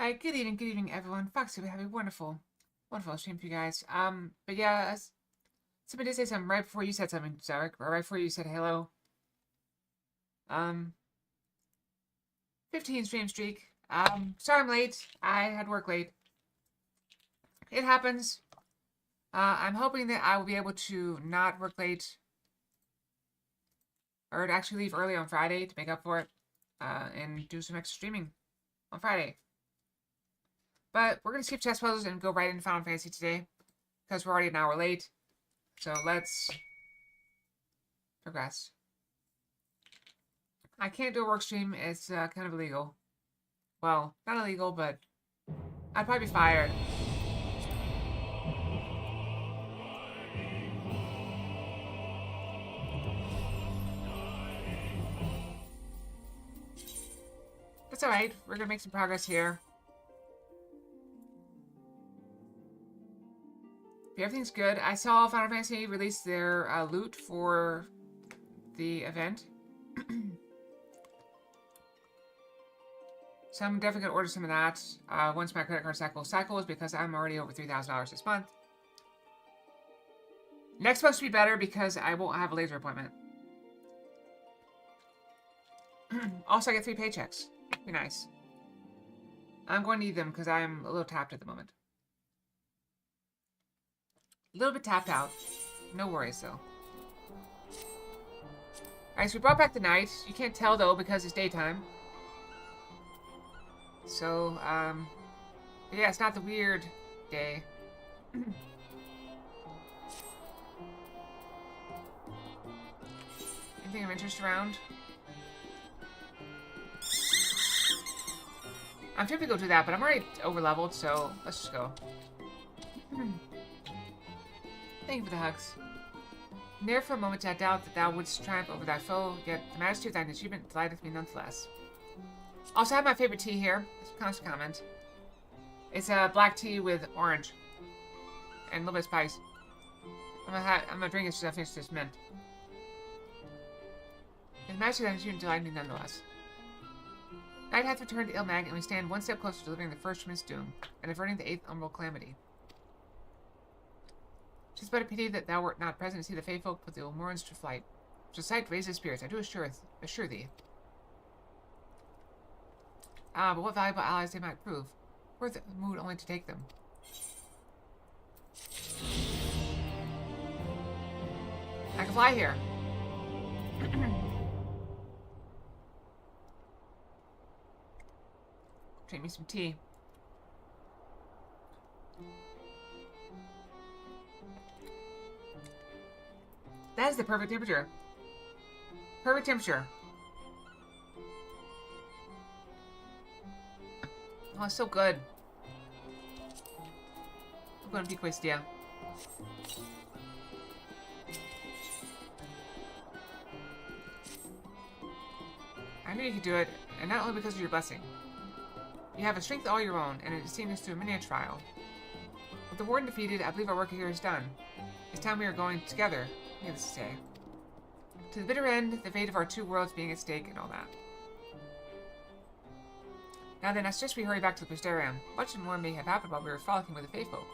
Hi, good evening, everyone. Foxy, we have a wonderful stream for you guys. But yeah, somebody did say something right before you said something, Zarek, or right before you said hello. 15 stream streak. Sorry I'm late. I had work late. It happens. I'm hoping that I will be able to not work late, or to actually leave early on Friday to make up for it, and do some extra streaming on Friday. But we're going to skip chess puzzles and go right into Final Fantasy today, because we're already an hour late. So let's progress. I can't do a work stream. It's kind of illegal. Well, not illegal, but I'd probably be fired. That's alright. We're going to make some progress here. Everything's good. I saw Final Fantasy release their loot for the event. So I'm definitely going to order some of that once my credit card cycles because I'm already over $3,000 this month. Next month should be better because I won't have a laser appointment. Also, I get 3 paychecks. Be nice. I'm going to need them because I'm a little tapped at the moment. A little bit tapped out. No worries, though. Alright, so we brought back the night. You can't tell, though, because it's daytime. So, yeah, it's not the weird day. Anything of interest around? I'm tempted to go do that, but I'm already over-leveled, so let's just go. Thank you for the hugs. Ne'er for a moment I doubt that thou wouldst triumph over thy foe, yet the majesty of thine achievement delighteth me nonetheless. Also, I have my favorite tea here. It's a constant comment. It's a black tea with orange. And a little bit of spice. I'm gonna drink it since I finished this mint. And the majesty of thine achievement delighteth me nonetheless. Night hath returned to Ilmag, and we stand one step closer to delivering the first from his doom, and averting the 8th umbral calamity. 'Tis but a pity that thou wert not present to see the Fey folk put the Ulmorans to flight. Such sight raises spirits, I do assure thee. Ah, but what valuable allies they might prove. Worth the mood only to take them. I can fly here. Drink me some tea. That is the perfect temperature. Perfect temperature. Oh, it's so good. I'm going to be Questia. I knew you could do it, and not only because of your blessing. You have a strength all your own, and it has seen us through many a trial. With the warden defeated, I believe our work here is done. It's time we are going together, needless to say. To the bitter end, the fate of our 2 worlds being at stake and all that. Now then, I suggest we hurry back to the Posterium. Much more may have happened while we were frolicking with the Fey folk.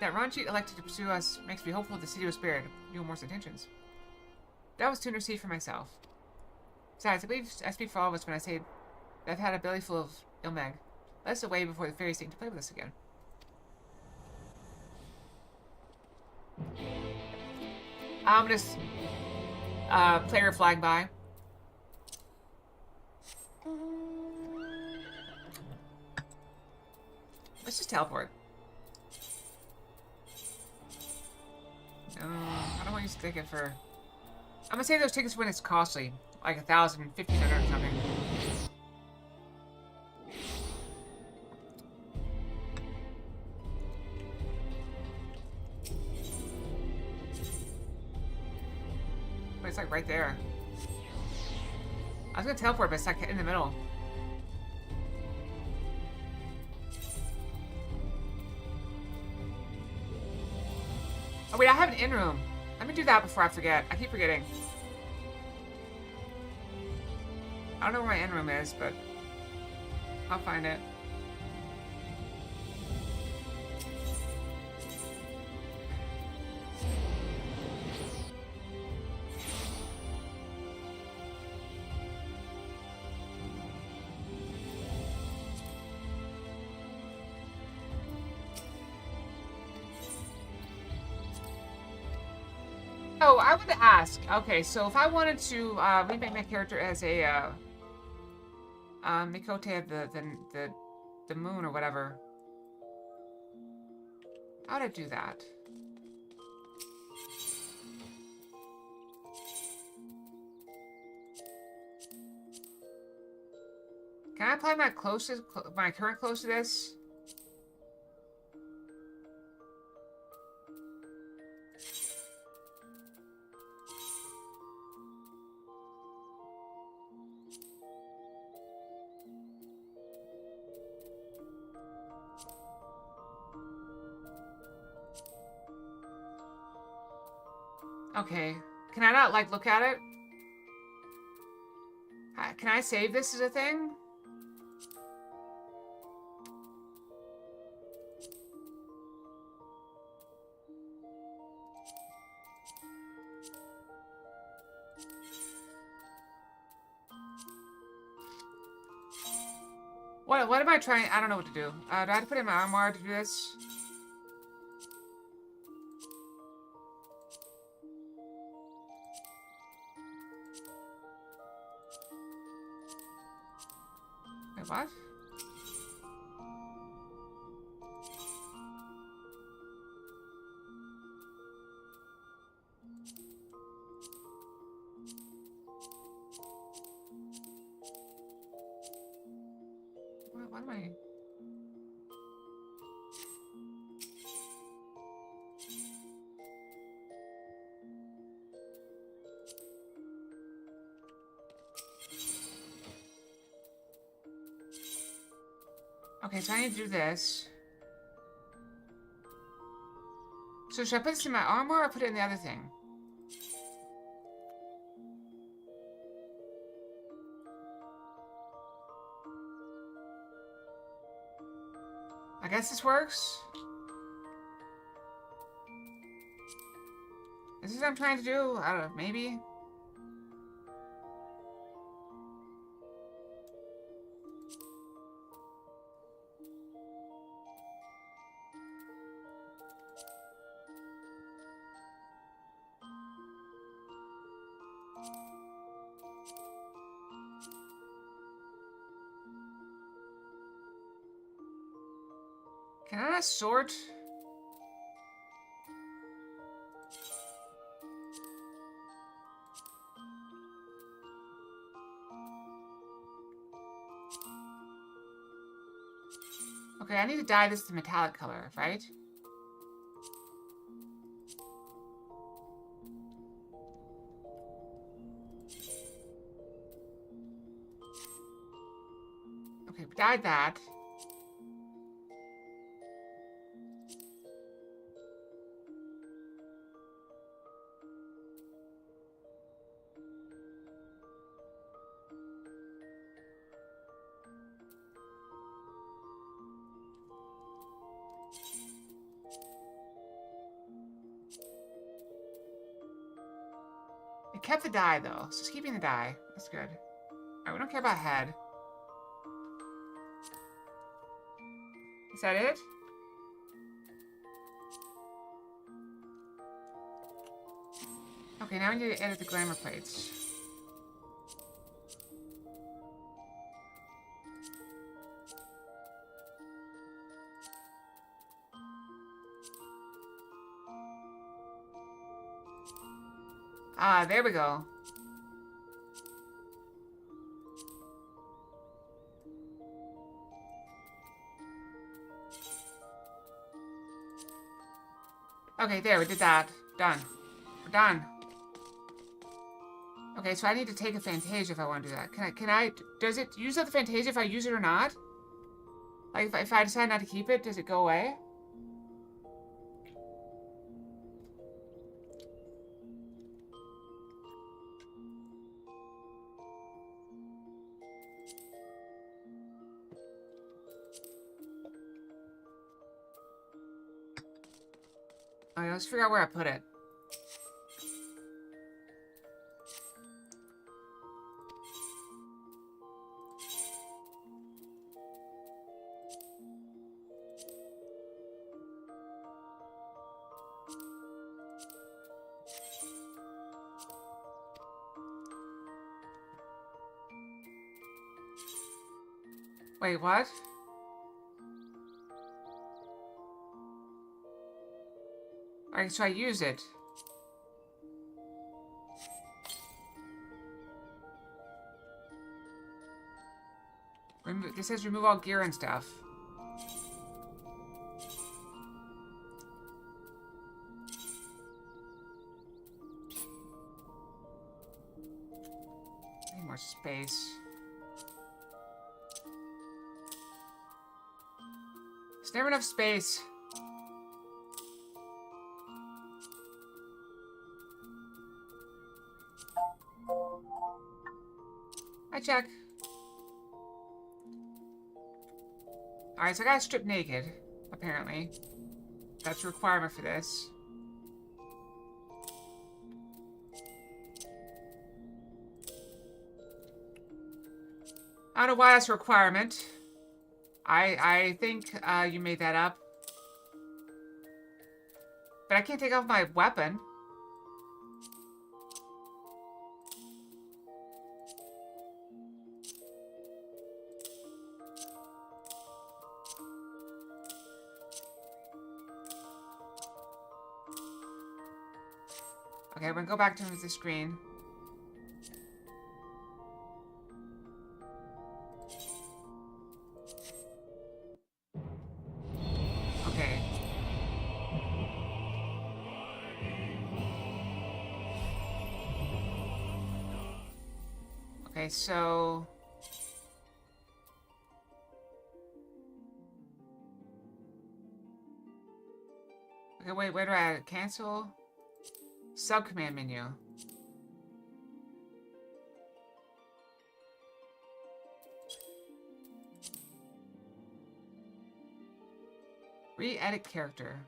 That Ranjit elected to pursue us makes me hopeful the city was spared, knew Mor's intentions. That was to intercede for myself. Besides, I believe I speak for all of us when I say that I've had a belly full of Ilmag. Let us away before the fairies think to play with us again. I'm just player flying by. Let's just teleport. I don't want you to take it for... I'm gonna save those tickets when it's costly. Like 1,000, 1,500 or something. But it's like right there. I was gonna teleport, but it's like in the middle. Oh wait, I have an in-room. Let me do that before I forget. I keep forgetting. I don't know where my end room is, but I'll find it. Oh, I would ask. Okay, so if I wanted to remake my character as a Mikote of the moon or whatever, how would I do that? Can I apply my current close to this? Okay. Can I not, like, look at it? Can I save this as a thing? What am I trying? I don't know what to do. Do I have to put in my armoire to do this? Wait, what? What am I? Okay, so I need to do this. So should I put this in my armor or put it in the other thing? I guess this works. Is this what I'm trying to do? I don't know, maybe? Can I not sort? Okay, I need to dye this the metallic color, right? Okay, we dyed that. It kept the dye, though. So it's keeping the dye. That's good. Alright, we don't care about head. Is that it? Okay, now we need to edit the glamour plates. Ah, there we go. Okay, there, we did that. Done. We're done. Okay, so I need to take a Fantasia if I want to do that. Does it use up the Fantasia if I use it or not? Like, if I decide not to keep it, does it go away? Alright, let's figure out where I put it. Wait, what? Alright, so I use it. This says remove all gear and stuff. I need more space. There's never enough space. I check. Alright, so I gotta strip naked, apparently. That's a requirement for this. I don't know why that's a requirement. I think you made that up. But I can't take off my weapon. Okay, we're gonna go back to the screen. Okay. Okay, so... Okay, wait, where do I cancel? Sub-command menu. Re-edit character.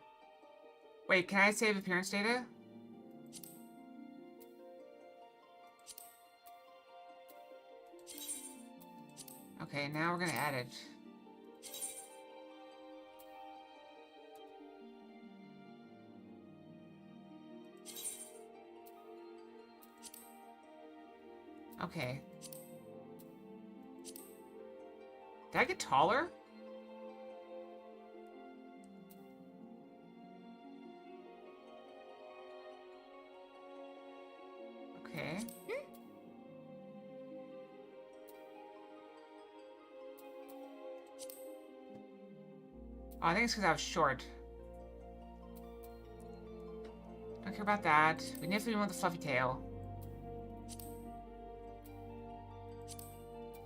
Wait, can I save appearance data? Okay, now we're gonna add it. Okay. Did I get taller? Okay. Oh, I think it's because I was short. Don't care about that. We definitely want the fluffy tail.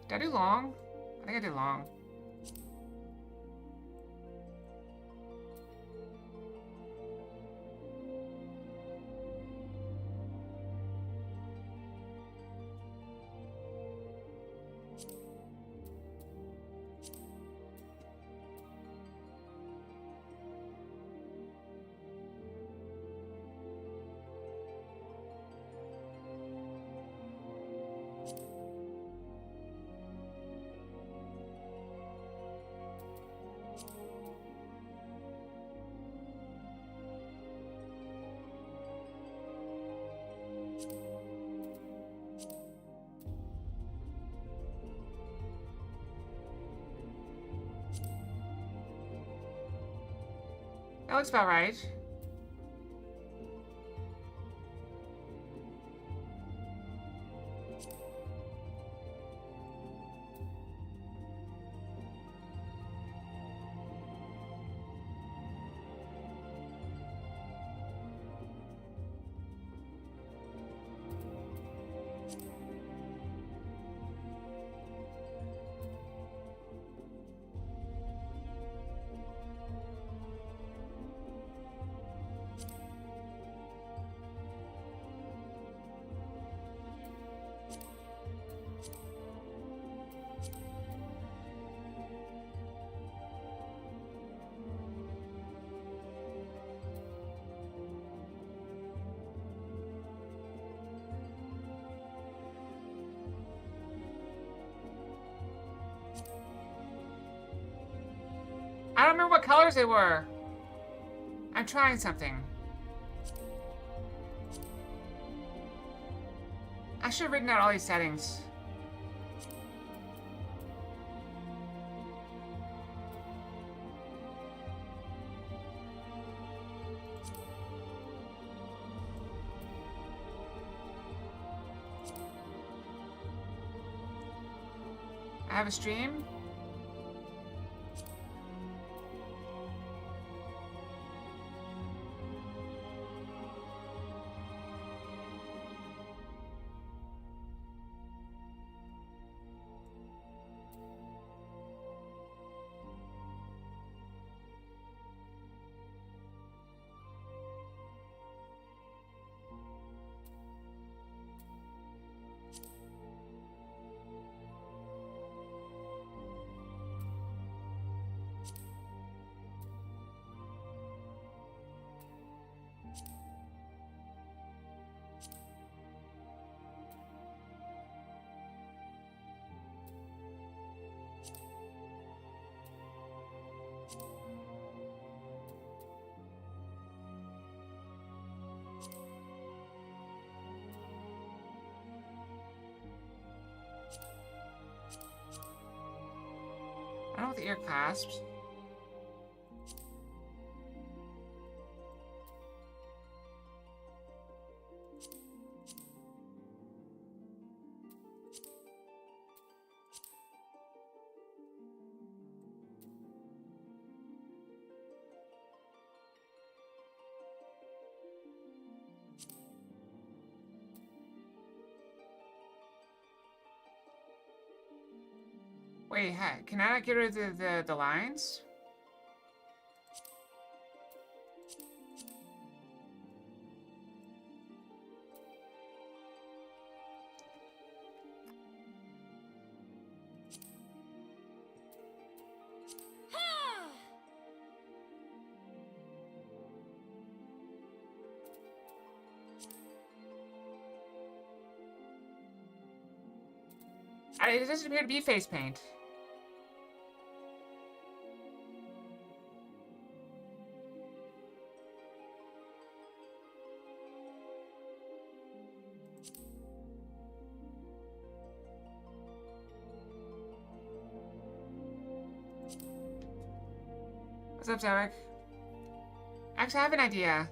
Did I do long? I think I did long. That looks about right. don't remember what colors they were. I'm trying something. I should have written out all these settings. I have a stream. I don't know the ear clasps. Wait, can I not get rid of the lines? It doesn't appear to be face paint. What's up, Derek? Actually, I have an idea.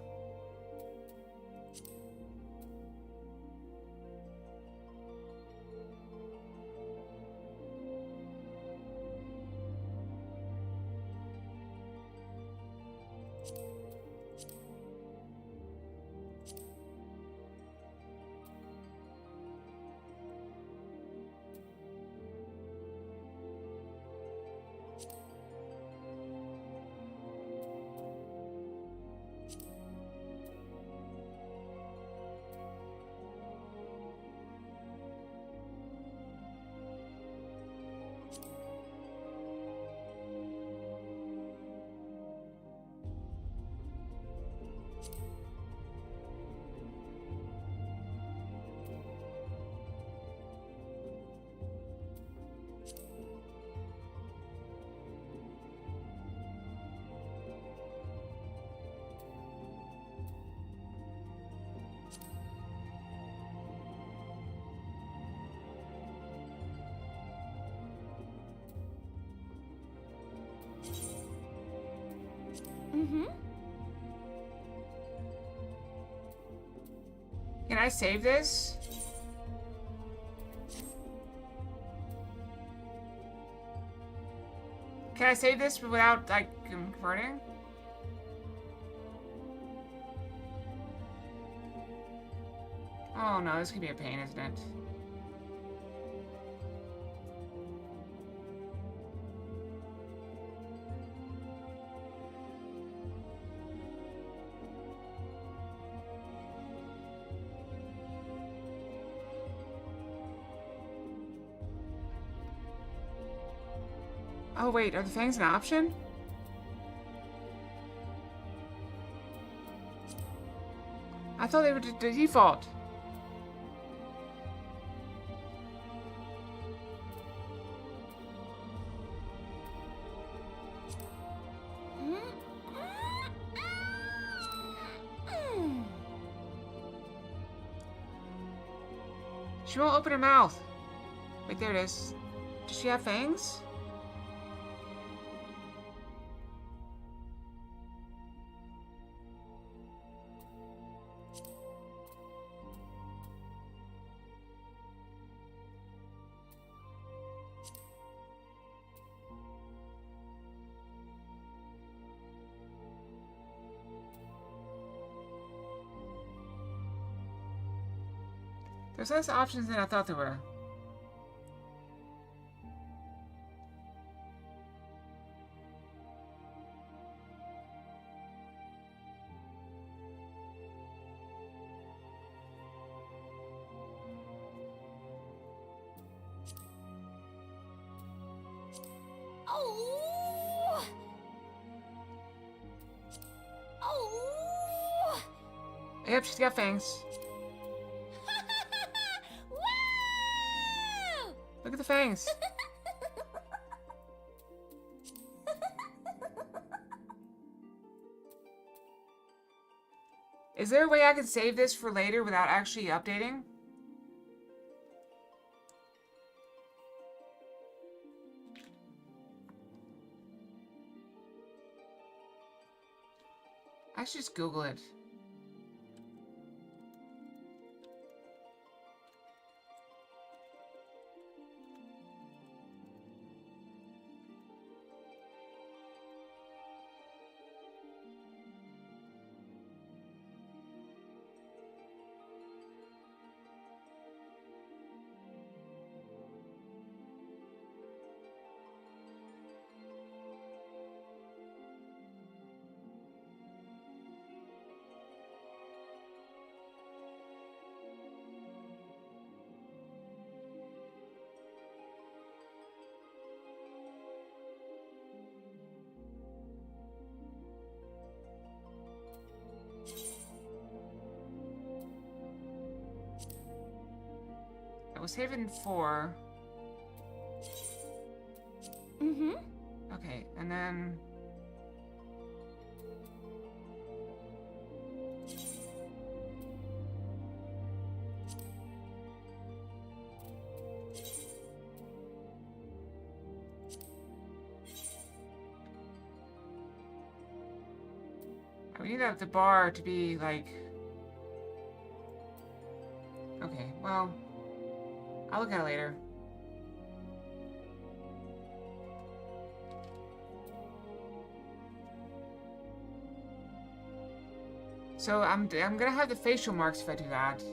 Mm-hmm. Can I save this? Can I save this without, like, converting? Oh no, this could be a pain, isn't it? Oh wait, are the fangs an option? I thought they were the default. She won't open her mouth. Wait, there it is. Does she have fangs? There's less options than I thought there were. Oh! Oh! Yep, she's got fangs. Wow! Look at the fangs. Is there a way I can save this for later without actually updating? I should just Google it. I was saving 4. Mm-hmm. Okay, and then... we need the bar to be, like... Okay, well... I'll look at it later. So I'm gonna have the facial marks if I do that.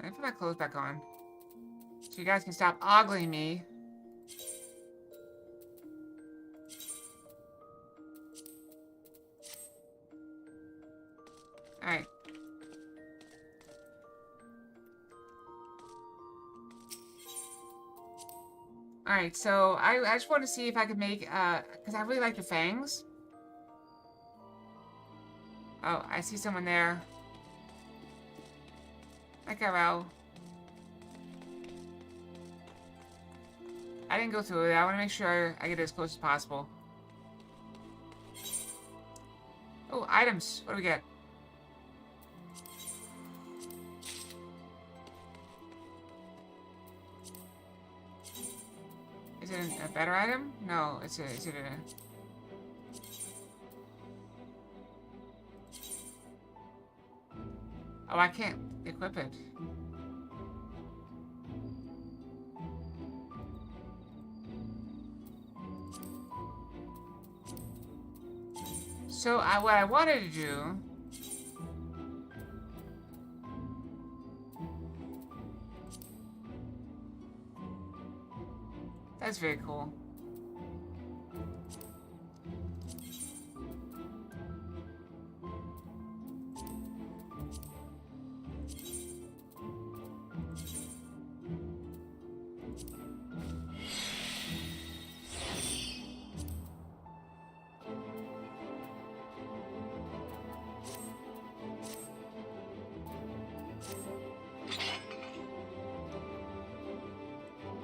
I put my clothes back on. So you guys can stop ogling me. Alright. Alright, so I just want to see if I could make, because I really like the fangs. Oh, I see someone there. Hi, Carol. I didn't go through it. I want to make sure I get as close as possible. Oh, items. What do we get? Is it a better item? No, is it a... Oh, I can't equip it. So, what I wanted to do... That's very cool.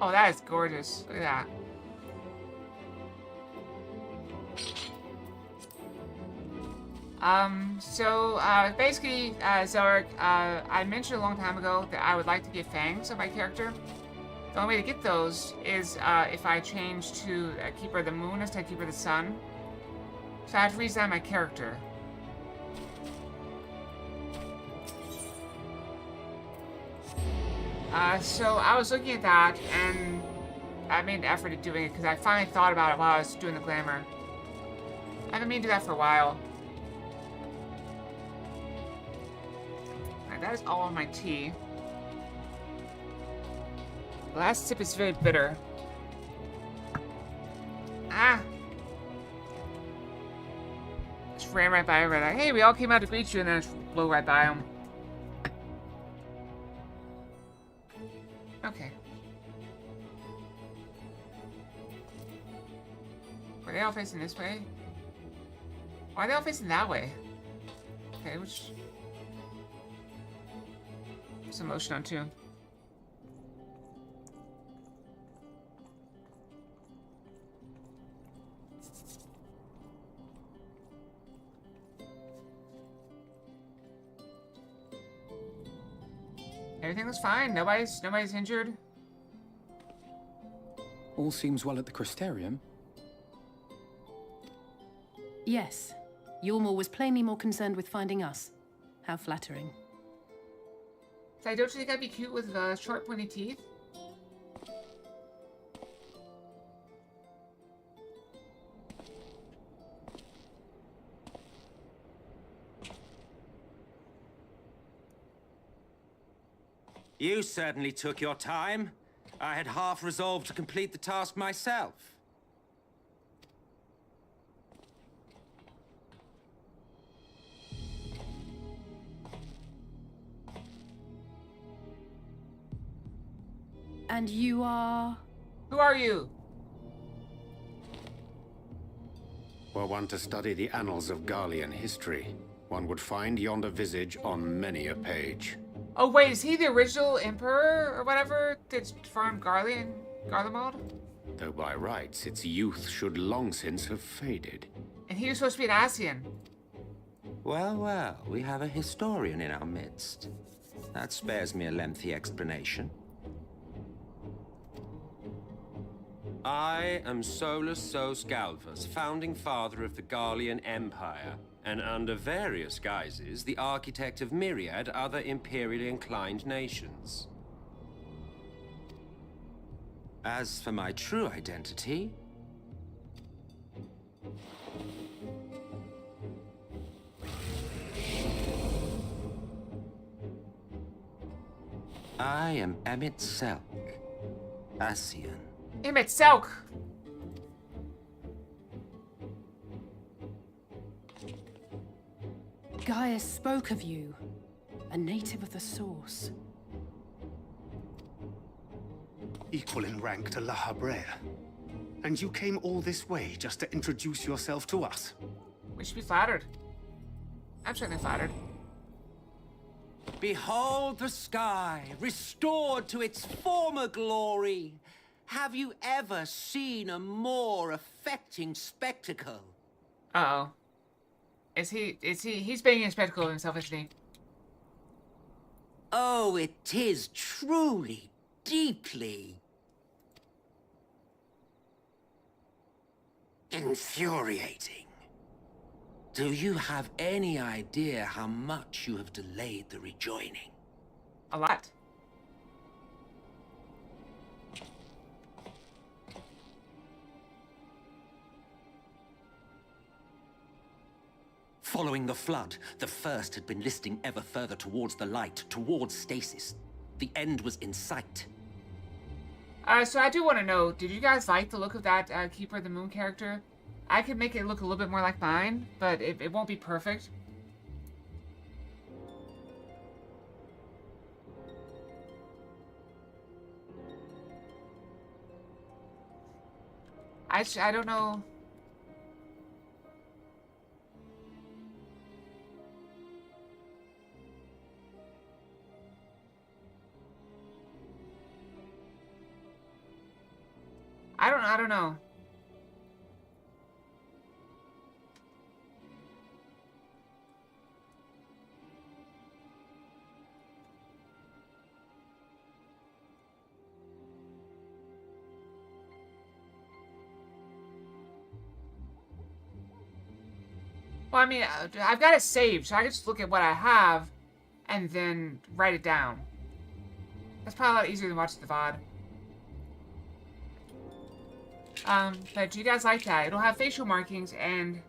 Oh, that is gorgeous. Look at that. Basically, Zarek, I mentioned a long time ago that I would like to get fangs on my character. The only way to get those is if I change to Keeper of the Moon instead of Keeper of the Sun. So I have to redesign my character. So I was looking at that, and I made an effort at doing it because I finally thought about it while I was doing the glamour. I've been meaning to do that for a while. Alright, that is all of my tea. The last sip is very bitter. Ah! Just ran right by everybody. Like, hey, we all came out to greet you, and then I just blew right by them. Okay. Were they all facing this way? Why are they all facing that way? Okay, which... some motion on too. Everything looks fine. Nobody's injured. All seems well at the Crystarium. Yes. Yormor was plainly more concerned with finding us. How flattering. So don't you think I'd be cute with short, pointy teeth? You certainly took your time. I had half resolved to complete the task myself. And you are... Who are you? Were one to study the annals of Garlean history, one would find yonder visage on many a page. Oh wait, is he the original emperor or whatever that farmed Garlemald? Though by rights its youth should long since have faded. And he was supposed to be an Ascian. Well, well, we have a historian in our midst. That spares me a lengthy explanation. I am Solus Sos Galvus, founding father of the Garlean Empire, and under various guises, the architect of myriad other imperially inclined nations. As for my true identity... I am Emmett Selk, Ascian. Emmett Selk! Gaius spoke of you. A native of the Source. Equal in rank to La Habrea. And you came all this way just to introduce yourself to us? We should be flattered. I'm certainly flattered. Behold the sky, restored to its former glory. Have you ever seen a more affecting spectacle? Uh-oh. He's making a spectacle of himself, isn't he? Oh, it is truly, deeply... infuriating. Do you have any idea how much you have delayed the rejoining? A lot. Following the flood, the First had been listing ever further towards the light, towards stasis. The end was in sight. So I do want to know, did you guys like the look of that Keeper of the Moon character? I could make it look a little bit more like mine, but it won't be perfect. I don't know. I don't know. Well, I mean, I've got it saved, so I can just look at what I have and then write it down. That's probably a lot easier than watching the VOD. But do you guys like that? It'll have facial markings and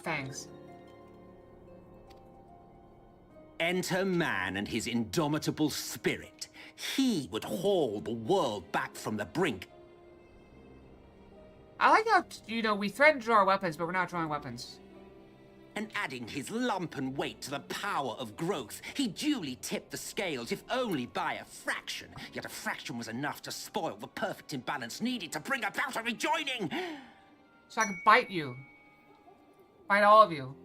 fangs. Enter man and his indomitable spirit. He would haul the world back from the brink. I like how, you know, we threaten to draw our weapons, but we're not drawing weapons. And adding his lumpen weight to the power of growth, he duly tipped the scales, if only by a fraction. Yet a fraction was enough to spoil the perfect imbalance needed to bring about a rejoining. So I can bite you. Bite all of you.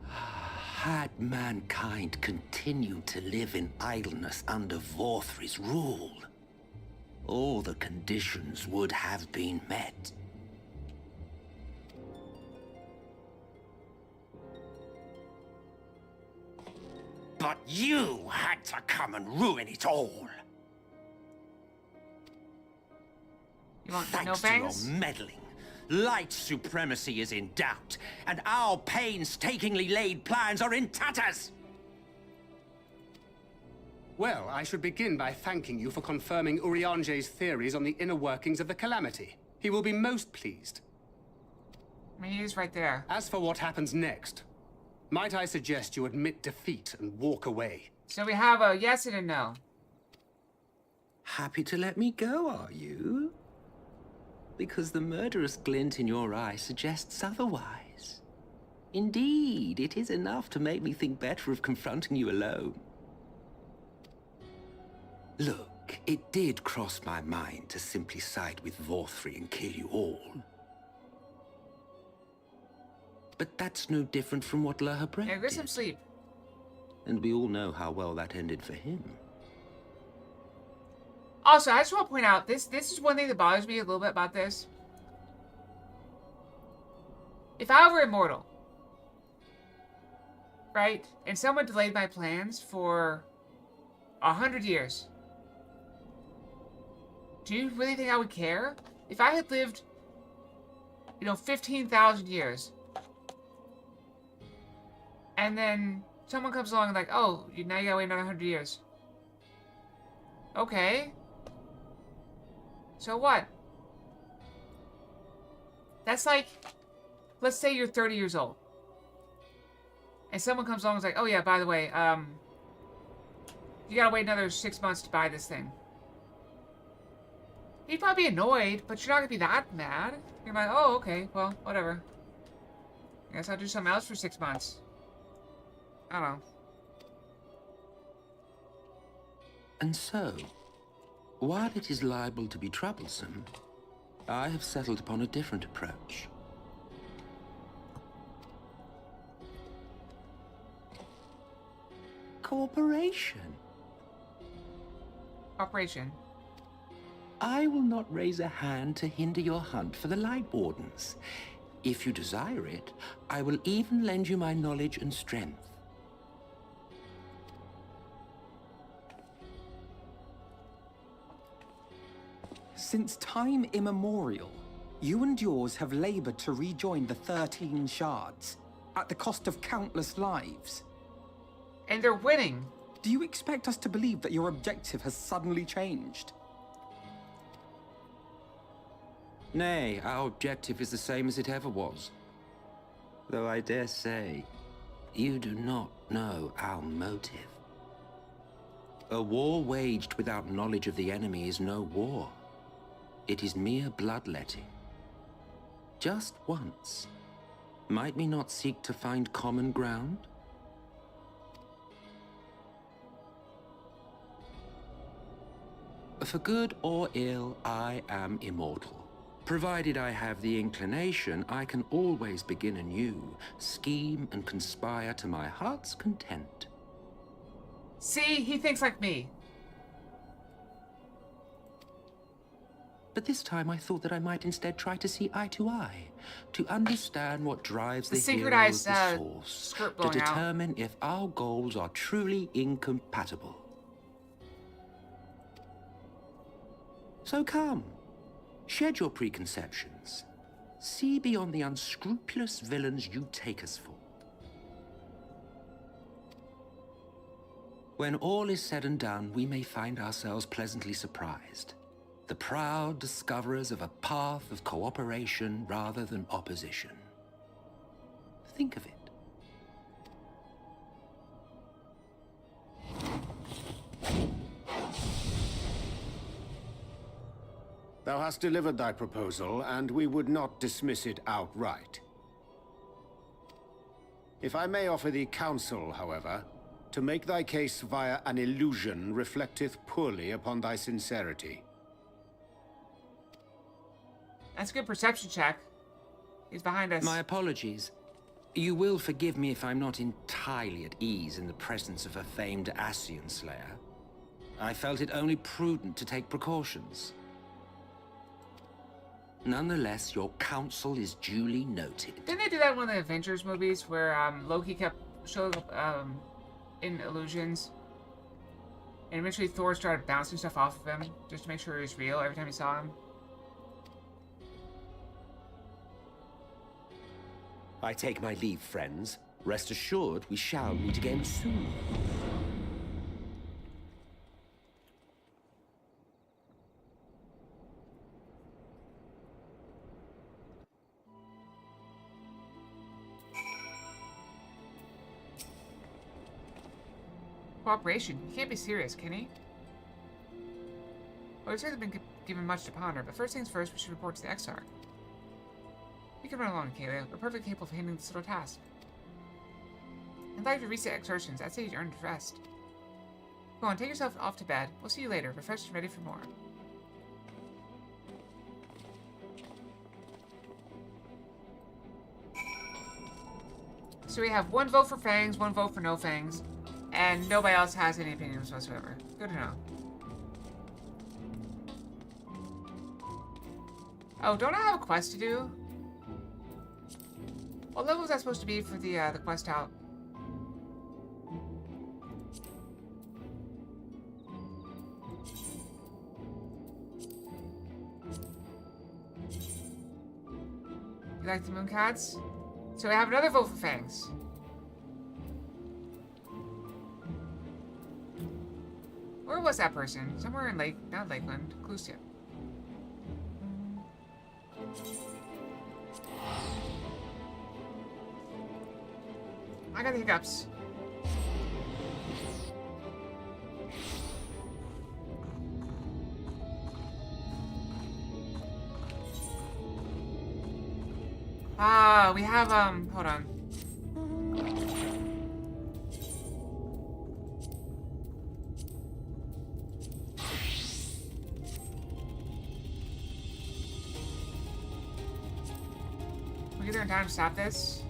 Had mankind continued to live in idleness under Vorthri's rule, all the conditions would have been met. But you had to come and ruin it all. You want Thanks no fangs? to your meddling, light supremacy is in doubt, and our painstakingly laid plans are in tatters. Well, I should begin by thanking you for confirming Urianger's theories on the inner workings of the Calamity. He will be most pleased. I mean, he's right there. As for what happens next, might I suggest you admit defeat and walk away? So we have a yes and a no. Happy to let me go, are you? Because the murderous glint in your eye suggests otherwise. Indeed, it is enough to make me think better of confronting you alone. Look, it did cross my mind to simply side with Vorthri and kill you all. But that's no different from what Lahabret Yeah, get some did. sleep. And we all know how well that ended for him. Also, I just want to point out, this is one thing that bothers me a little bit about this. If I were immortal, right, and someone delayed my plans for 100 years, do you really think I would care? If I had lived, 15,000 years, and then someone comes along and like, oh, now you gotta wait another 100 years. Okay. So what? That's like, let's say you're 30 years old. And someone comes along and is like, oh yeah, by the way, you gotta wait another 6 months to buy this thing. You'd probably be annoyed, but you're not gonna be that mad. You're like, oh, okay, well, whatever. I guess I'll do something else for 6 months. I don't know. And so, while it is liable to be troublesome, I have settled upon a different approach. Cooperation. Operation. I will not raise a hand to hinder your hunt for the Light Wardens. If you desire it, I will even lend you my knowledge and strength. Since time immemorial, you and yours have labored to rejoin the 13 shards, at the cost of countless lives. And they're winning. Do you expect us to believe that your objective has suddenly changed? Nay, our objective is the same as it ever was. Though I dare say, You do not know our motive. a war waged without knowledge of the enemy is no war. It is mere bloodletting. Just once, might we not seek to find common ground? For good or ill, I am immortal. Provided I have the inclination, I can always begin anew, scheme and conspire to my heart's content. See, he thinks like me. But this time I thought that I might instead try to see eye to eye, to understand what drives the hero of synchronized the Source, skirt to blowing out. determine if our goals are truly incompatible. So come, shed your preconceptions. See beyond the unscrupulous villains you take us for. When all is said and done, we may find ourselves pleasantly surprised. The proud discoverers of a path of cooperation rather than opposition. Think of it. Thou hast delivered thy proposal, and we would not dismiss it outright. If I may offer thee counsel, however, to make thy case via an illusion reflecteth poorly upon thy sincerity. That's a good perception check. He's behind us. My apologies. You will forgive me if I'm not entirely at ease in the presence of a famed Ascian Slayer. I felt it only prudent to take precautions. Nonetheless, your counsel is duly noted. Didn't they do that in one of the Avengers movies where Loki kept showing up in illusions? And eventually Thor started bouncing stuff off of him just to make sure he was real every time he saw him? I take my leave, friends. Rest assured, we shall meet again soon. Cooperation? He can't be serious, can he? Well, he's certainly been given much to ponder, but first things first, we should report to the Exarch. You can run along, Kayla. We're perfectly capable of handling this little task. In light of your recent exertions, I'd say you earned rest. Go on, take yourself off to bed. We'll see you later, refreshed and ready for more. So we have one vote for Fangs, one vote for no Fangs, and nobody else has any opinions whatsoever. Good to know. Oh, don't I have a quest to do? What level was that supposed to be for the quest out? You like the Mooncats? So we have another vote for Fangs. Where was that person? Somewhere in not Lakeland, Clusia. I got the hiccups. Ah, we have, hold on. We get there in time to stop this.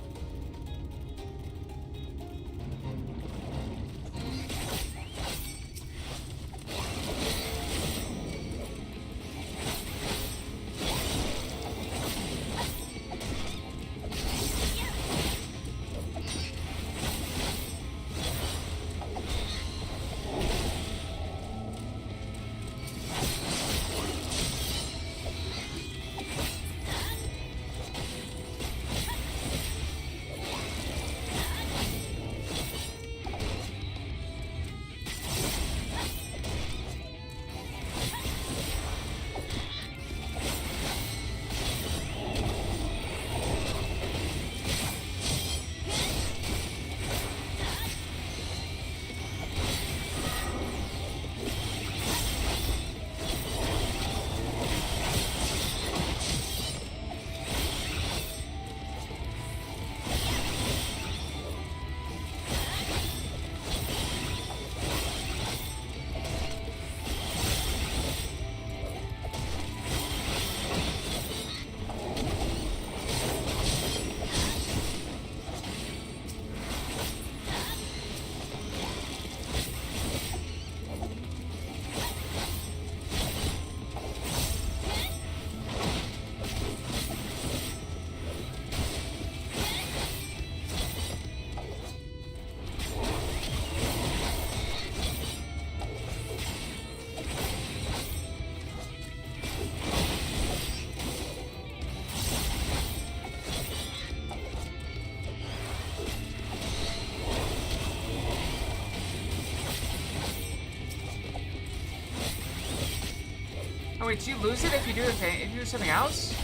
wait, do you lose it if you do the thing? If you do something else?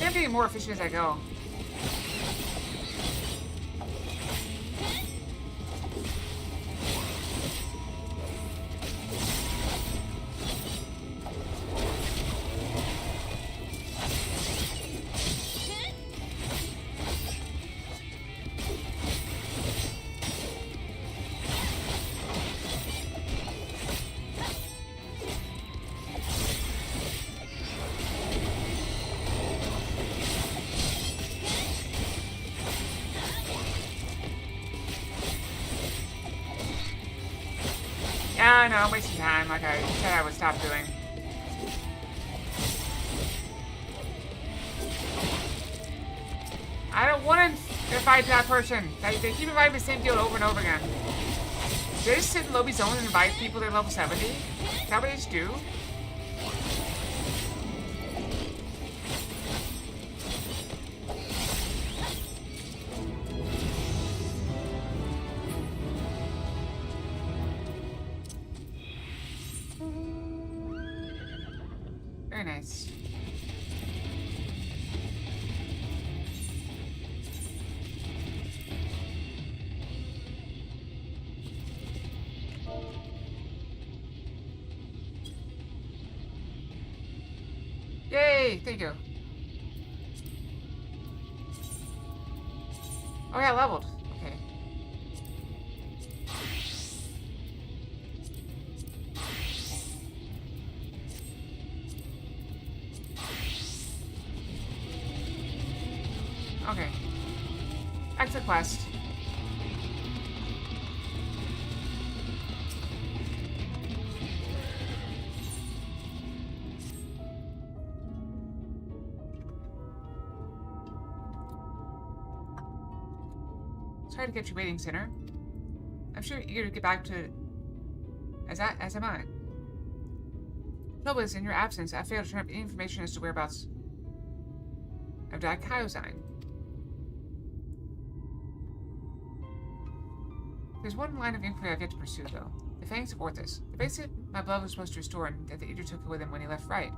I'm getting more efficient as I go. Yeah, I know, I'm wasting time like I said I would stop doing. I don't want to fight that person. They keep inviting the same deal over and over again. They just sit in lobby zone and invite people to level 70? Is that what they just do? Very nice. Yay! Thank you. Oh yeah, leveled. Okay. Okay. Exit quest. Sorry to get you waiting, Sinner. I'm sure you're eager to get back to... As am I. Trouble is, in your absence, I failed to turn up any information as to whereabouts of Dicayosine. There's one line of inquiry I've yet to pursue, though. The Fangs of Orthus. The bracelet my blood was supposed to restore, and that the Eater took with him when he left Right.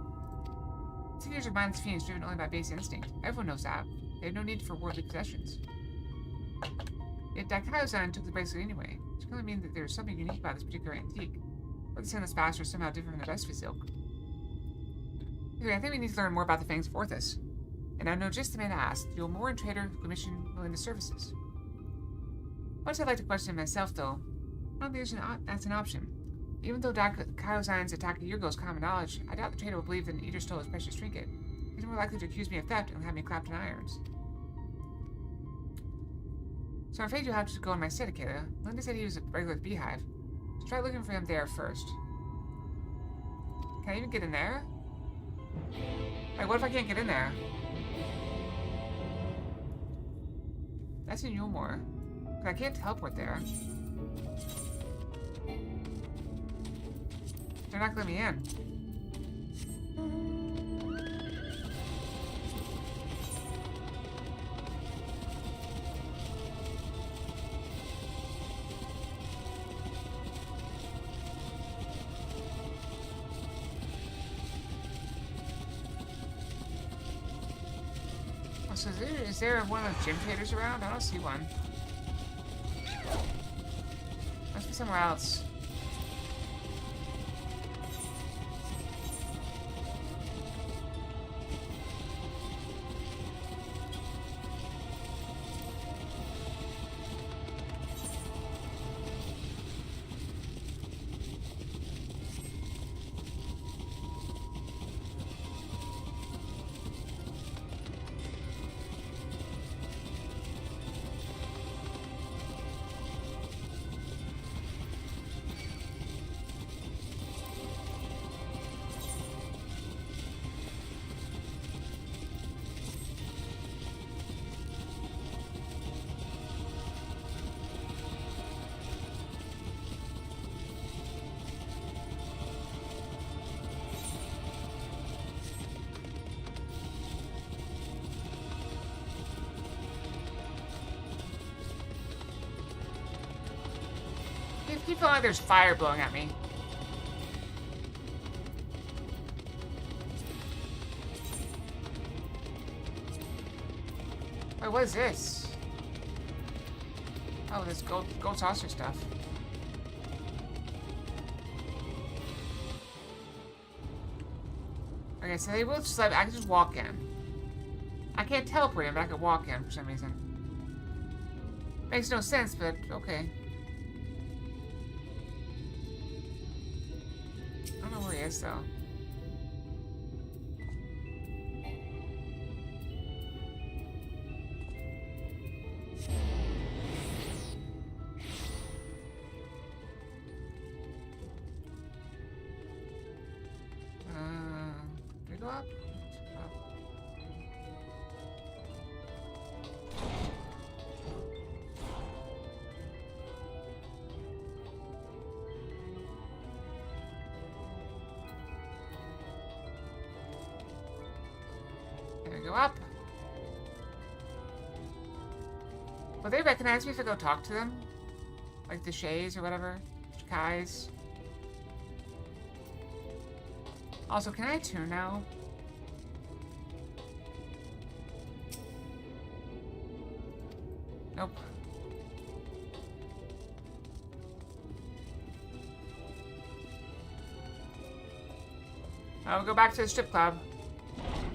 10 years of mindless fiends driven only by base instinct. Everyone knows that. They have no need for worldly possessions. Yet Dicayosine took the bracelet anyway, which can only mean that there's something unique about this particular antique. Or the Sandless Bastard is somehow different from the rest of his ilk. Anyway, I think we need to learn more about the Fangs of Orthus. And I know just the man to ask, the Omoran trader who commissioned Melinda's services. Much I'd like to question myself, though, I don't think that's an option. Even though Dicayosine's attack a year ago is common knowledge, I doubt the trader will believe that an Eater stole his precious trinket. He's more likely to accuse me of theft and have me clapped in irons. So I'm afraid you'll have to go in my stead, Akela. Linda said he was a regular at the Beehive. So try looking for him there first. Can I even get in there? Like, what if I can't get in there? That's in Yulmore. But I can't teleport there. They're not letting me in. Oh, so is there one of those gym traders around? I don't see one. Must be somewhere else. keep feeling like there's fire blowing at me. Wait, what is this? Oh, this gold saucer stuff. Okay, so they will just let me, I can just walk in. I can't teleport in, but I can walk in for some reason. Makes no sense, but okay. I don't know where he is, though. Did we go up? Go up. Will they recognize me if I go talk to them? Like the Shays or whatever? Kais. Also, can I tune now? Nope. I'll go back to the strip club.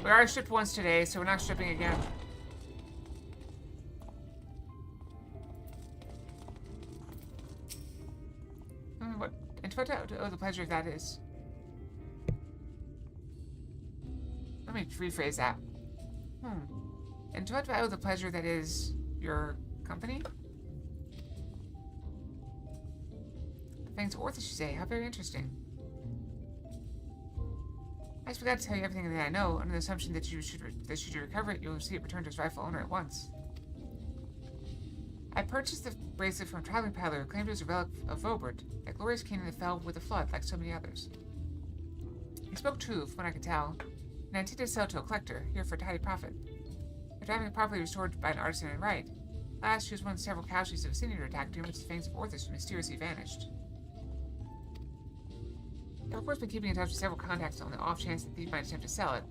We already stripped once today, so we're not stripping again. What? And what the pleasure of that is. Let me rephrase that. And to what the pleasure that is your company? Thanks to Orthus, you say. How very interesting. I just forgot to tell you everything that I know, under the assumption that should you recover it, you'll see it returned to its rightful owner at once. I purchased the bracelet from a traveling paddler who claimed it was a relic of Vobert, that glorious king that fell with the flood, like so many others. He spoke true, from what I could tell, and I intended to sell it to a collector, here for a tidy profit. After having it properly restored by an artisan in right, last she was one of several casualties of a Cinder attack during which the fangs of Orthus mysteriously vanished. I've of course been keeping in touch with several contacts on the off chance that these might attempt to sell it.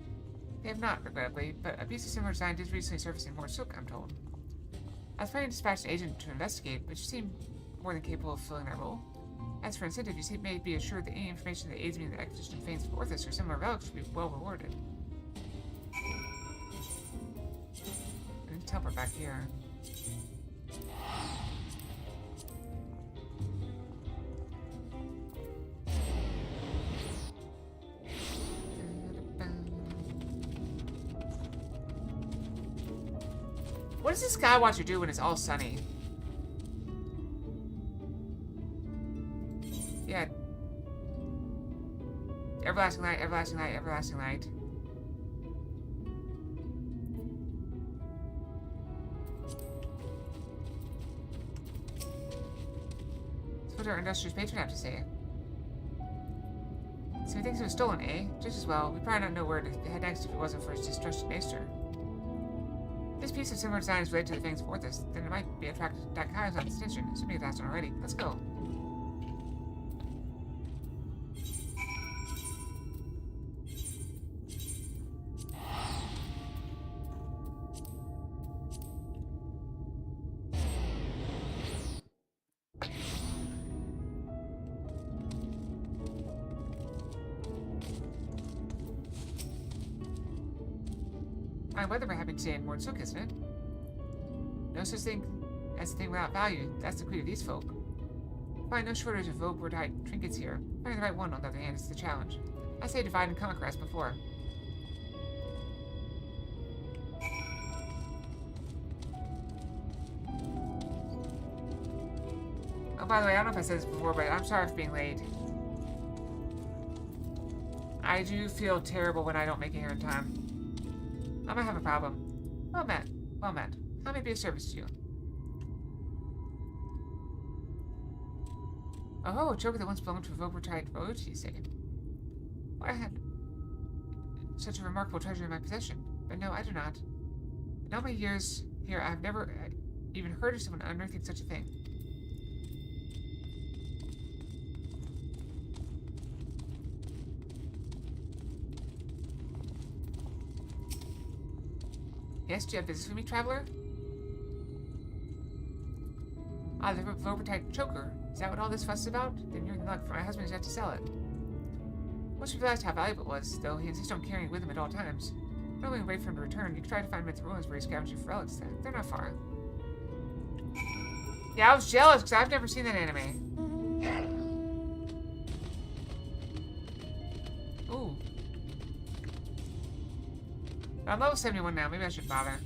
They have not, regrettably, but a piece of similar design did recently surface in Mort Silk, I'm told. I was planning to dispatch an agent to investigate, but you seem more than capable of filling that role. As for incentive, you may be assured that any information that aids me in the acquisition of Fanes of Orthus or similar relics will be well rewarded. I need to teleport back here. What does this Skywatcher do when it's all sunny? Yeah. Everlasting light, everlasting light, everlasting light. That's what our industrious patron have to say. So he thinks it was stolen, eh? Just as well. We'd probably not know where to head next if it wasn't for his distrusted maester. This piece of similar design is related to the Fangs of Orthus, then it might be attracted to Dakai's on extension, assuming it hasn't already. Let's go. Fine weather we're having today in Mort Silk, isn't it? No such thing as a thing without value. That's the creed of these folk. Find no shortage of Vobert trinkets here. Finding the right one, on the other hand, is the challenge. I say divide and conquer as before. Oh, by the way, I don't know if I said this before, but I'm sorry for being late. I do feel terrible when I don't make it here in time. I might have a problem. Well met. Well met. How may I be of service to you? Oh, a choker that once belonged to a Vobertite road, you say? Well, I had such a remarkable treasure in my possession. But no, I do not. In all my years here, I have never even heard of someone unearthing such a thing. Yes, do you have business with me, traveler? Ah, the Overtite choker. Is that what all this fuss is about? Then you're in luck, for my husband has yet to sell it. Once you realized how valuable it was, though, he insists on carrying it with him at all times. Not only wait for him to return, you can try to find him at the ruins where he's scavenging for relics. They're not far. Yeah, I was jealous because I've never seen that anime. Ooh. But I'm level 71 now. Maybe I shouldn't bother.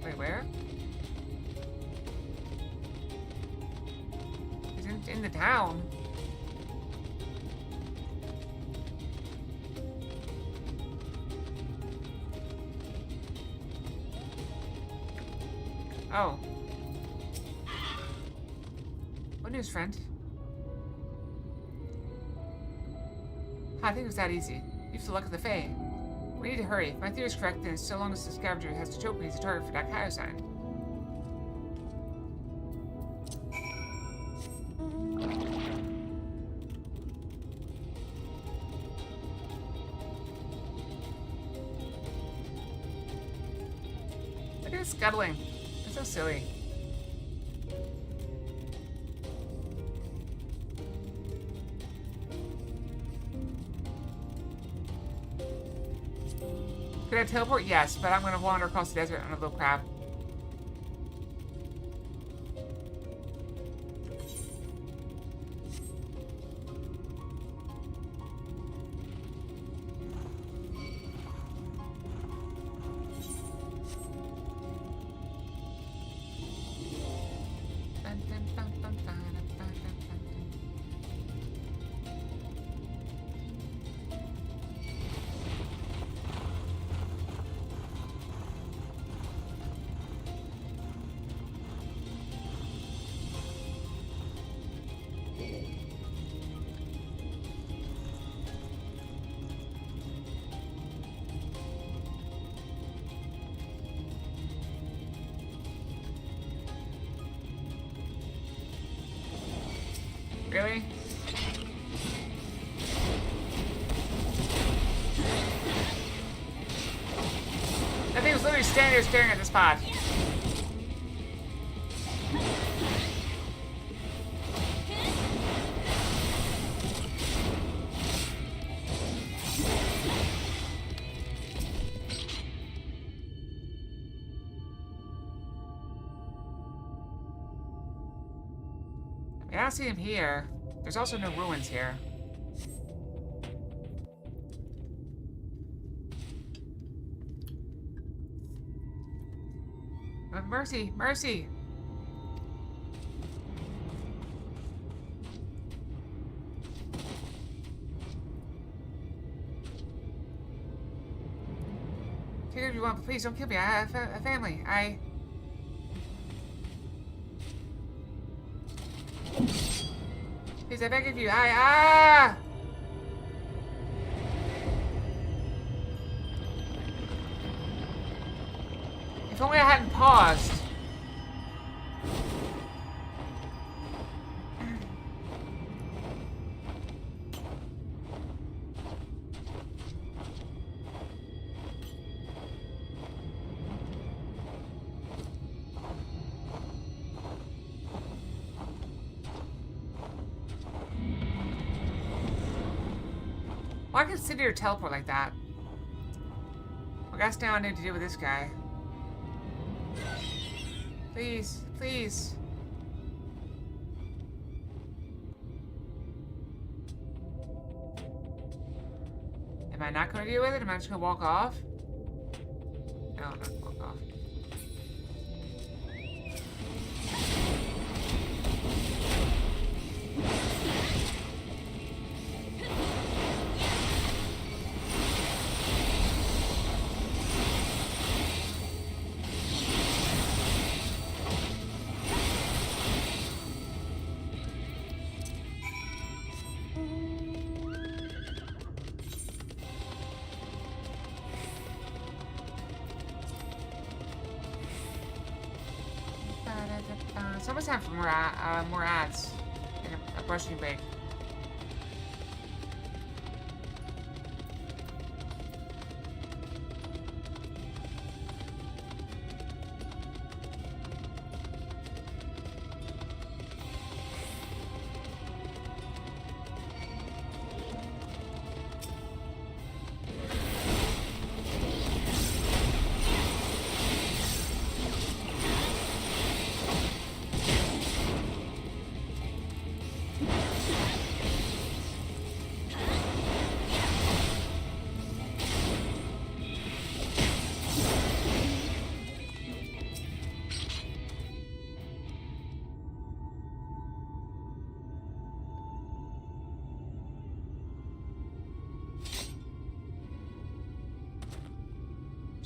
Wait, where? He's in the town. Oh. What news, friend? I think it was that easy. You've the luck of the Fae. We need to hurry. If my theory is correct, then so long as the scavenger has to choke me, he's a target for that Kaio-sign. Look at it scuttling. It's so silly. Could I teleport? Yes, but I'm gonna wander across the desert on a little crab. Really? That thing was literally standing there staring at the spot. I don't see him here. There's also no ruins here. Mercy! Mercy! Take it if you want, but please don't kill me. I have a family. Please, I beg of you. If only I hadn't paused. Why could sit here teleport like that? I guess now I need to deal with this guy. Please, please. Am I not going to deal with it? Am I just going to walk off? No, I'm not going to walk off. It's almost time for more ads and a brushing break.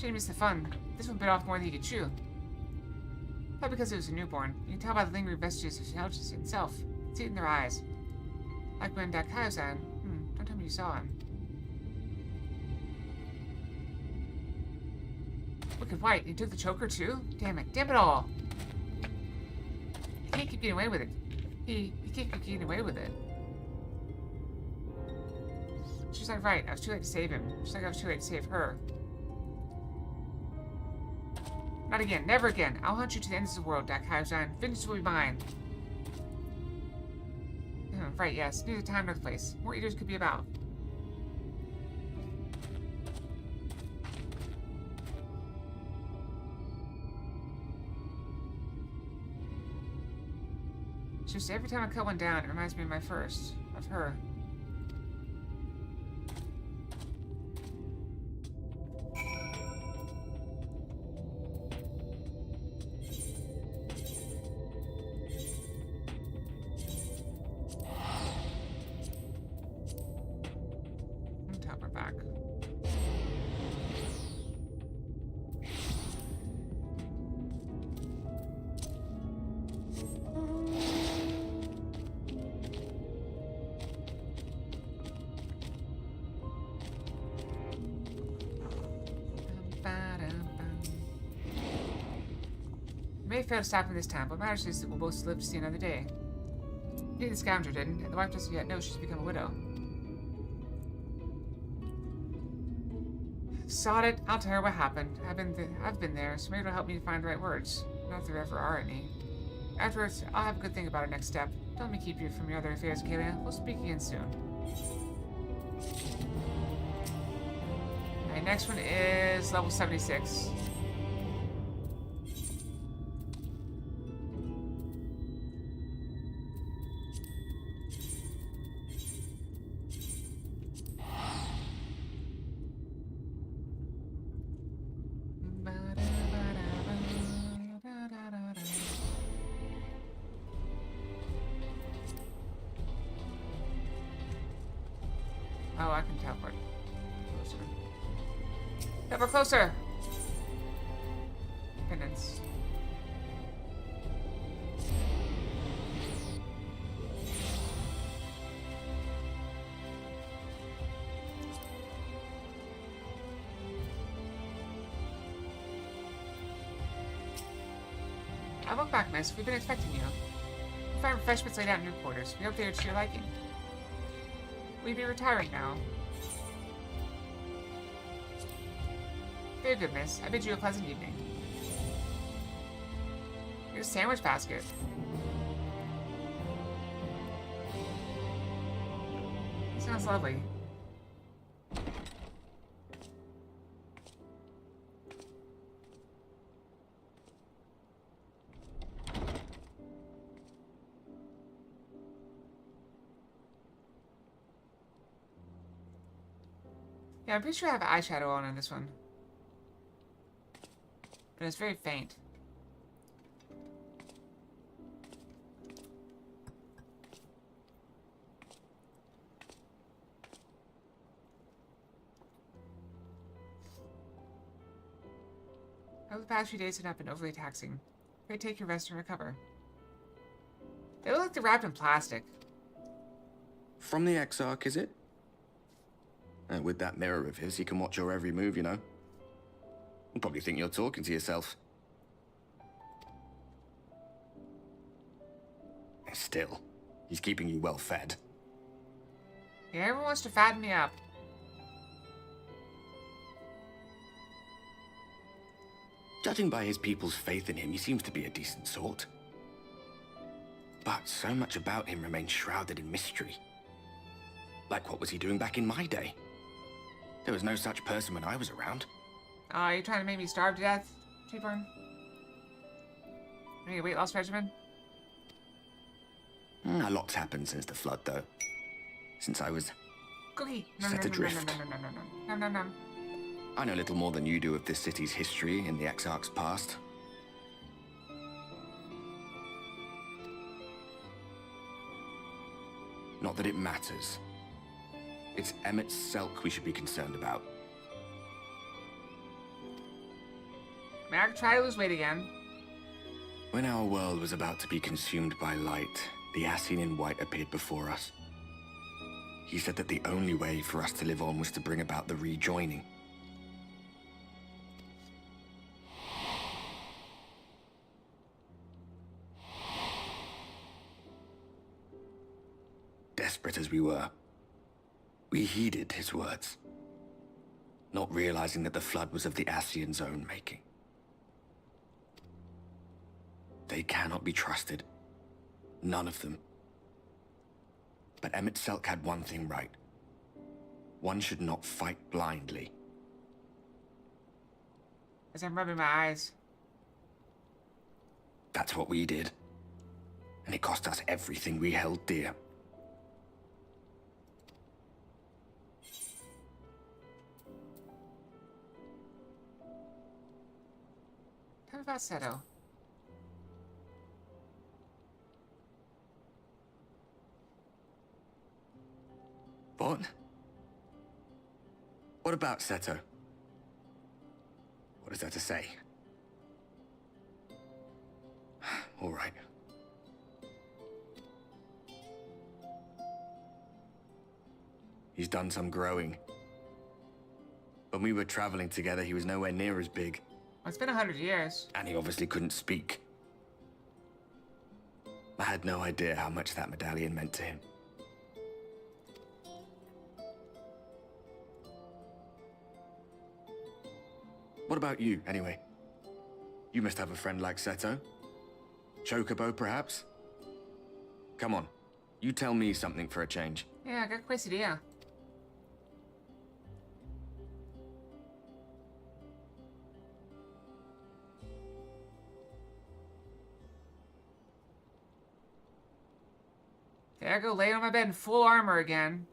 Shouldn't miss the fun. This one bit off more than he could chew. Probably because it was a newborn. You can tell by the lingering vestiges of intelligence itself. See it in their eyes. Like when Dakaiozan. Don't tell me you saw him. Wicked White, he took the choker too? Damn it all. He can't keep getting away with it. He can't keep getting away with it. She's like, right, I was too late to save him. Just like I was too late to save her. Not again, never again. I'll hunt you to the ends of the world, Dakaiozan. Vengeance will be mine. Right, yes. Neither time nor place. More eaters could be about. It's just every time I cut one down, it reminds me of my first. Of her. May fail to stop him this time, but what matters is that we'll both live to see another day. Neither the scoundrel didn't, and the wife doesn't yet know she's become a widow. Sod it, I'll tell her what happened. I've been there, so maybe it'll help me to find the right words. Not that there ever are any. Afterwards, I'll have a good think about our next step. Don't let me keep you from your other affairs, Kalia. We'll speak again soon. Alright, next one is level 76. Oh, I can teleport closer. Teleport closer! Penance. Welcome back, miss. We've been expecting you. We find refreshments laid out in your quarters. We hope they are to your liking. Will you be retiring now? Very good, miss. I bid you a pleasant evening. Here's a sandwich basket. Sounds lovely. Yeah, I'm pretty sure I have eyeshadow on this one. But it's very faint. I hope the past few days have not been overly taxing. Pray take your rest and recover. They look like they're wrapped in plastic. From the Exarch, is it? With that mirror of his, he can watch your every move, you know. He'll probably think you're talking to yourself. Still, he's keeping you well fed. Yeah, everyone wants to fatten me up. Judging by his people's faith in him, he seems to be a decent sort. But so much about him remains shrouded in mystery. Like, what was he doing back in my day? There was no such person when I was around. Are you trying to make me starve to death, Cheeborn? Need a weight loss regimen? A lot's happened since the flood, though. Since I was Cookie. set adrift. No. I know little more than you do of this city's history and the Exarch's past. Not that it matters. It's Emmett's Selk we should be concerned about. I mean, I could try to lose weight again. When our world was about to be consumed by light, the Ascian in white appeared before us. He said that the only way for us to live on was to bring about the rejoining. Desperate as we were, we heeded his words, not realizing that the flood was of the Ascian's own making. They cannot be trusted. None of them. But Emmett Selk had one thing right. One should not fight blindly. As I'm rubbing my eyes. That's what we did. And it cost us everything we held dear. Tell me about Seto. What? What about Seto? What is there to say? All right. He's done some growing. When we were traveling together, he was nowhere near as big. Well, it's been 100 years. And he obviously couldn't speak. I had no idea how much that medallion meant to him. What about you, anyway? You must have a friend like Seto. Chocobo, perhaps? Come on, you tell me something for a change. Yeah, I got quesadilla. There I go, laying on my bed in full armor again.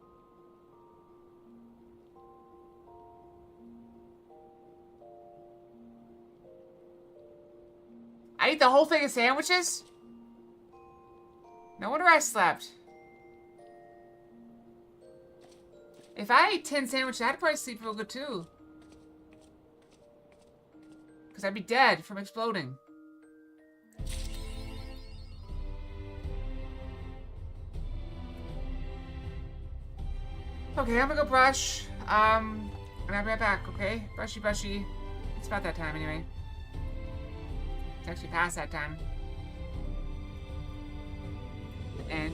I ate the whole thing of sandwiches? No wonder I slept. If I ate 10 sandwiches, I'd probably sleep real good too. Because I'd be dead from exploding. Okay, I'm gonna go brush. And I'll be right back, okay? Brushy, brushy. It's about that time anyway. It's actually past that time. And...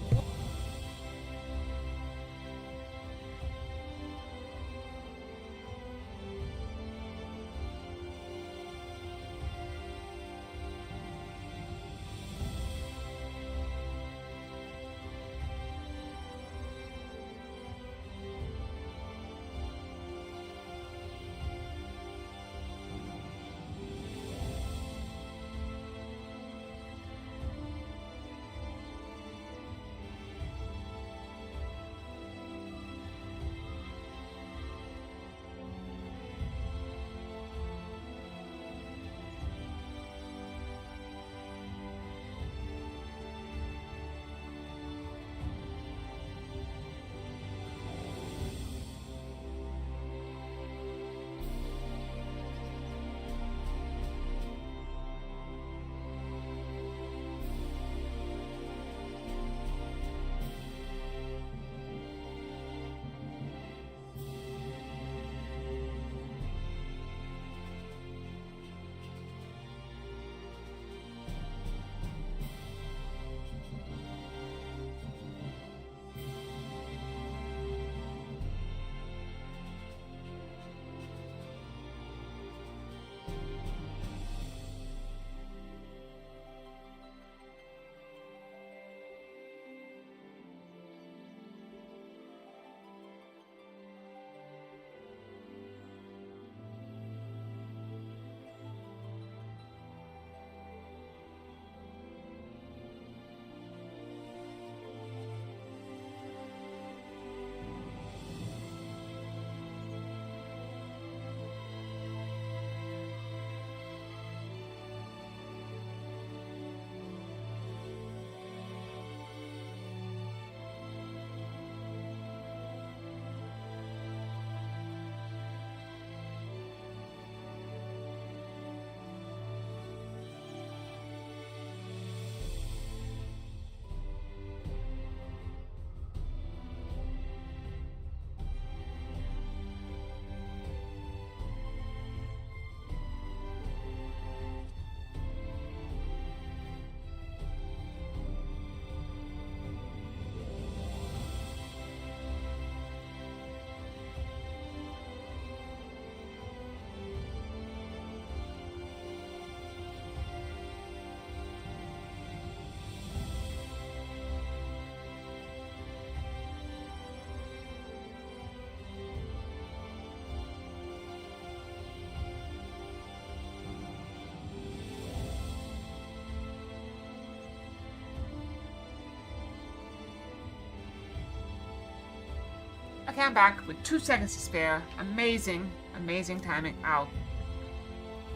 Okay, I'm back with 2 seconds to spare. Amazing, amazing timing. Ow.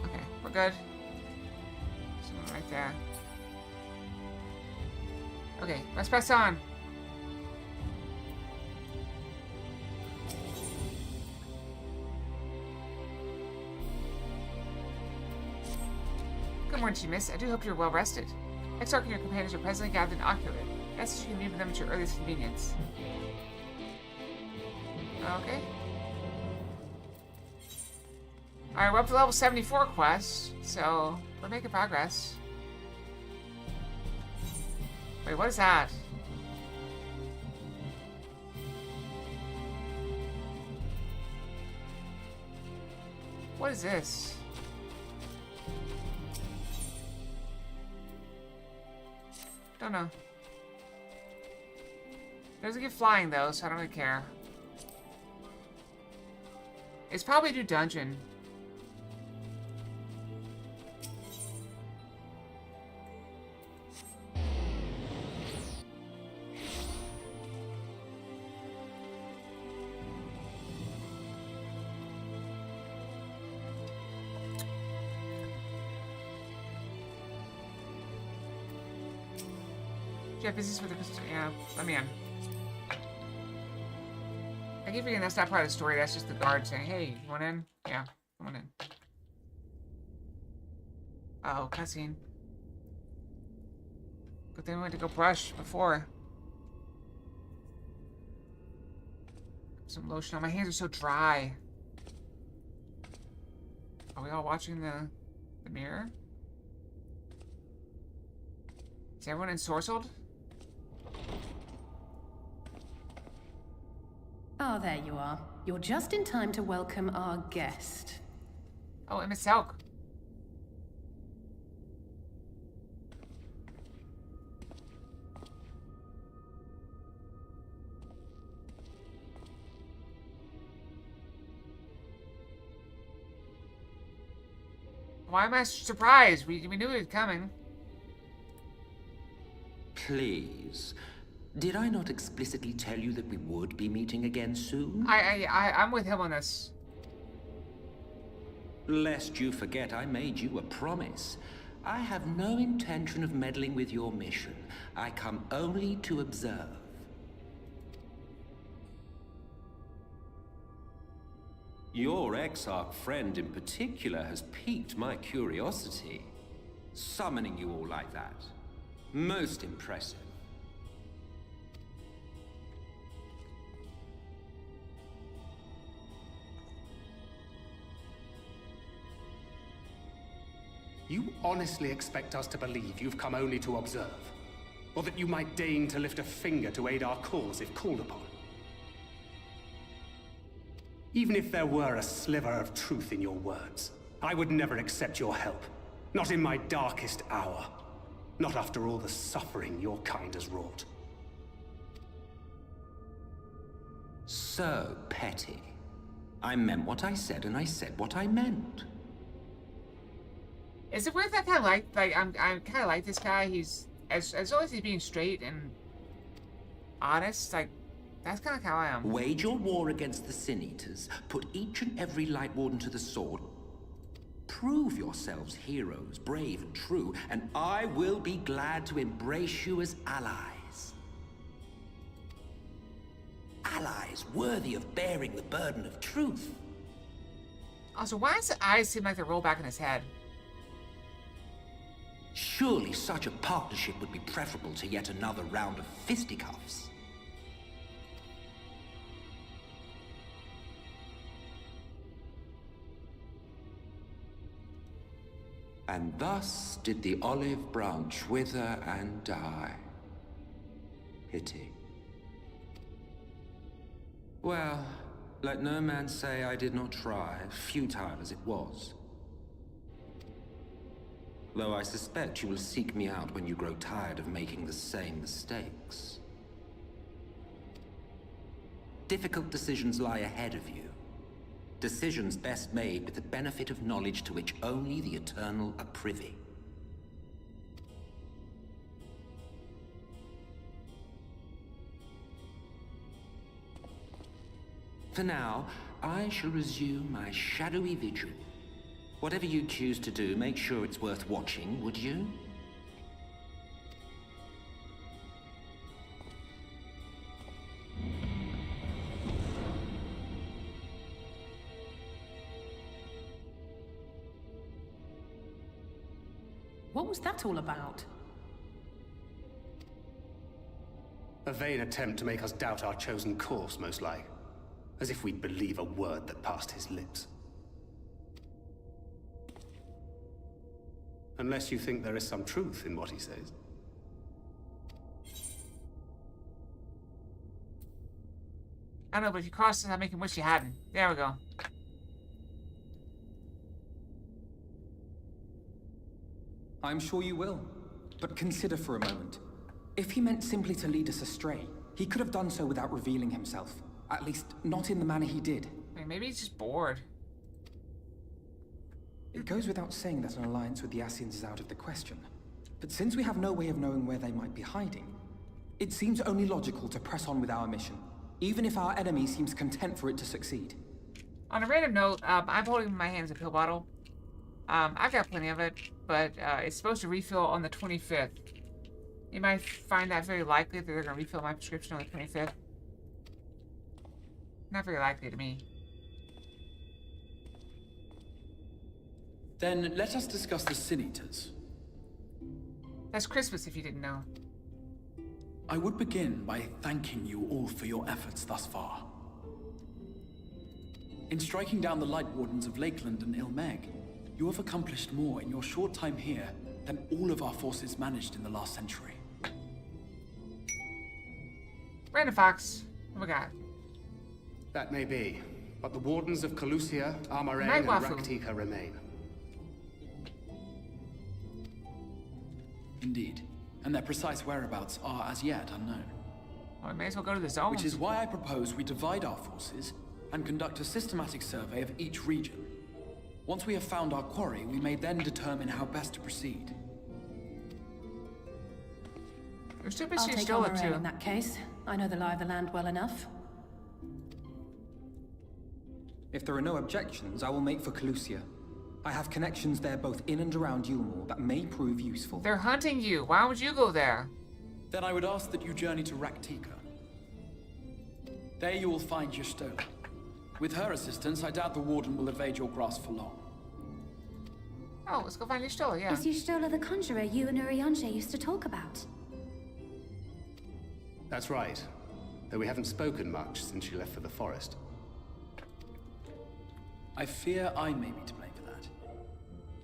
Okay, we're good. Someone right there. Okay, let's press on. Good morning to you, miss. I do hope you're well rested. Exarch and your companions are presently gathered in Oculate. Yes, you can meet with them at your earliest convenience. Okay. Alright, we're up to level 74 quest, so we're making progress. Wait, what is that? What is this? Don't know. Doesn't get flying though, so I don't really care. It's probably a new dungeon. Do you have business with the... Yeah, let me in. I keep forgetting that's not part of the story, that's just the guard saying, hey, you want in? Yeah, come on in. Uh-oh, cutscene. Good thing we went to go brush before. Some lotion on my hands are so dry. Are we all watching the mirror? Is everyone ensorcelled? Ah, there you are. You're just in time to welcome our guest. Oh, Miss Selk. Why am I surprised? We knew it was coming. Please. Did I not explicitly tell you that we would be meeting again soon? I'm with him on this. Lest you forget, I made you a promise. I have no intention of meddling with your mission. I come only to observe. Your Exarch friend in particular has piqued my curiosity. Summoning you all like that. Most impressive. You honestly expect us to believe you've come only to observe? Or that you might deign to lift a finger to aid our cause if called upon? Even if there were a sliver of truth in your words, I would never accept your help. Not in my darkest hour. Not after all the suffering your kind has wrought. So petty. I meant what I said, and I said what I meant. Is it weird that I kind of I'm kind of like this guy? He's as long as he's being straight and honest, like that's kind of how I am. Wage your war against the Sin Eaters. Put each and every Light Warden to the sword. Prove yourselves heroes, brave and true, and I will be glad to embrace you as allies. Allies worthy of bearing the burden of truth. Also, why does the eyes seem like they roll back in his head? Surely such a partnership would be preferable to yet another round of fisticuffs. And thus did the olive branch wither and die. Pity. Well, let no man say I did not try, futile as it was. Though I suspect you will seek me out when you grow tired of making the same mistakes. Difficult decisions lie ahead of you. Decisions best made with the benefit of knowledge to which only the Eternal are privy. For now, I shall resume my shadowy vigil. Whatever you choose to do, make sure it's worth watching, would you? What was that all about? A vain attempt to make us doubt our chosen course, most like. As if we'd believe a word that passed his lips. Unless you think there is some truth in what he says. I don't know, but if you crossed it, I'd make him wish you hadn't. There we go. I'm sure you will. But consider for a moment. If he meant simply to lead us astray, he could have done so without revealing himself. At least, not in the manner he did. I mean, maybe he's just bored. It goes without saying that an alliance with the Ascians is out of the question. But since we have no way of knowing where they might be hiding, it seems only logical to press on with our mission, even if our enemy seems content for it to succeed. On a random note, I'm holding in my hands a pill bottle. I've got plenty of it, but it's supposed to refill on the 25th. You might find that very likely that they're going to refill my prescription on the 25th. Not very likely to me. Then let us discuss the Sin Eaters. That's Christmas, if you didn't know. I would begin by thanking you all for your efforts thus far. In striking down the Light Wardens of Lakeland and Ilmeg, you have accomplished more in your short time here than all of our forces managed in the last century. Random Fox, what we got? That may be, but the Wardens of Calusia, Armarain, Night and Waffle. Raktika remain. Indeed, and their precise whereabouts are as yet unknown. Well, we may as well go to the zone. Which is why I propose we divide our forces and conduct a systematic survey of each region. Once we have found our quarry, we may then determine how best to proceed. You're stupid, I'll she's take still up Armarain to. in that case. I know the lie of the land well enough. If there are no objections, I will make for Calusia. I have connections there both in and around Yulmore that may prove useful. They're hunting you. Why would you go there? Then I would ask that you journey to Raktika. There you will find Y'shtola. With her assistance, I doubt the Warden will evade your grasp for long. Oh, let's go find Y'shtola, yeah. Is Y'shtola the conjurer you and Urianger used to talk about? That's right. Though we haven't spoken much since she left for the forest. I fear I may be to blame for that.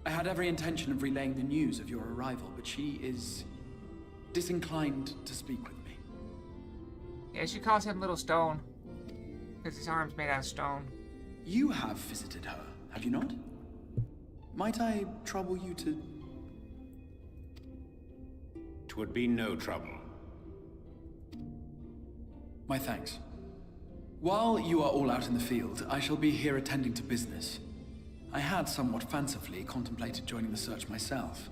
I had every intention of relaying the news of your arrival, but she is disinclined to speak with me. Yeah, she calls him Little Stone. Because his arm's made out of stone. You have visited her, have you not? Might I trouble you to... 'Twould be no trouble. My thanks. While you are all out in the field, I shall be here attending to business. I had somewhat fancifully contemplated joining the search myself,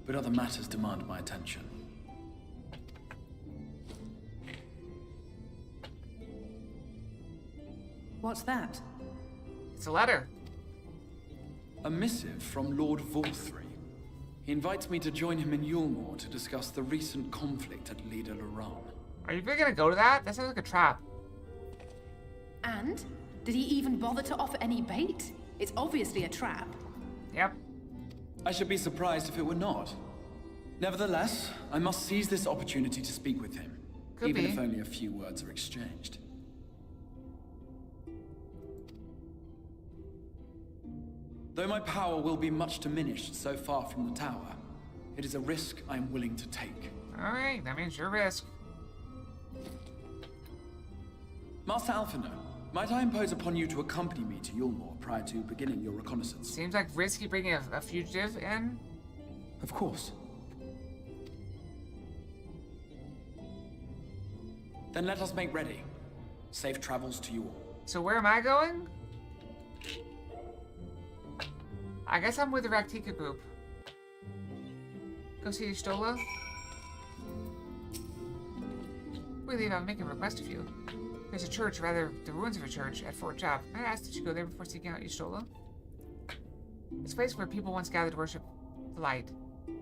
but other matters demand my attention. What's that? It's a letter. A missive from Lord Volthry. He invites me to join him in Yulmore to discuss the recent conflict at Lida Loran. Are you really gonna go to that? That sounds like a trap. And? Did he even bother to offer any bait? It's obviously a trap. Yep. I should be surprised if it were not. Nevertheless, I must seize this opportunity to speak with him, Could even be. if only a few words are exchanged. Though my power will be much diminished so far from the tower, it is a risk I am willing to take. Alright, that means your risk. Master Alphino, might I impose upon you to accompany me to Yulmore prior to beginning your reconnaissance? Seems like risky bringing a fugitive in. Of course. Then let us make ready. Safe travels to you all. So where am I going? I guess I'm with the Raktika group. Go see Y'shtola. We leave, I'll make a request of you. There's a church, rather the ruins of a church, at Fort Job. I asked that you go there before seeking out Y'shtola. It's a place where people once gathered to worship the light.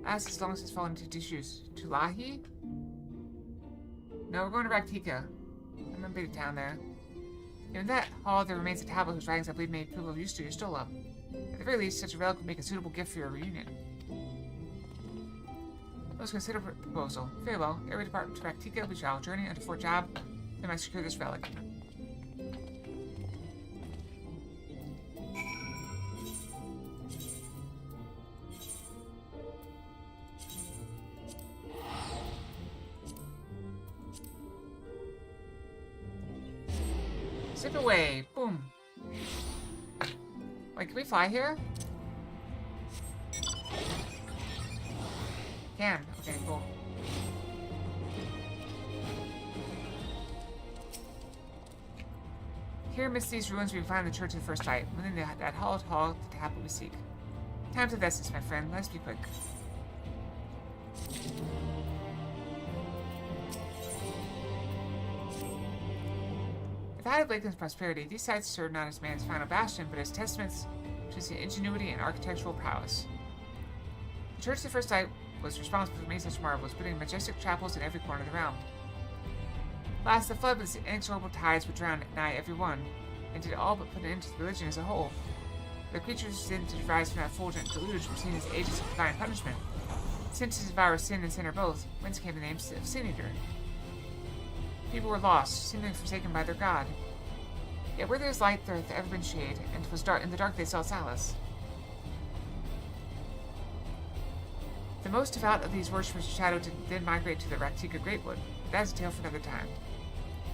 I asked as long as it's fallen into disuse. Tulahi? No, we're going to Raktika. I'm in a big town there. In that hall, there remains a tablet whose writings I believe may prove of use to Y'shtola. At the very least, such a relic would make a suitable gift for your reunion. Let's consider a proposal. Very well. Ere we depart to Raktika, we shall journey unto Fort Job. Then I secure this relic. Zip away. Boom. Wait, can we fly here? Can. Okay, cool. Here amidst these ruins we find the Church of the First Light. Within that hallowed hall, the tablet we seek. Time's of essence, my friend. Let's be quick. If I had Lakeland's prosperity, these sites serve not as man's final bastion, but as testaments to his ingenuity and architectural prowess. The Church of the First Light was responsible for many such marvels, putting majestic chapels in every corner of the realm. Last, the flood with its inexorable tides would drown nigh every one, and did all but put an end to religion as a whole. The creatures sin to rise from that fulgent deluge were seen as agents of divine punishment. Sin to devour sin and sinner both, whence came the name of Sin Eater. People were lost, seemingly forsaken by their god. Yet where there is light, there hath ever been shade, and 'twas dark in the dark they saw solace. The most devout of these worshippers of Shadow did then migrate to the Raktika Greatwood, but that is a tale for another time.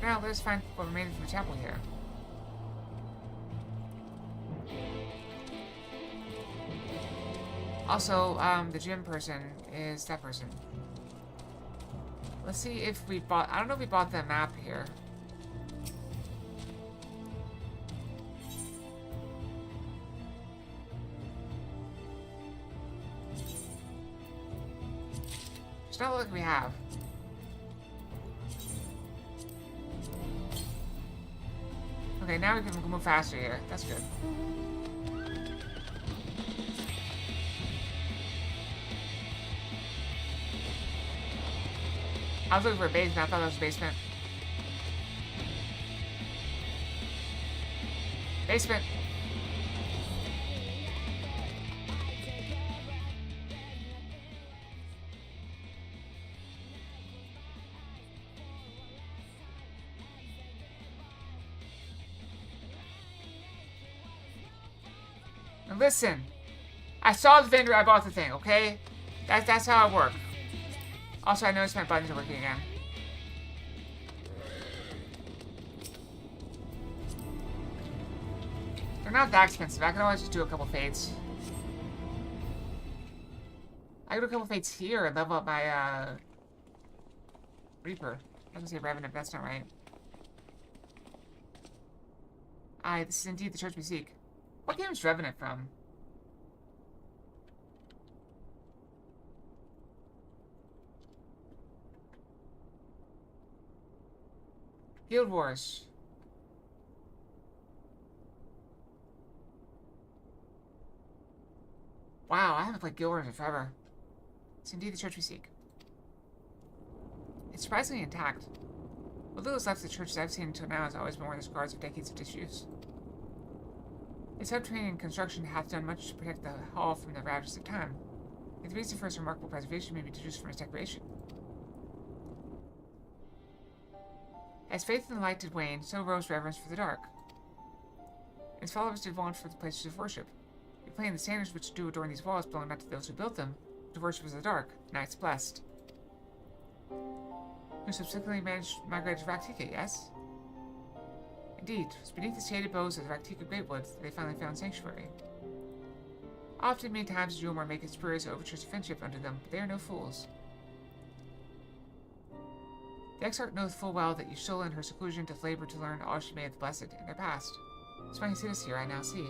Now, let us find what remained from the chapel here. Also, the gym person is that person. Let's see if we bought... I don't know if we bought the map here. It's not like we have. Okay, now we can move faster here. That's good. I was looking for a basement. I thought that was a basement. Basement. Now listen. I saw the vendor. I bought the thing. Okay, that's how I work. Also, I noticed my buttons are working again. They're not that expensive. I can always just do a couple fates. I can do a couple fates here and level up my, Reaper. I was gonna say Revenant, but that's not right. Aye, this is indeed the church we seek. What game is Revenant from? Guild Wars. Wow, I haven't played Guild Wars in forever. It's indeed the church we seek. It's surprisingly intact. What little is left of the churches I've seen until now has always been worn the scars of decades of disuse. Its subterranean construction hath done much to protect the hall from the ravages of time. Yet the reason for its remarkable preservation may be deduced from its decoration. As faith in the light did wane, so rose reverence for the dark. Its followers did vaunt for the places of worship. We plain the standards which do adorn these walls belong not to those who built them, but to worshippers of the dark, knights blessed. Who subsequently migrated to Raktika, yes? Indeed, it was beneath the shaded boughs of the Raktika Greatwoods that they finally found sanctuary. Often, many times, Yulmar maketh spurious overtures of friendship unto them, but they are no fools. The exarch knoweth full well that Y'shtola in her seclusion doth labor to learn all she may of the blessed in their past. So when he sitteth here, I now see.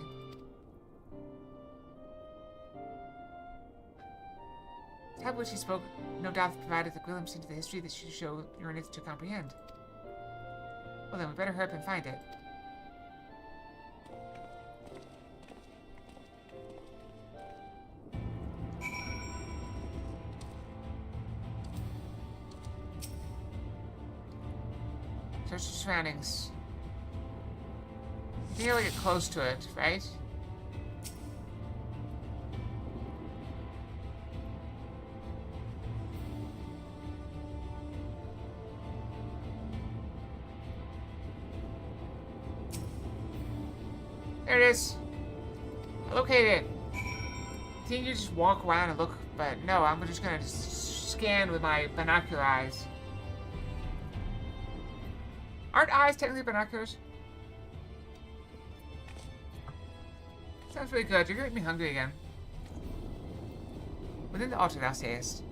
The tablet which he spoke no doubt provided the glimpse into the history that she showed yearneth to comprehend. Well, then we better hurry up and find it. Search the surroundings. You can really get close to it, right? There it is. I located it. I think you just walk around and look, but no, I'm just gonna scan with my binocular eyes. Aren't eyes technically binoculars? Sounds really good. You're gonna make me hungry again. Within the altar, thou sayest.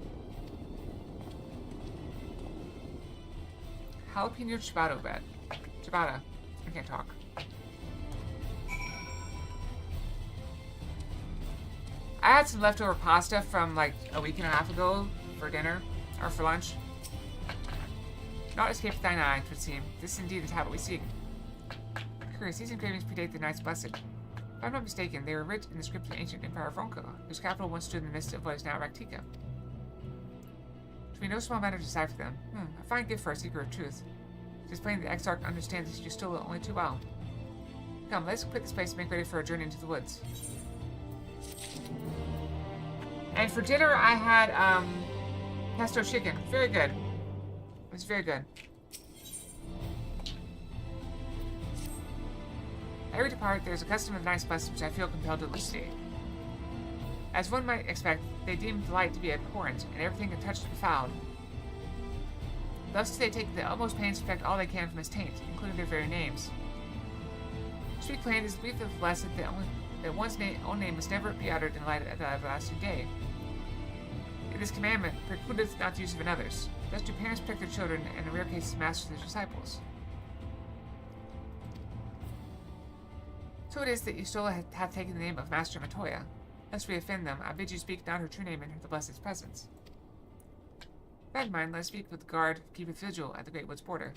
Jalapeno ciabatta bread. Ciabatta. I can't talk. I had some leftover pasta from like a week and a half ago for dinner, or for lunch. Not escaped thine eye, it would seem. This indeed is what we seek. Curious, these engravings predate the Knights Blessed. If I'm not mistaken, they were writ in the script of the ancient Empire of Ronka, whose capital once stood in the midst of what is now Raktika. To be no small matter to decipher them. A fine gift for a seeker of truth. It is plain the Exarch understands you still only too well. Come, let's quit this place and make ready for a journey into the woods. And for dinner, I had pesto chicken. Very good. It was very good. Every depart, there is a custom of the Knights Blessed which I feel compelled to elucidate. As one might expect, they deem the light to be abhorrent, and everything in touch befouled. Thus do they take the utmost pains to protect all they can from its taint, including their very names. To speak plain, it is the belief of the Blessed that one's own name must never be uttered in the light of the everlasting day. It is commandment precludeth not the use of another's. Thus do parents protect their children, and in rare cases masters their disciples. So it is that you still have taken the name of Master Matoya. Lest we offend them, I bid you speak not her true name in the Blessed's presence. With that in mind, let us speak with the guard, keepeth vigil at the Great Wood's border.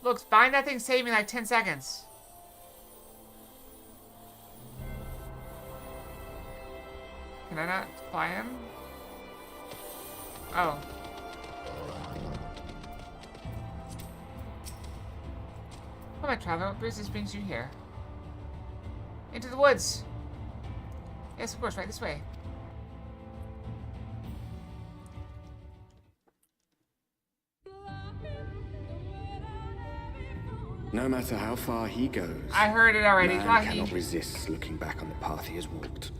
Look, buying that thing saved me like 10 seconds. Can I not buy him? Oh. Oh, my traveler, what business brings you here? Into the woods. Yes, of course, right this way. No matter how far he goes, I heard it already. Man cannot resist looking back on the path he has walked.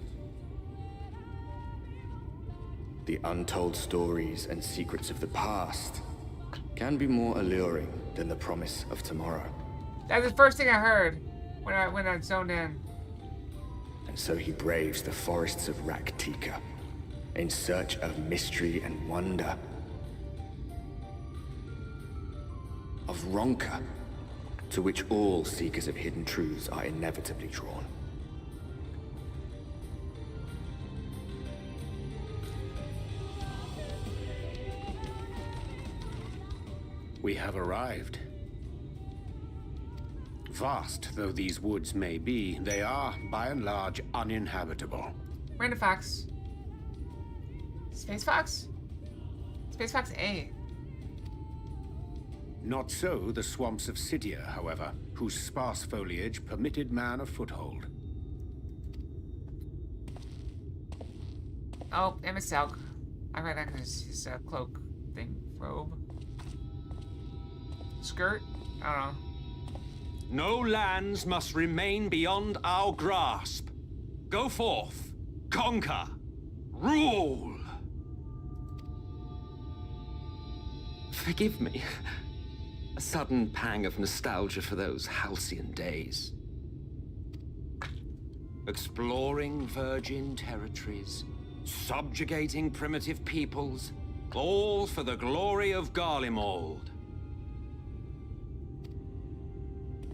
The untold stories and secrets of the past can be more alluring than the promise of tomorrow. That's the first thing I heard when I zoned in. And so he braves the forests of Raktika in search of mystery and wonder. Of Ronka, to which all seekers of hidden truths are inevitably drawn. We have arrived. Vast though these woods may be, they are, by and large, uninhabitable. Random Fox. Space Fox? Space Fox A. Not so the swamps of Sidia, however, whose sparse foliage permitted man a foothold. Oh, MSL. I read that because his cloak thing, robe. Skirt? I don't know. No lands must remain beyond our grasp. Go forth, conquer, rule. Forgive me. A sudden pang of nostalgia for those halcyon days. Exploring virgin territories, subjugating primitive peoples, all for the glory of Garlemald.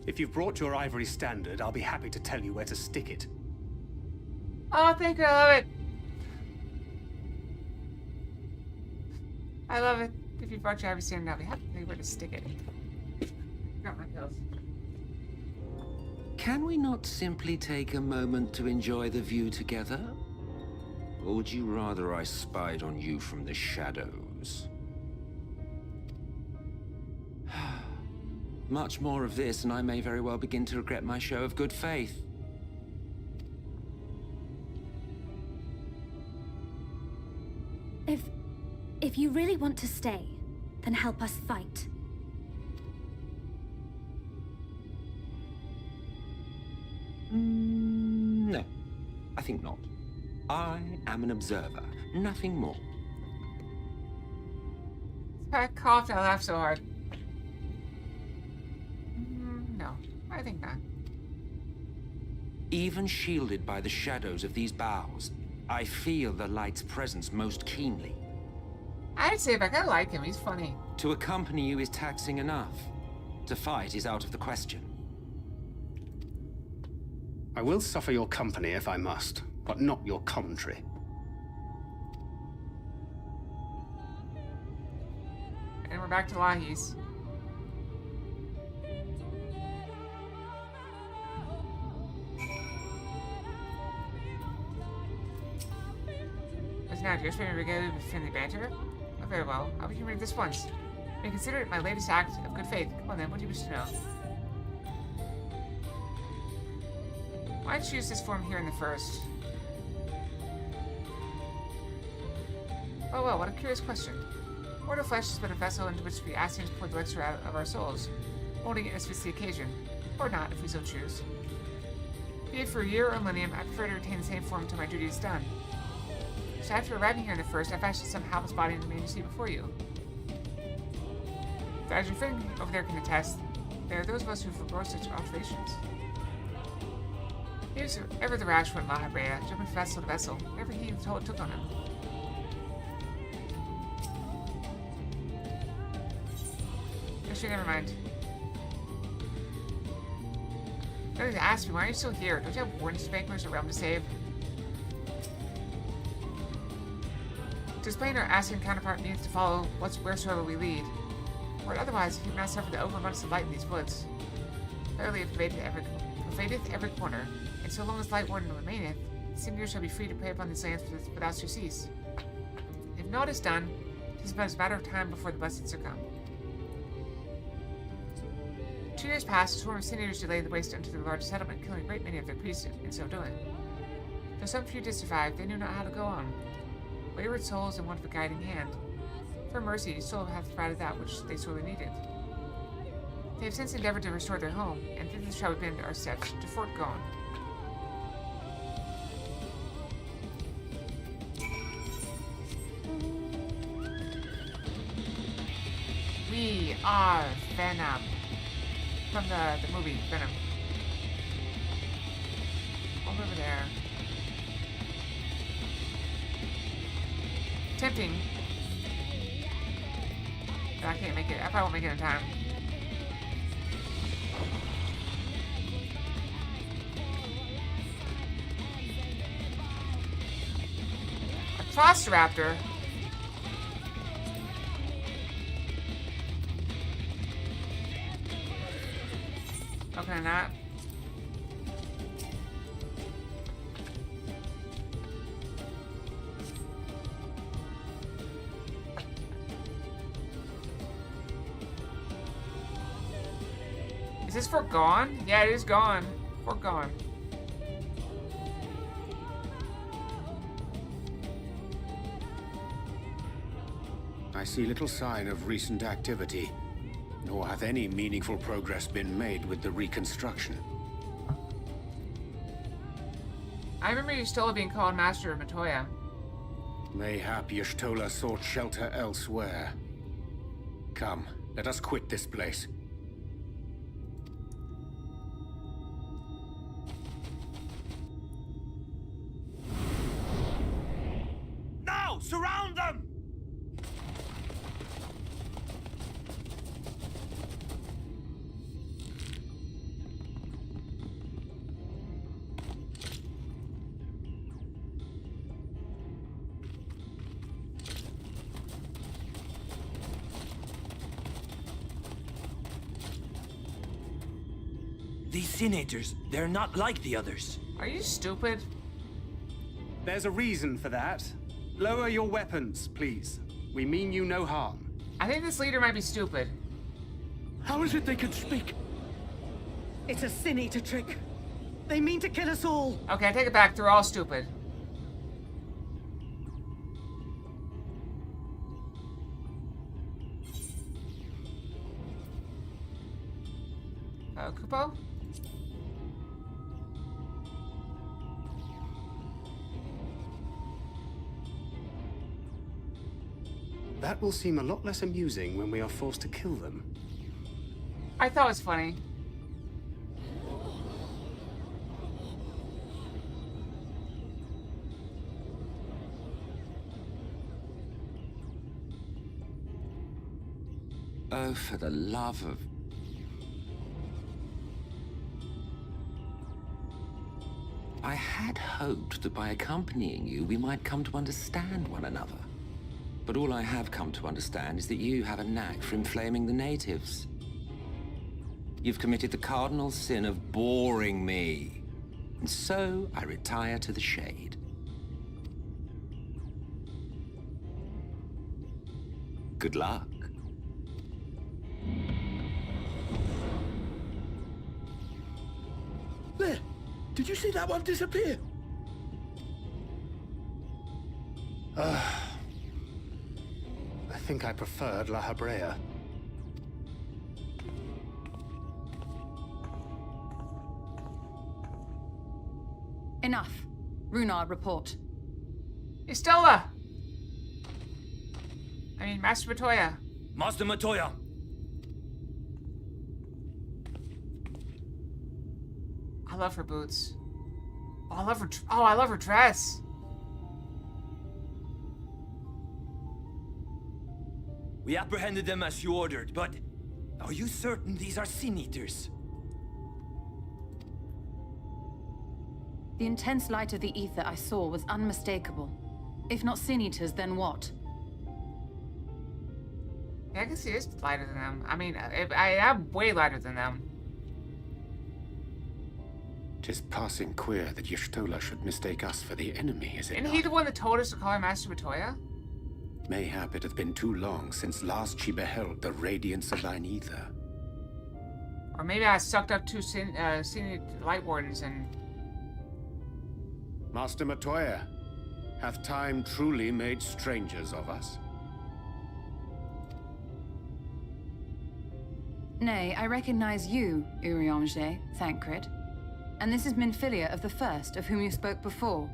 If you've brought your ivory standard, I'll be happy to tell you where to stick it. Oh, thank you. I love it. I love it. If you brought your ivory standard, I'll be happy to tell you where to stick it. Got my pills. Can we not simply take a moment to enjoy the view together? Or would you rather I spied on you from the shadows? Much more of this, and I may very well begin to regret my show of good faith. If you really want to stay, then help us fight. No, I think not. I am an observer, nothing more. I coughed, I laughed so hard. No, I think not. Even shielded by the shadows of these boughs, I feel the light's presence most keenly. I'd say back, I like him, he's funny. To accompany you is taxing enough. To fight is out of the question. I will suffer your company if I must, but not your commentary. And we're back to Lahis. Listen out, you're spending regalia with friendly banter? Oh, very well. I'll be humouring this once. May consider it my latest act of good faith. Come on then, what do you wish to know? Why choose this form here in the first? Oh well, what a curious question. Mortal flesh is but a vessel into which we Ascians pour the elixir out of our souls, holding it as fits the occasion, or not, if we so choose. Be it for a year or a millennium, I prefer to retain the same form until my duty is done. So after arriving here in the first, I fashioned some helpless body in the man you see before you. But as your friend over there can attest, there are those of us who forego such alterations. He was ever the rash one, La Habrea, jumping from vessel to vessel, whenever he took on him. Actually, never mind. Nobody to ask me, why are you still here? Don't you have warden spankers or realm to save? To explain, our Ascian counterpart needs to follow wheresoever we lead. For otherwise, he must suffer the overabundance of light in these woods. Verily, it pervadeth every corner, and so long as light warden remaineth, the singers shall be free to prey upon these lands without surcease. If naught is done, it is but a matter of time before the blessed succumb. 2 years passed, a swarm of sinners delayed the waste unto the large settlement, killing a great many of their priests in so doing. Though some few did survive, they knew not how to go on. Wayward souls in want of a guiding hand. For mercy, soul hath provided that which they sorely needed. They have since endeavored to restore their home, and thither shall we bend our steps to Fort Gone. We are Venom. From the movie, Venom. Over there. Tempting. But I can't make it. I probably won't make it in time. A Velociraptor. Oh, can I not? Is this Fort Gone? Yeah, it is gone. Fort Gone. I see little sign of recent activity, nor hath any meaningful progress been made with the reconstruction. I remember Y'shtola being called Master of Matoya. Mayhap Y'shtola sought shelter elsewhere. Come, let us quit this place. Now! Surround them! Senators. They're not like the others. Are you stupid? There's a reason for that. Lower your weapons, please. We mean you no harm. I think this leader might be stupid. How is it they can speak? It's a Sin Eater trick. They mean to kill us all. Okay, I take it back. They're all stupid. Kupo? That will seem a lot less amusing when we are forced to kill them. I thought it was funny. Oh, for the love of... I had hoped that by accompanying you, we might come to understand one another. But all I have come to understand is that you have a knack for inflaming the natives. You've committed the cardinal sin of boring me. And so I retire to the shade. Good luck. There! Did you see that one disappear? I think I preferred La Habrea. Enough. Runard, report. Estella! I mean, Master Matoya. Master Matoya! I love her boots. Oh, I love her dress. We apprehended them as you ordered, but are you certain these are Sin Eaters? The intense light of the ether I saw was unmistakable. If not Sin Eaters, then what? Yeah, I can see it's lighter than them. I mean, I am way lighter than them. Tis passing queer that Y'shtola should mistake us for the enemy, is it Isn't not? he the one that told us to call her Master Matoya? Mayhap it hath been too long since last she beheld the radiance of thine ether. Or maybe I sucked up two senior light wardens and... Master Matoya, hath time truly made strangers of us? Nay, I recognize you, Urianger, Thancred. And this is Minfilia of the First, of whom you spoke before.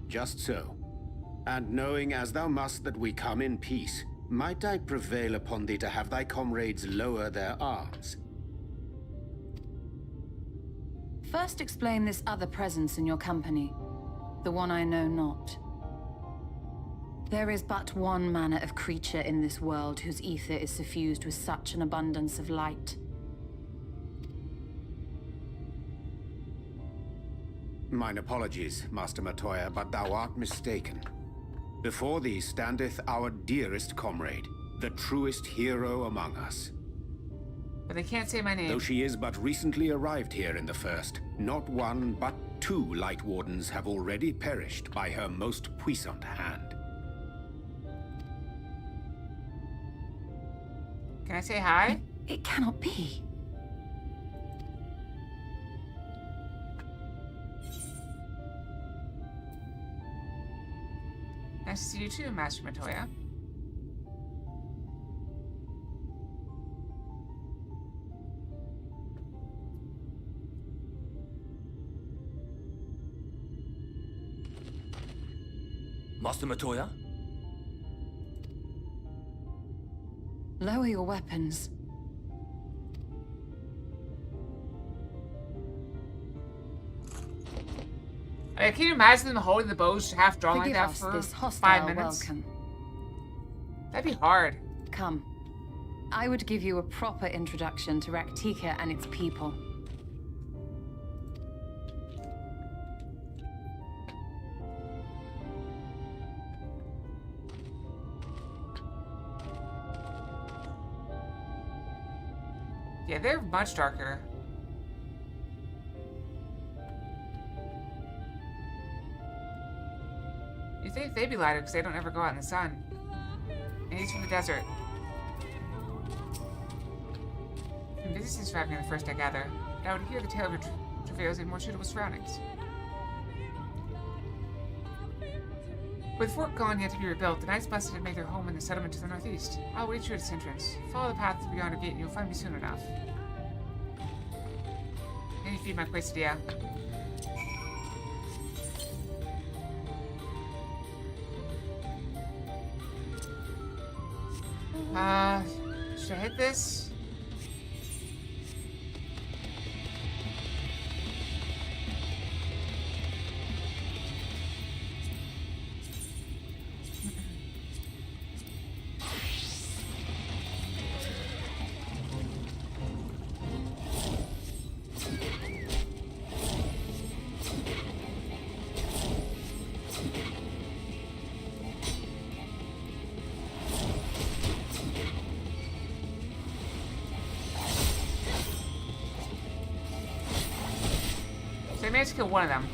Just so. And knowing as thou must that we come in peace, might I prevail upon thee to have thy comrades lower their arms? First explain this other presence in your company, the one I know not. There is but one manner of creature in this world whose ether is suffused with such an abundance of light. Mine apologies, Master Matoya, but thou art mistaken. Before thee standeth our dearest comrade, the truest hero among us. But they can't say my name. Though she is but recently arrived here in the First, not one but two Light Wardens have already perished by her most puissant hand. Can I say hi? It cannot be. Nice to see you too, Master Matoya. Master Matoya? Lower your weapons. Can you imagine them holding the bows half drawn like that for this 5 hostile minutes? welcome. That'd be hard. Come. I would give you a proper introduction to Raktika and its people. Yeah, they're much darker. You think they'd be lighter because they don't ever go out in the sun. And he's from the desert. Busy since arriving in the first, I gather. But I would hear the tale of your travails in more suitable surroundings. With the fort gone yet to be rebuilt, the knights must have made their home in the settlement to the northeast. I'll wait you at its entrance. Follow the path beyond a gate and you'll find me soon enough. Can you feed my quesadilla? Should I hit this? So I managed to kill one of them.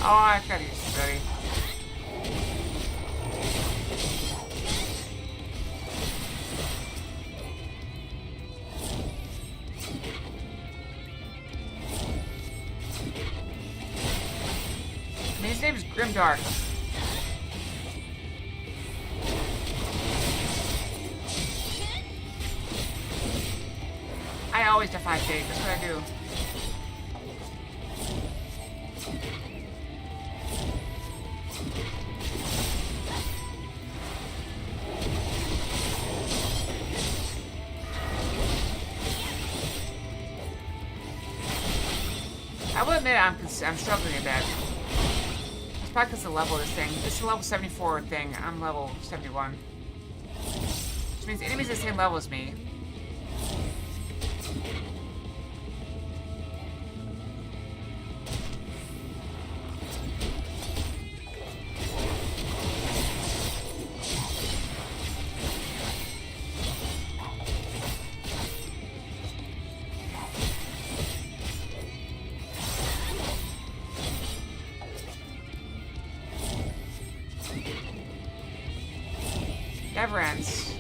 Oh, I gotta use this already. I mean, his name is Grimdark. I always defy fate. That's what I do. I will admit I'm struggling a bit. It's probably because of the level of this thing. This is a level 74 thing. I'm level 71. Which means enemies at the same level as me. Never ends.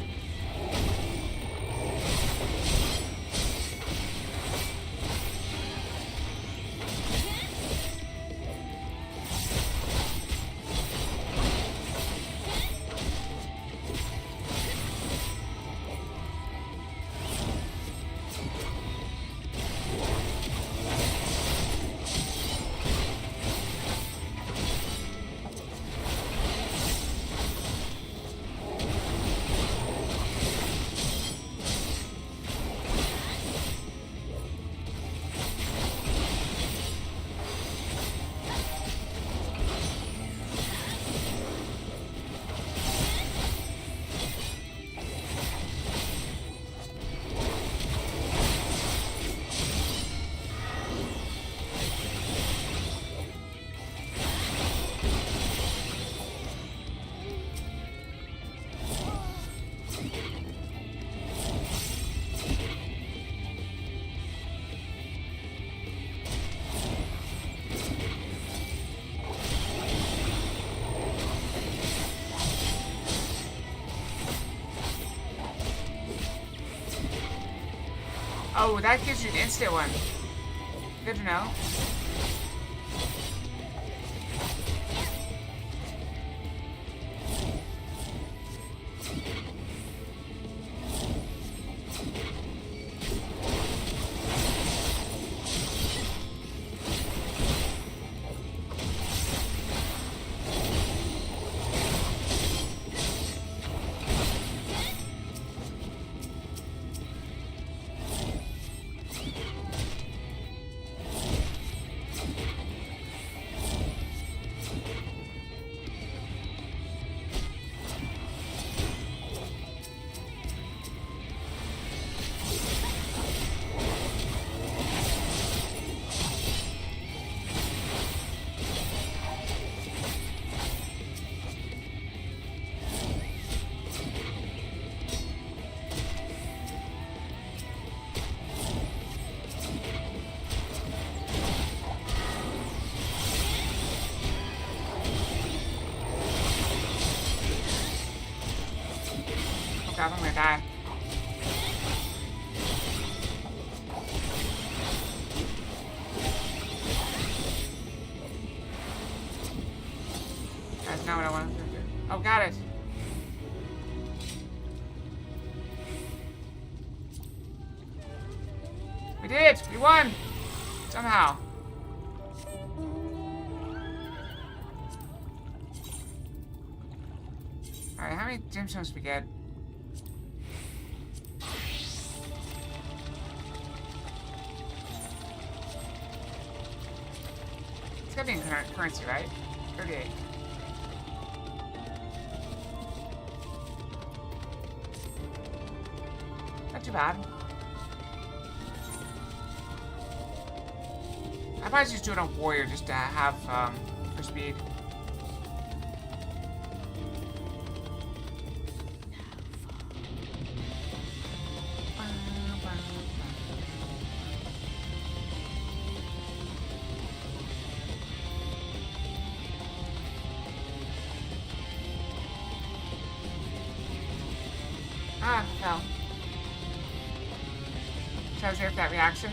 Oh, that gives you an instant one. Good to know. I'm gonna die. That's not what I wanted to do. Oh, got it. We did it! We won! Somehow. Alright, how many gemstones do we get? It's gotta be in currency, right? 38. Not too bad. I might just do it on warrior just to have for speed. Ah, fell. So I was there for that reaction.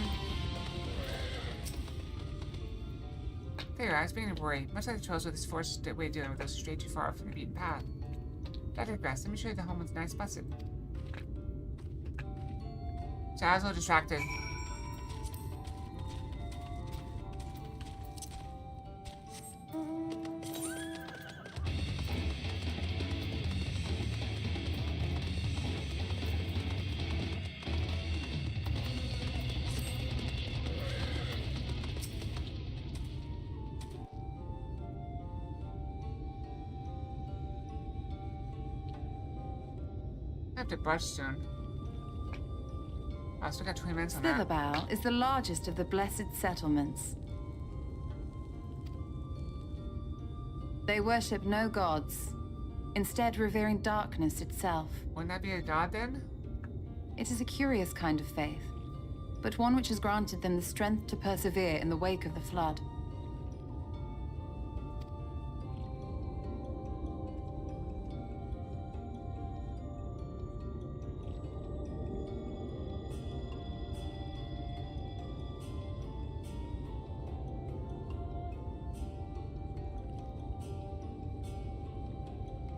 There you are, speaking of worry, much like the trolls with this forced way of dealing with us straight too far from the beaten path. I digress, let me show you the home with nice busted. So I was a little distracted. I have to brush soon. I still got 20 minutes on that. Slitherbow is the largest of the blessed settlements. They worship no gods, instead revering darkness itself. Wouldn't that be a god then? It is a curious kind of faith, but one which has granted them the strength to persevere in the wake of the flood.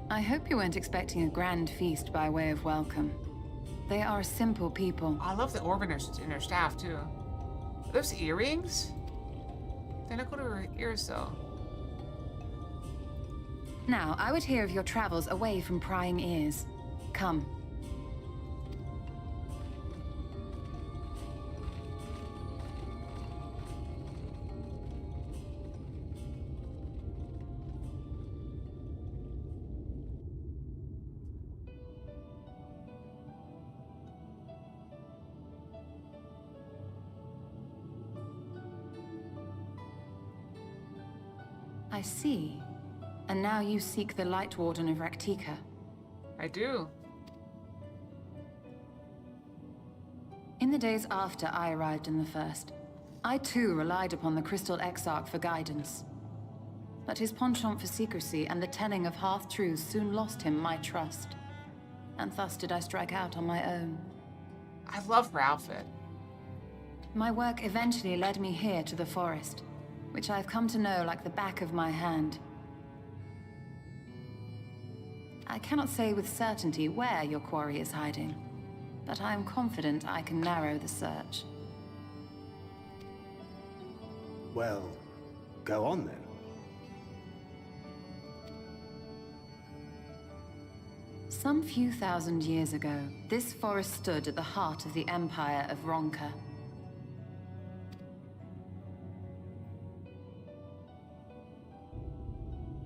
I hope you weren't expecting a grand feast by way of welcome. They are a simple people. I love the orb in her staff, too. Are those earrings? They're not going to her ears, though. Now, I would hear of your travels away from prying ears. Come. I see. And now you seek the Light Warden of Raktika. I do. In the days after I arrived in the First, I too relied upon the Crystal Exarch for guidance. But his penchant for secrecy and the telling of half-truths soon lost him my trust. And thus did I strike out on my own. I love her outfit. My work eventually led me here to the forest, which I've come to know like the back of my hand. I cannot say with certainty where your quarry is hiding, but I am confident I can narrow the search. Well, go on then. Some few thousand years ago, this forest stood at the heart of the Empire of Ronka.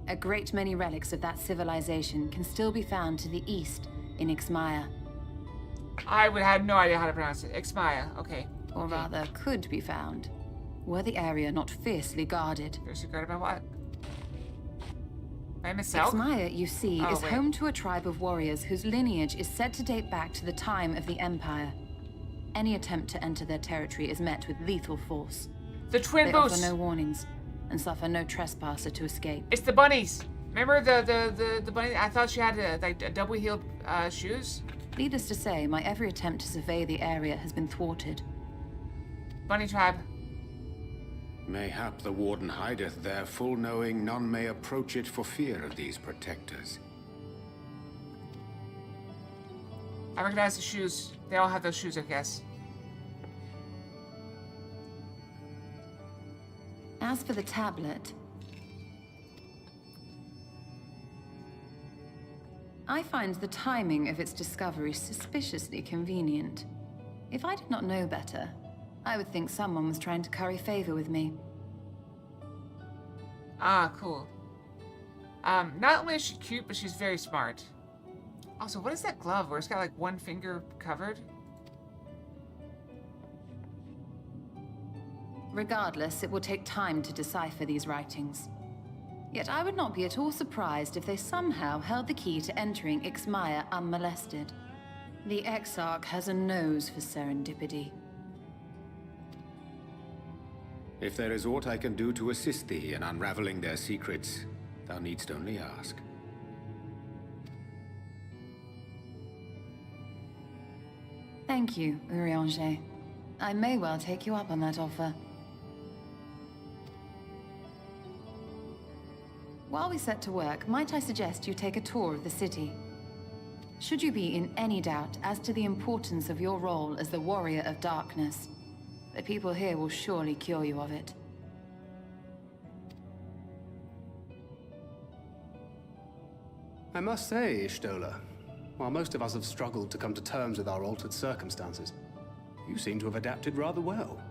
A great many relics of that civilization can still be found to the east in Ixmaya. I would have no idea how to pronounce it. Ixmaya, okay. Or rather, could be found, were the area not fiercely guarded. Fiercely guarded by what? By myself? Ixmaya, you see, is wait. home to a tribe of warriors whose lineage is said to date back to the time of the Empire. Any attempt to enter their territory is met with lethal force. The twin They boots! offer no warnings, and suffer no trespasser to escape. It's the bunnies! Remember the bunny? I thought she had like double-heeled shoes? Needless to say, my every attempt to survey the area has been thwarted. Bunny tribe. Mayhap the Warden hideth there, full knowing none may approach it for fear of these protectors. I recognize the shoes. They all have those shoes, I guess. As for the tablet, I find the timing of its discovery suspiciously convenient. If I did not know better, I would think someone was trying to curry favor with me. Ah, cool. Not only is she cute, but she's very smart. Also, what is that glove where it's got like one finger covered? Regardless, it will take time to decipher these writings. Yet I would not be at all surprised if they somehow held the key to entering Ixmaya unmolested. The Exarch has a nose for serendipity. If there is aught I can do to assist thee in unraveling their secrets, thou needst only ask. Thank you, Urianger. I may well take you up on that offer. While we set to work, might I suggest you take a tour of the city? Should you be in any doubt as to the importance of your role as the Warrior of Darkness, the people here will surely cure you of it. I must say, Ishtola, while most of us have struggled to come to terms with our altered circumstances, you seem to have adapted rather well.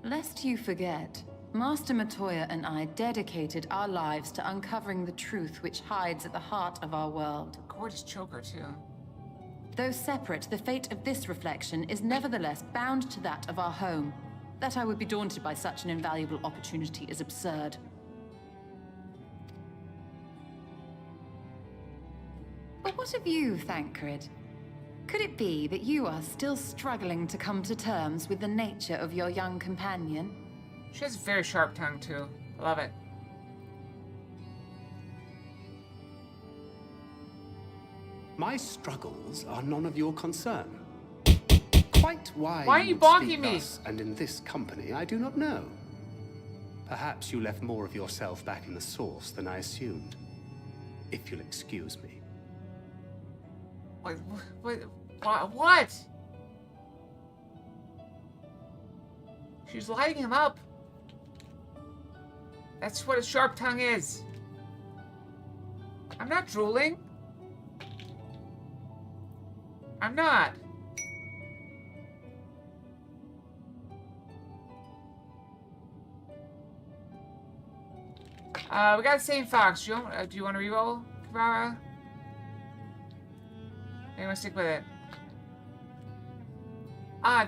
Lest you forget, Master Matoya and I dedicated our lives to uncovering the truth which hides at the heart of our world. Gorgeous choker, too. Though separate, the fate of this reflection is nevertheless bound to that of our home. That I would be daunted by such an invaluable opportunity is absurd. But what of you, Thancred? Could it be that you are still struggling to come to terms with the nature of your young companion? She has a very sharp tongue, too. I love it. My struggles are none of your concern. Quite why are you would bonking speak me? thus and in this company, I do not know. Perhaps you left more of yourself back in the source than I assumed. If you'll excuse me. What? She's lighting him up. That's what a sharp tongue is. I'm not drooling. I'm not. We got the same fox. Do you want to reroll, Kavara? I'm gonna stick with it.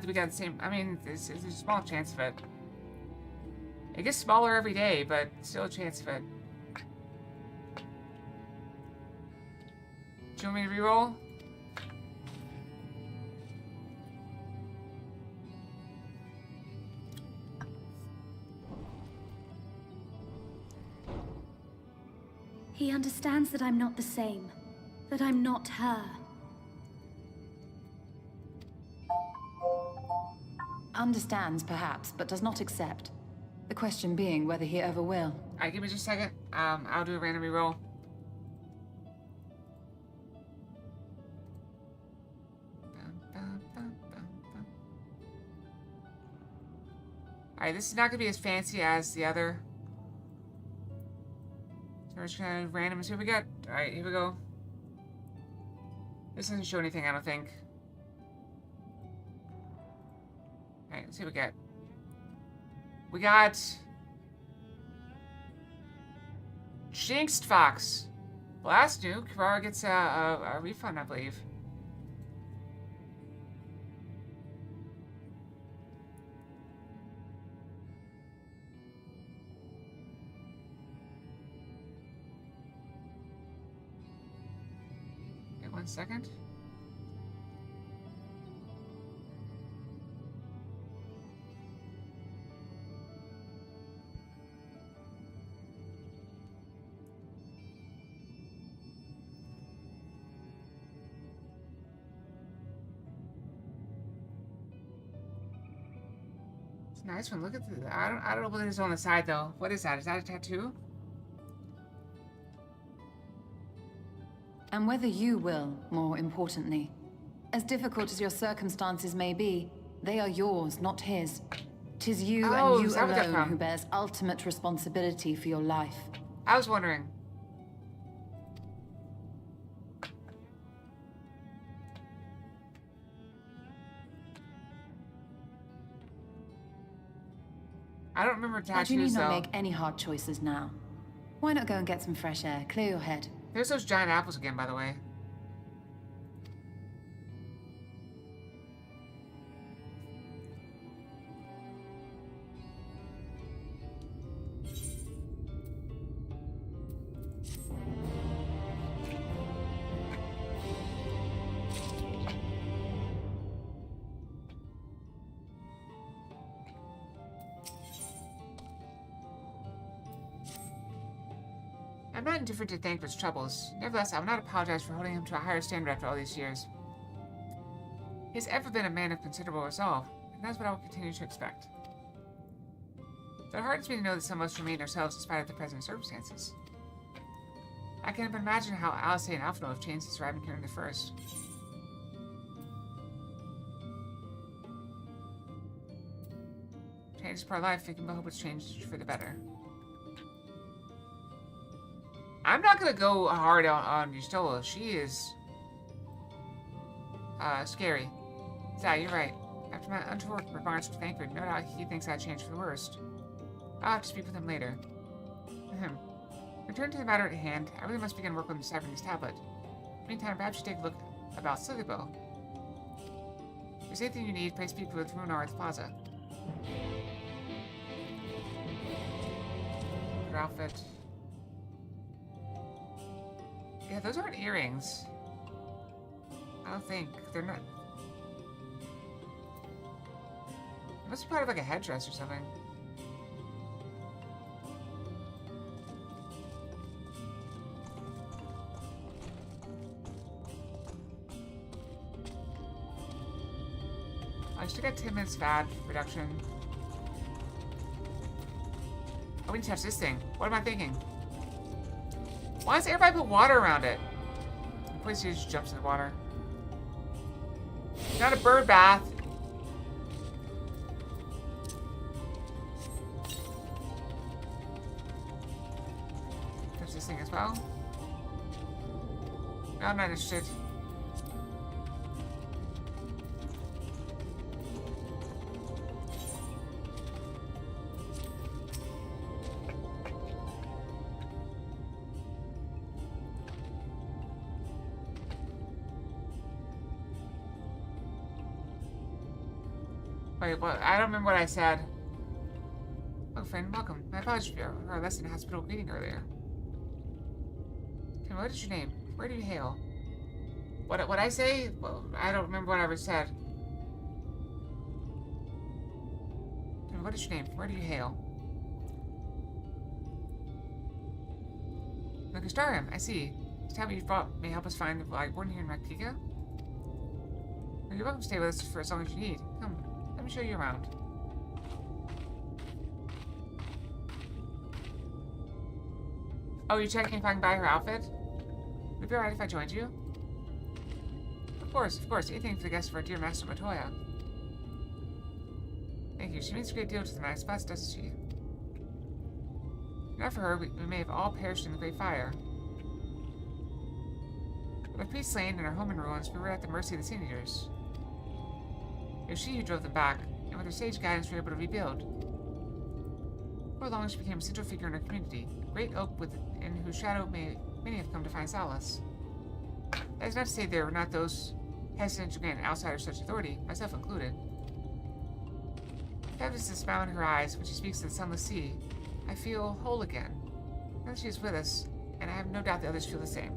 We got the same. I mean, there's a small chance of it. It gets smaller every day, but still a chance of it. Do you want me to reroll? He understands that I'm not the same. That I'm not her. Understands, perhaps, but does not accept. The question being whether he ever will. Alright, give me just a second. I'll do a random reroll. Alright, this is not going to be as fancy as the other. So we're just going to random and see what we get. Alright, here we go. This doesn't show anything, I don't think. Alright, let's see what we get. We got... Jinxed Fox. Well, that's new. Kirara gets a refund, I believe. Okay, 1 second. Nice one. Look at the. I don't know what it is on the side though. What is that? Is that a tattoo? And whether you will, more importantly. As difficult as your circumstances may be, they are yours, not his. 'Tis you and you alone who bears ultimate responsibility for your life. I was wondering. I don't remember tattoos, But you need not though. make any hard choices now. Why not go and get some fresh air, clear your head? There's those giant apples again, by the way. I'm not indifferent to Thancred's troubles. Nevertheless, I will not apologize for holding him to a higher standard after all these years. He has ever been a man of considerable resolve, and that's what I will continue to expect. Though it hardens me to know that some of us remain ourselves despite of the present circumstances. I can't even imagine how Alice and Alphino have changed since arriving here in the first. Change is part of life, we can hope it's changed for the better. I'm not gonna go hard on Yustola. She is scary. Yeah, you're right. After my untoward remarks with Thancred, no doubt he thinks I changed for the worst. I'll have to speak with him later. Return to the matter at hand. I really must begin work on deciphering this tablet. Meantime, perhaps you take a look about Sillybow. If there's anything you need, please speak with Runar at the plaza. Her outfit. Yeah, those aren't earrings. I don't think. They're not. It must be part of like a headdress or something. I still got 10 minutes VAD reduction. Oh, we need to touch this thing. What am I thinking? Why does everybody put water around it? Please just jumps in the water. Not a bird bath. Touch this thing as well. No, I'm not interested. Wait, what? I don't remember what I said. Oh, friend, welcome. My apologies for our less than hospitable greeting earlier. Tell me, what is your name? Where do you hail? What I say? Well, I don't remember what I ever said. Tell me, what is your name? Where do you hail? Lucastarium, I see. This tablet you brought may help us find the Light Warden here in Raktika. You're welcome to stay with us for as long as you need. Come. me show you around. Oh, you're checking if I can buy her outfit? Would it be alright if I joined you? Of course. Anything for the guests of our dear Master Matoya. Thank you. She means a great deal to the Nice Bus, doesn't she? If not for her, we may have all perished in the Great Fire. With our priest slain and our home in ruins, we were at the mercy of the Sin Eaters. It was she who drove them back, and with her sage guidance, we were able to rebuild. Before long, she became a central figure in our community, a great oak in whose shadow many have come to find solace. That is not to say there were not those hesitant to grant outsiders such authority, myself included. If evidence the smile in her eyes when she speaks to the sunless sea, I feel whole again. Now that she is with us, and I have no doubt the others feel the same.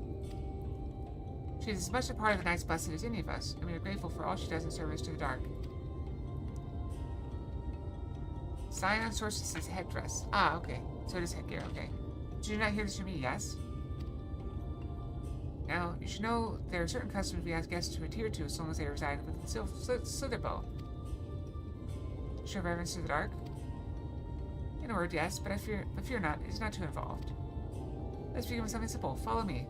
She is as much a part of the Night's blessing as any of us, and we are grateful for all she does in service to the dark. Scion Sorceress's headdress. Ah, okay. So it is headgear, okay. Did you not hear this from me? Yes? Now, you should know there are certain customs we ask guests to adhere to as long as they reside within Slitherbow. Show reverence to the dark? In a word, yes, but fear not, it is not too involved. Let's begin with something simple. Follow me.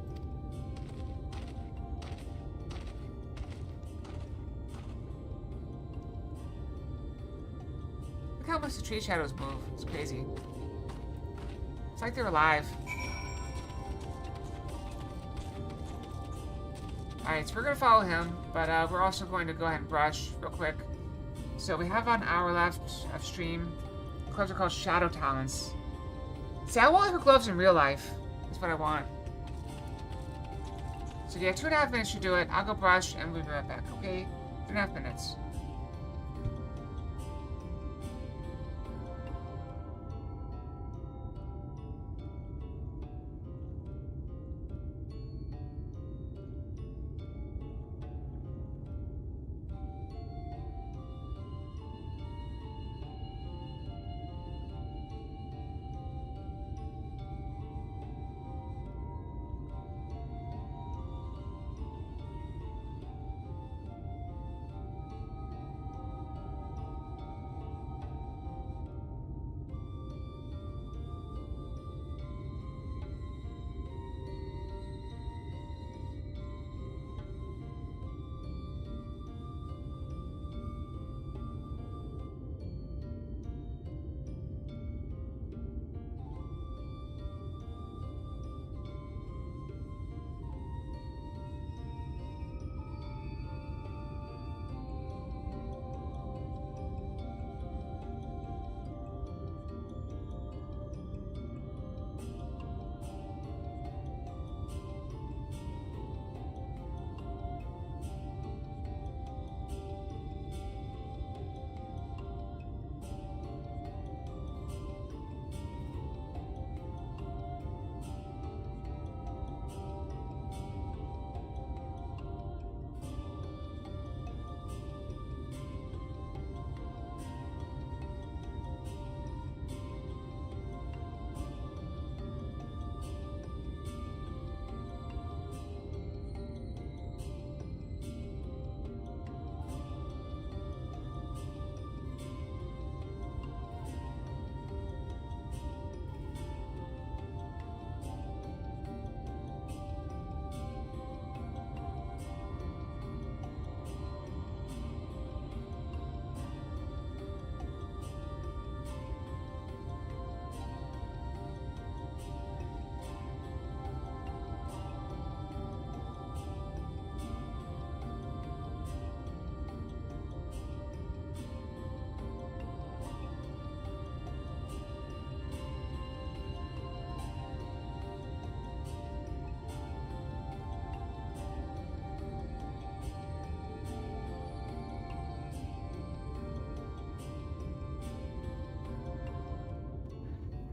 Look how much the tree shadows move. It's crazy. It's like they're alive. Alright, so we're going to follow him, but we're also going to go ahead and brush real quick. So we have an hour left of stream. The gloves are called Shadow Talons. See, I want her gloves in real life. That's what I want. So yeah, 2.5 minutes to do it. I'll go brush and we'll be right back, okay? 2.5 minutes.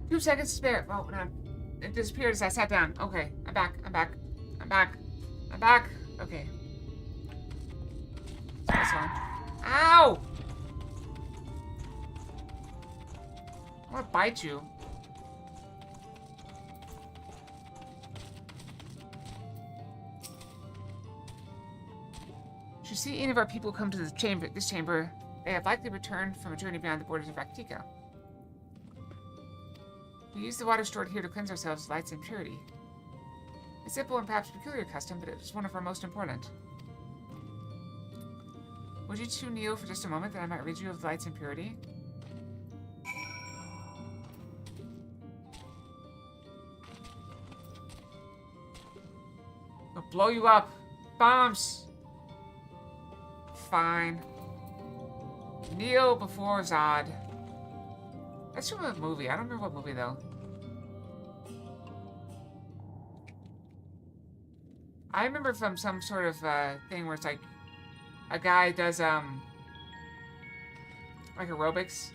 Two seconds to spare. Oh, no. It disappeared as I sat down. Okay, I'm back. Okay. This one. Ow! I want to bite you. Should see any of our people come to this chamber, They have likely returned from a journey beyond the borders of Raktika. We use the water stored here to cleanse ourselves of light's impurity. A simple and perhaps peculiar custom, but it is one of our most important. Would you two kneel for just a moment that I might rid you of the light's impurity? I'll blow you up! Bombs! Fine. Kneel before Zod. That's from a movie. I don't remember what movie, though. I remember from some sort of thing where it's like a guy does like aerobics.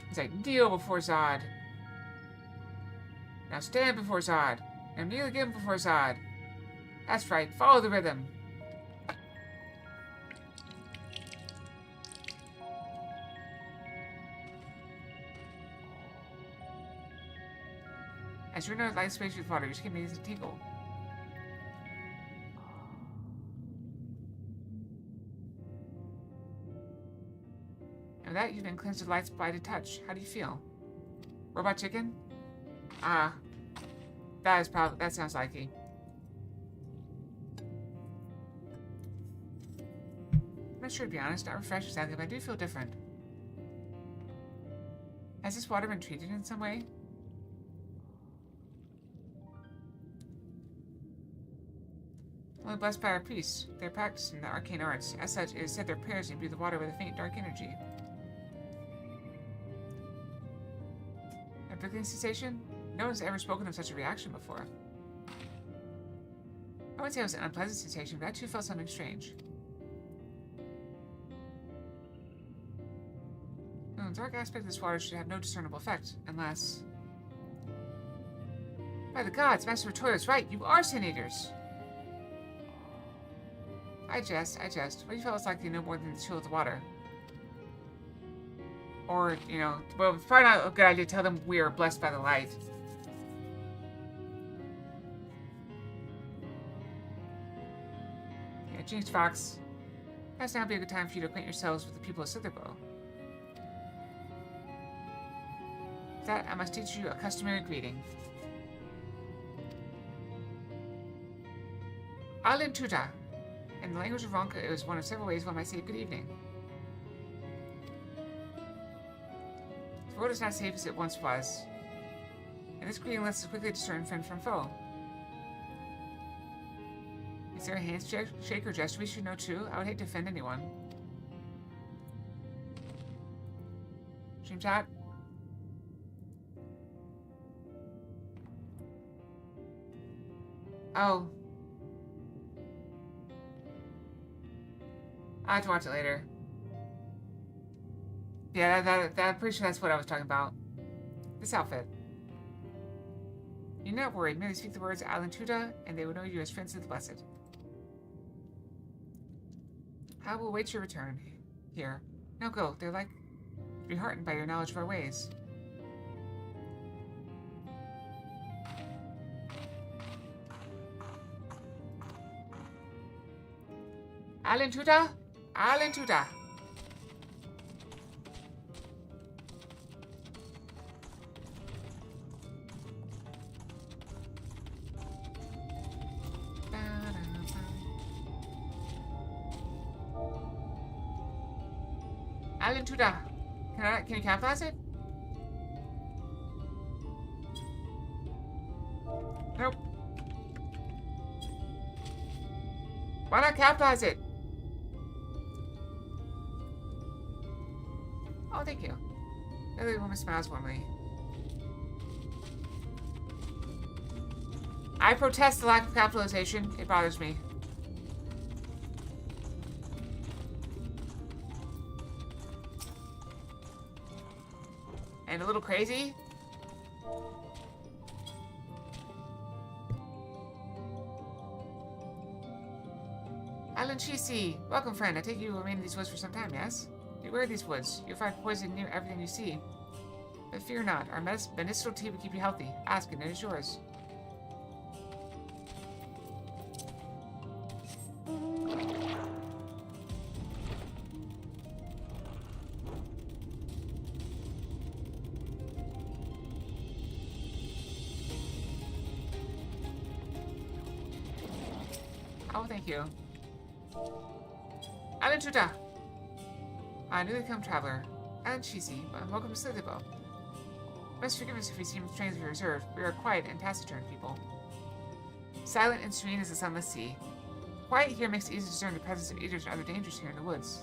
He's like, kneel before Zod. Now stand before Zod. Now kneel again before Zod. That's right. Follow the rhythm. As you know, light space with water, your skin needs a tingle. And with that, you've been cleansed with light's blighted touch. How do you feel? Robot chicken? Ah. That is probably, that sounds likely. I'm not sure, to be honest. Not refreshed exactly, but I do feel different. Has this water been treated in some way? Only blessed by our priests. They're practicing the arcane arts. As such, it is said their prayers imbue the water with a faint dark energy. A prickling sensation? No one's ever spoken of such a reaction before. I wouldn't say it was an unpleasant sensation, but I too felt something strange. The dark aspect of this water should have no discernible effect, unless... By the gods, Master Matoya is right. You are Sin Eaters! I jest. What do you fellas like to know more than the chill of the water? Or, you know, well, it's probably not a good idea to tell them we are blessed by the light. Yeah, Jinx Fox. That's now be a good time for you to acquaint yourselves with the people of Sitherbow. With that, I must teach you a customary greeting. Alin Tuta. In the language of Ronka, it was one of several ways one might say good evening. The world is not safe as it once was, and this greeting lets us quickly discern friend from foe. Is there a handshake or gesture we should know too? I would hate to offend anyone. Stream chat? Oh. I have to watch it later. Yeah, I'm pretty sure that's what I was talking about. This outfit. You're not worried. Merely speak the words Alantuda, and they will know you as Prince of the Blessed. I will await your return. Here. Now go. They're like to be heartened by your knowledge of our ways. Alantuda? Alantuda. Alantuda. Can you capitalize it? Nope. Why not capitalize it? Oh, thank you. The other woman smiles warmly. I protest the lack of capitalization. It bothers me. And a little crazy. Alan Chisi, welcome friend. I take you will remain in these woods for some time, yes? Beware these woods. You'll find poison near everything you see. But fear not. Our medicinal tea will keep you healthy. Ask and it is yours. Oh, thank you. I'm Intruda. A newly come traveler. And cheesy, but welcome to Slithybo. Must forgive us if we seem strangely reserved. We are quiet and taciturn people. Silent and serene as the sunless sea. Quiet here makes it easy to discern the presence of eaters and other dangers here in the woods.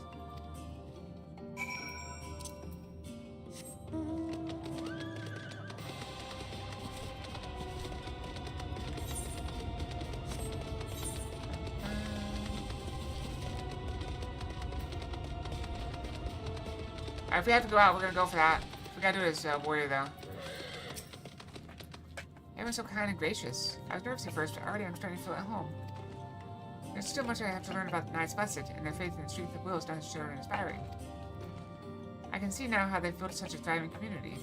If we have to go out, we're gonna go for that. We gotta do it as a warrior, though. Everyone's so kind and gracious. I was nervous at first, but already I'm starting to feel at home. There's still much I have to learn about the Knights Blessed, and their faith in the strength of will is not as sure and inspiring. I can see now how they've built such a thriving community.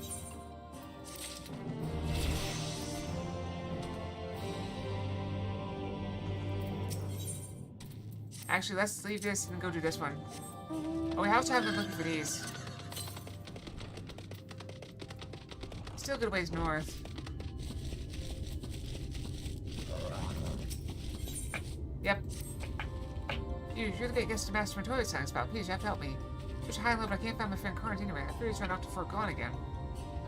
Actually, let's leave this and go do this one. Oh, we also have been looking for these. Still a good ways north. Yep. You're the big guest to Master Montoya's science about. Please, you have to help me. Such a high level, I can't find my friend Carnes anyway. I fear he's run off to Fort Gone again.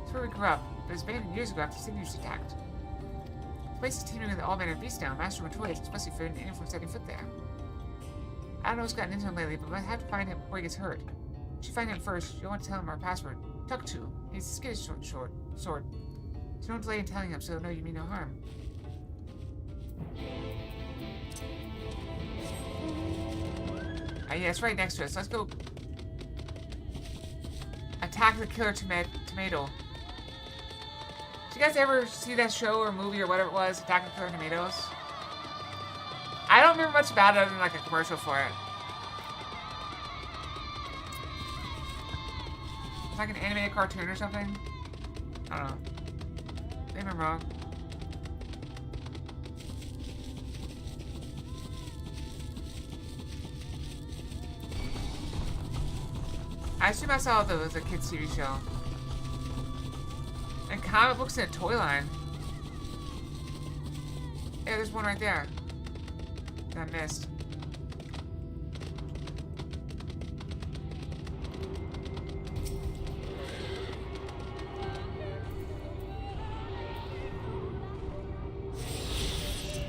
It's where we grew up, but it was abandoned years ago after Signatures attacked. The place is teeming with all manner of beasts now. Master Montoya is especially feared anyone from setting foot there. I don't know what's gotten into him lately, but I have to find him before he gets hurt. If you find him first, you'll want to tell him our password. Tuck to. He's a skittish sword. So don't delay in telling him so he'll know you mean no harm. Yeah, it's right next to us. Let's go attack the killer tomato. Did you guys ever see that show or movie or whatever it was, Attack the Killer Tomatoes? I don't remember much about it other than like a commercial for it. It's like an animated cartoon or something. I don't know. Maybe I'm wrong. I assume I saw the kids' TV show. And comic books and a toy line. Yeah, there's one right there. That I missed.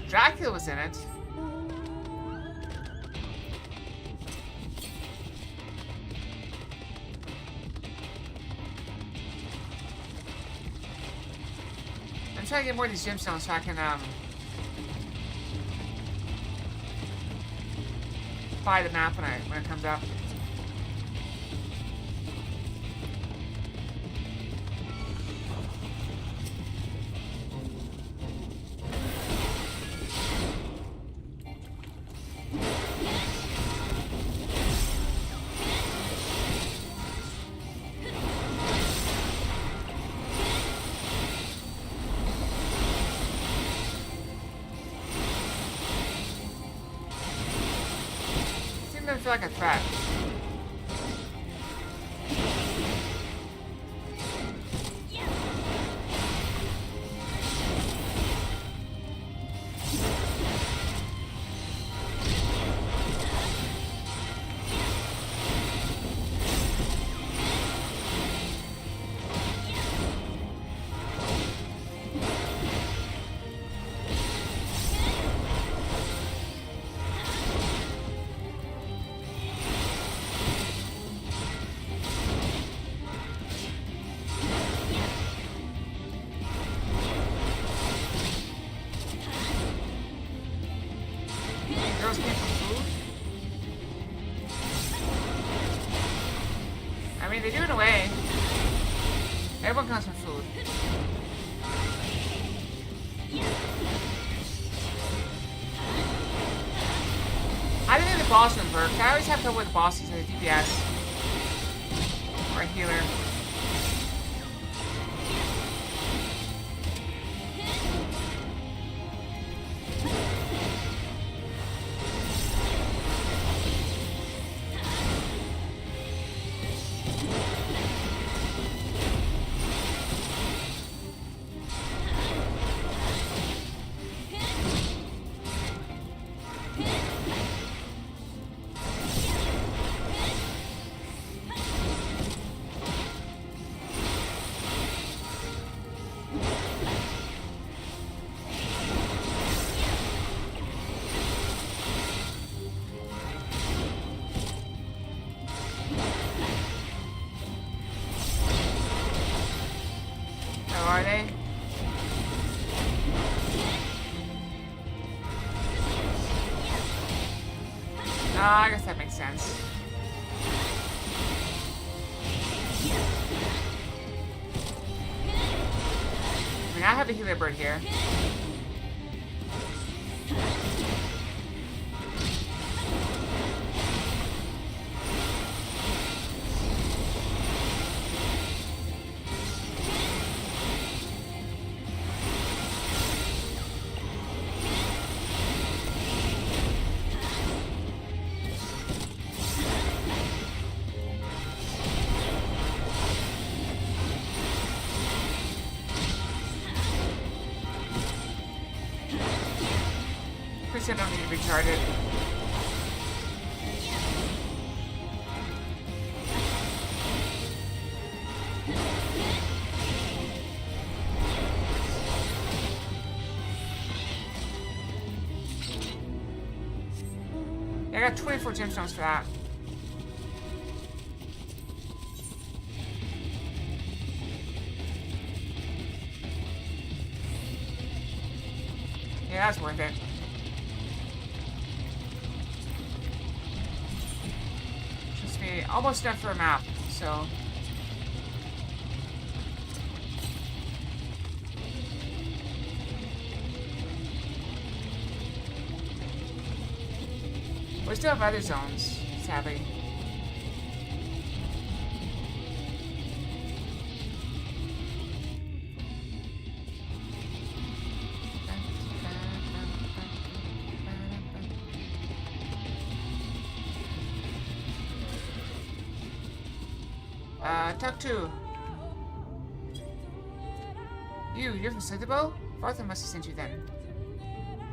Dracula was in it. I'm trying to get more of these gemstones so I can buy the map when it comes out. Doesn't feel like a threat. I mean, they do it away. Everyone comes from food. I didn't think the boss would work. I always have trouble with the bosses as a DPS. Or a healer. I guess that makes sense. I mean, I have a healer bird here. I don't need to recharge it. Yeah, I got 24 gemstones for that. Yeah, that's worth it. Almost enough for a map, so. We still have other zones, sadly. Talk to. You're from Citadel? Arthur must have sent you then.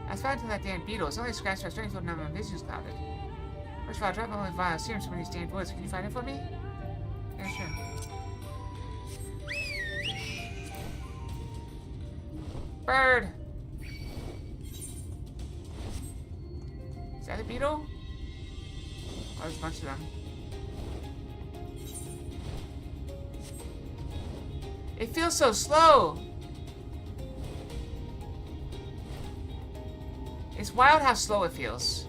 I found to that damn beetle. It's only scratched our strength field number and vision's clouded. First of all, drop my only vial serum from these damn woods. Can you find it for me? Yeah, sure. Bird! Is that a beetle? Oh, there's a bunch of them. It feels so slow. It's wild how slow it feels.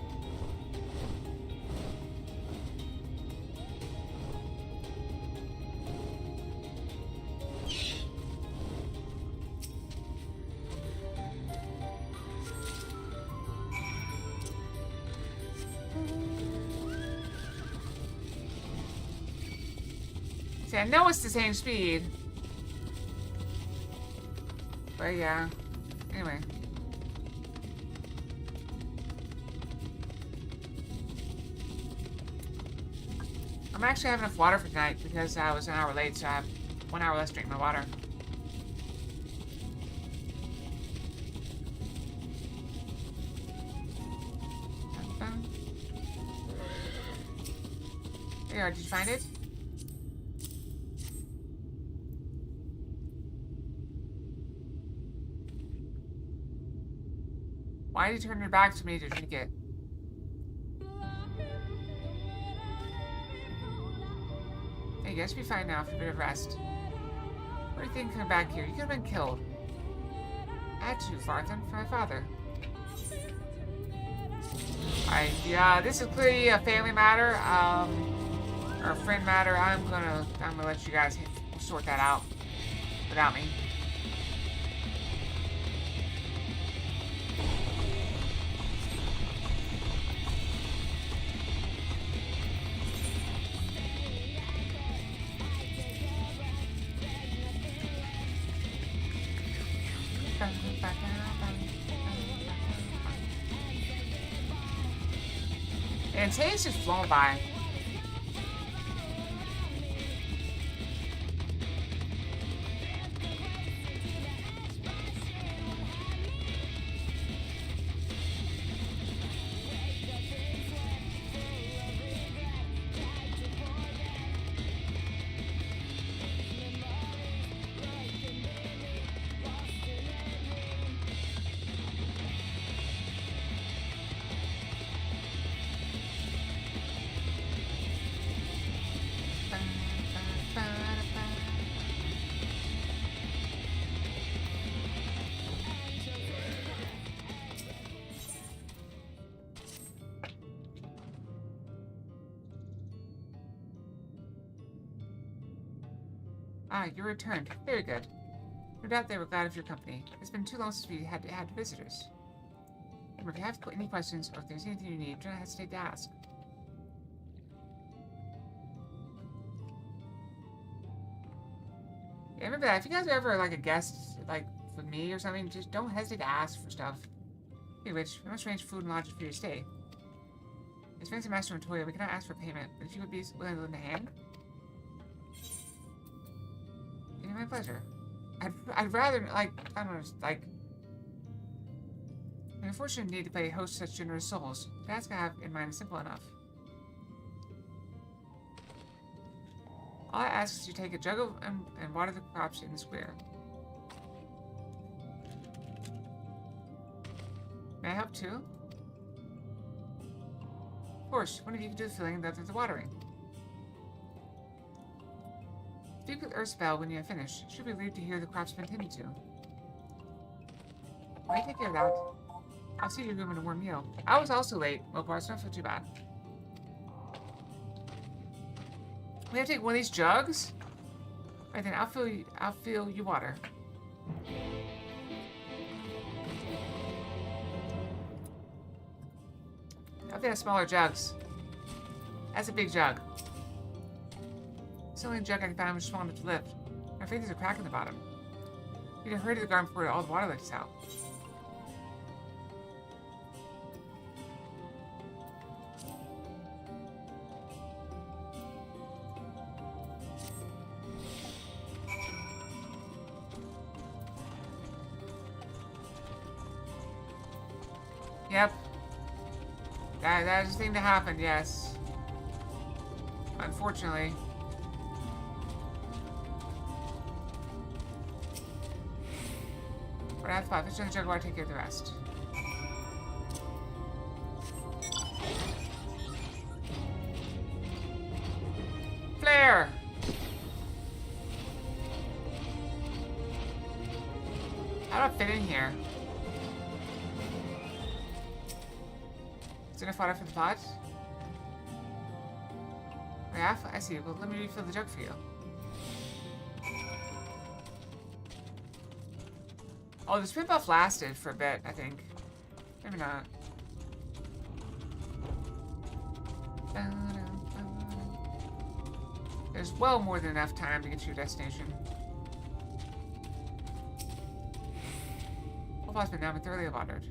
See, I know it's the same speed. But yeah, anyway. I'm actually having enough water for tonight because I was an hour late, so I have 1 hour less to drink my water. There you are, did you find it? Why did you turn your back to me to drink it? Hey, you guys should be fine now for a bit of rest. What do you think coming back here? You could have been killed. I had to, Farthen, for my father. Alright, yeah, this is clearly a family matter, or a friend matter. I'm gonna let you guys sort that out without me. And today's just flown by. Ah, you returned. Very good. No doubt they were glad of your company. It's been too long since we had visitors. Remember, if you have any questions or if there's anything you need, do not hesitate to ask. Yeah, remember that. If you guys are ever like a guest, like with me or something, just don't hesitate to ask for stuff. Speaking of which, we must arrange food and lodging for your stay. As Fancy Master Montoya, we cannot ask for payment, but if you would be willing to lend a hand, it'd be my pleasure. I'd rather, like, I don't know, like, I'm unfortunate need to play host such generous souls. The task I have in mind is simple enough. All I ask is you take a jug of and water the crops in the square. May I help too? Of course, one of you can do the filling and the other the watering. Speak with Ursabel when you have finished. She'll be relieved to hear the crops have been tended to. Why take care of that? I'll see your room in a warm meal. I was also late. Mopar, so don't feel too bad. We have to take one of these jugs? Right then, I'll fill you water. I'll get smaller jugs. That's a big jug. It's the only jug I can find which is small enough to lift. I'm afraid there's a crack in the bottom. You need to hurry to the garden before all the water leaks out. Yep. That is a thing to happen, yes. Unfortunately. But I have 5. Let's jug while I take care of the rest. Flare! How do I fit in here? Is there enough water for the pot? Yeah, I see. Well, let me refill the jug for you. Oh, the sprint buff lasted for a bit, I think. Maybe not. There's well more than enough time to get to your destination. Hope I've been now thoroughly watered.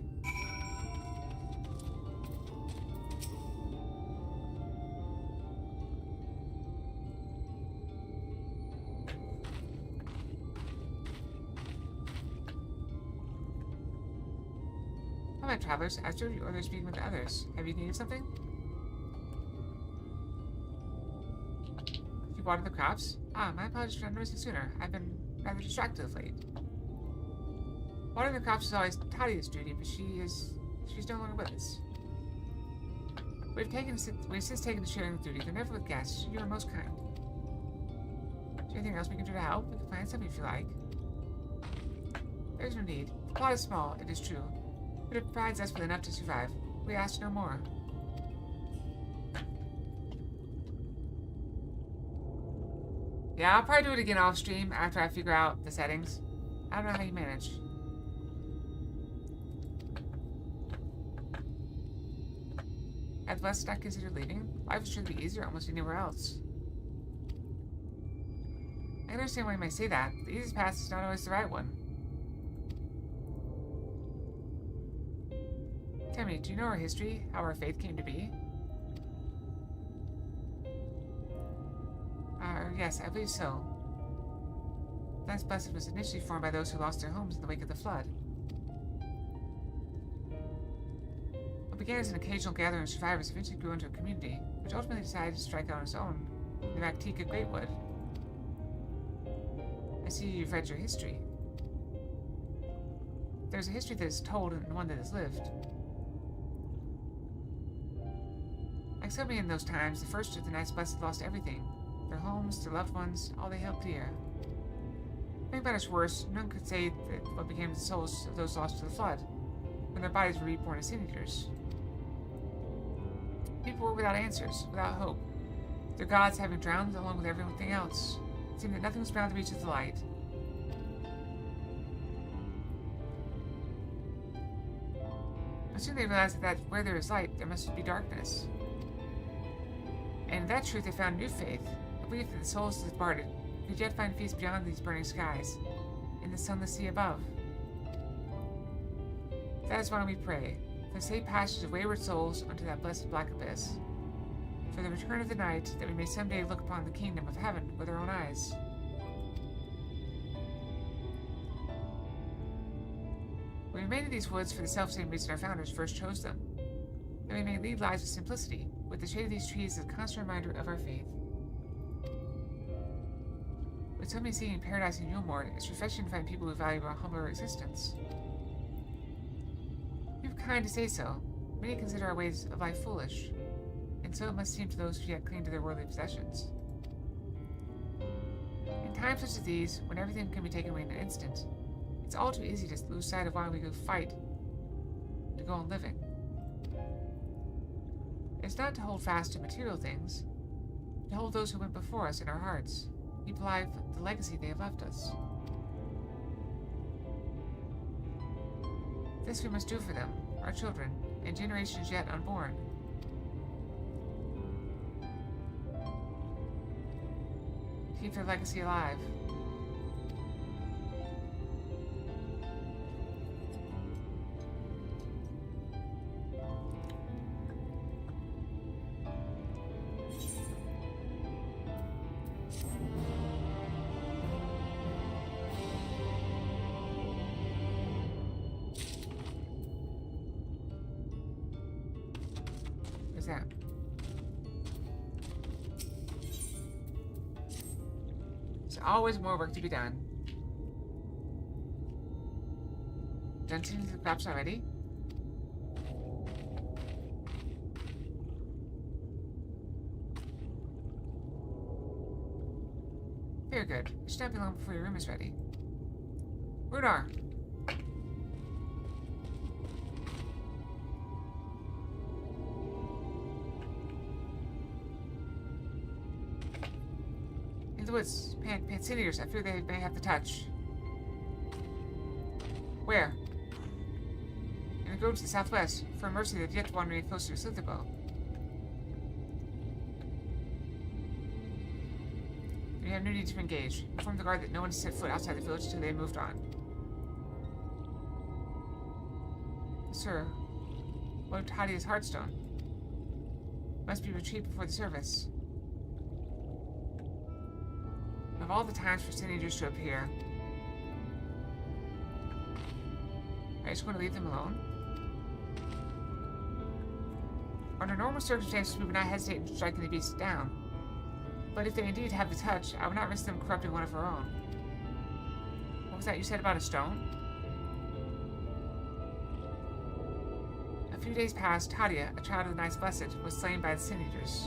Alright, travelers, as you or they're speaking with others. Have you needed something? You watered the crops? Ah, my apologies for not noticing sooner. I've been rather distracted of late. Watering the crops is always Talia's duty, but she's no longer with us. We've since taken to sharing the duty. They're never with guests. You are most kind. Is there anything else we can do to help? We can find something if you like. There's no need. The plot is small, it is true. But it provides us with enough to survive. We ask no more. Yeah, I'll probably do it again off stream after I figure out the settings. I don't know how you manage. At West, I consider leaving. Life is sure to be easier almost anywhere else. I understand why you might say that. The easiest path is not always the right one. Tell me, do you know our history? How our faith came to be? Yes, I believe so. Last Blessed was initially formed by those who lost their homes in the wake of the flood. What began as an occasional gathering of survivors eventually grew into a community, which ultimately decided to strike out on its own, the Mactica Greatwood. I see you've read your history. There's a history that is told and one that is lived. Like so many in those times, the first of the Last Blessed lost everything. Their homes, their loved ones, all they held dear. Think about it's worse, none could say that what became the souls of those lost to the flood, when their bodies were reborn as sin eaters. People were without answers, without hope, their gods having drowned along with everything else. It seemed that nothing was beyond the reach of the light. But soon they realized that where there is light, there must be darkness. And in that truth they found new faith, a belief that the souls of the departed could yet find peace beyond these burning skies, in the sunless sea above. That is why we pray, for the safe passage of wayward souls unto that blessed black abyss, for the return of the night, that we may someday look upon the kingdom of heaven with our own eyes. We remain in these woods for the selfsame reason our founders first chose them, that we may lead lives of simplicity, with the shade of these trees as a constant reminder of our faith. With so many seeking paradise in Yulmore, it's refreshing to find people who value a humbler existence. You're kind to say so. Many consider our ways of life foolish, and so it must seem to those who yet cling to their worldly possessions. In times such as these, when everything can be taken away in an instant, it's all too easy to lose sight of why we go fight to go on living. It's not to hold fast to material things, but to hold those who went before us in our hearts, keep alive the legacy they have left us. This we must do for them, our children, and generations yet unborn. Keep their legacy alive. What's that? There's always more work to be done. Done seeing the crops already? Very good. It should not be long before your room is ready. Rudar! In the woods, Panciniers. I fear they may have the touch. Where? In the grove to the southwest, for a mercy that yet wandering closer to Slitherbow. We have no need to engage. Inform the guard that no one has set foot outside the village until they have moved on. Sir, what of Tadia's Heartstone? Must be retrieved before the service. Of all the times for teenagers to appear, are you just going to leave them alone? Under normal circumstances, we would not hesitate in striking the beasts down. But if they indeed have the touch, I would not risk them corrupting one of our own. What was that you said about a stone? A few days past, Tadia, a child of the Knights Blessed, was slain by the Sin Eaters.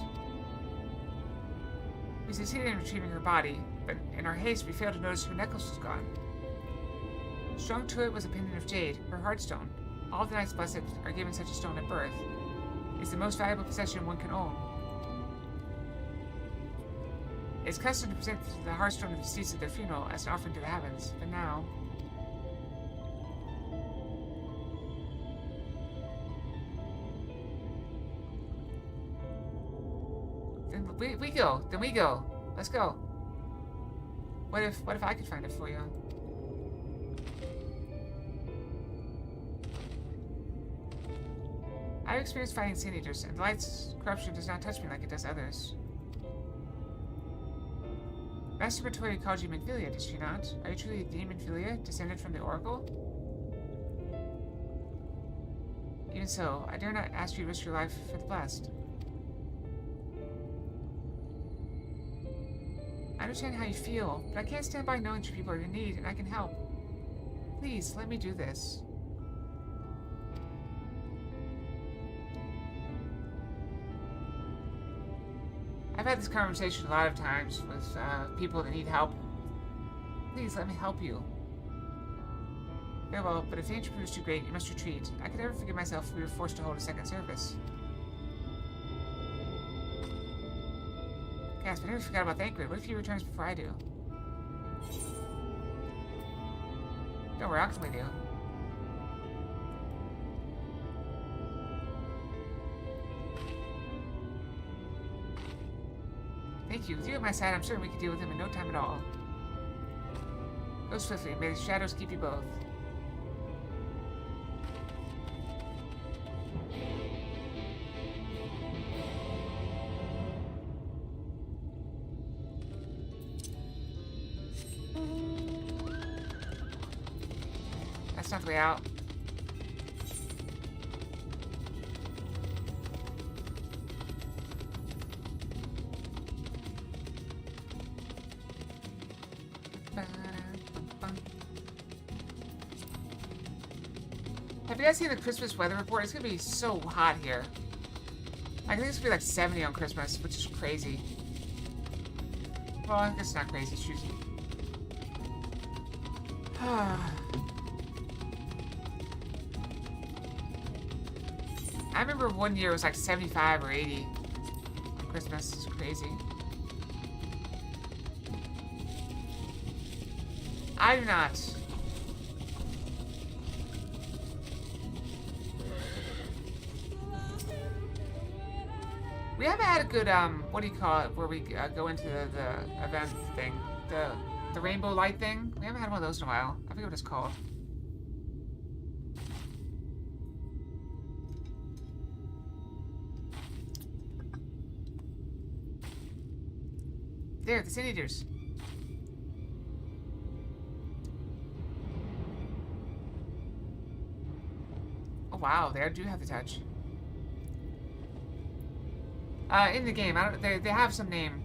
We succeeded in retrieving her body, but in our haste we failed to notice her necklace was gone. Strung to it was a pendant of jade, her heartstone. All the Knights Blessed are given such a stone at birth. It's the most valuable possession one can own. It's custom to present the heartstone of the deceased at their funeral as an offering to the heavens, but now... Then we go. Then we go. Let's go. What if I could find it for you? I've experienced fighting Sin Eaters, and the light's corruption does not touch me like it does others. Master Matoya called you Minfilia, did she not? Are you truly the Minfilia, descended from the Oracle? Even so, I dare not ask you to risk your life for the blessed. I understand how you feel, but I can't stand by knowing that people are in need, and I can help. Please, let me do this. I've had this conversation a lot of times with people that need help. Please, let me help you. Very well, but if the danger proves too great, you must retreat. I could never forgive myself if we were forced to hold a second service. Gasp, I never forgot about Thancred. What if he returns before I do? No, where else can we do? Thank you. With you at my side, I'm certain we could deal with him in no time at all. Go swiftly. May the shadows keep you both. That's not the way out. Have you guys seen the Christmas weather report? It's gonna be so hot here. I think it's gonna be like 70 on Christmas, which is crazy. Well, I guess it's not crazy, it's choosy. I remember one year it was like 75 or 80 on Christmas. It's crazy. I do not. We haven't had a good, what do you call it, where we go into the event thing. The rainbow light thing. We haven't had one of those in a while. I forget what it's called. There, the Sin Eaters. Oh wow, they do have the touch. In the game, they have some name.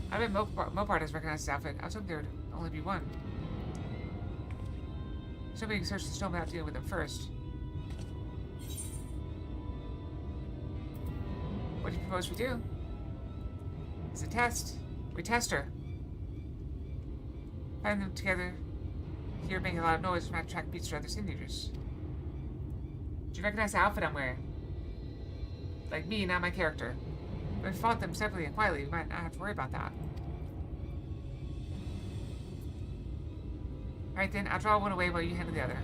I bet Mopar doesn't recognize his outfit. I was hoping there would only be one. Somebody can search the stone without dealing with them first. What do you propose we do? It's a test. We test her. Find them together. Here making a lot of noise might attract beats to other Sin Eaters. Do you recognize the outfit I'm wearing? Like me, not my character. If we fought them separately and quietly, we might not have to worry about that. Alright then, I'll draw one away while you handle the other.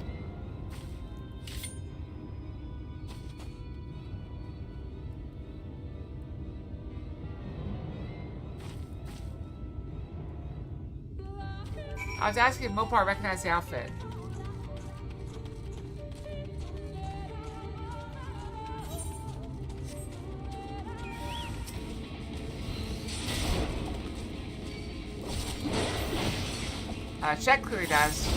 I was asking if Mopar recognized the outfit. Check clearly does.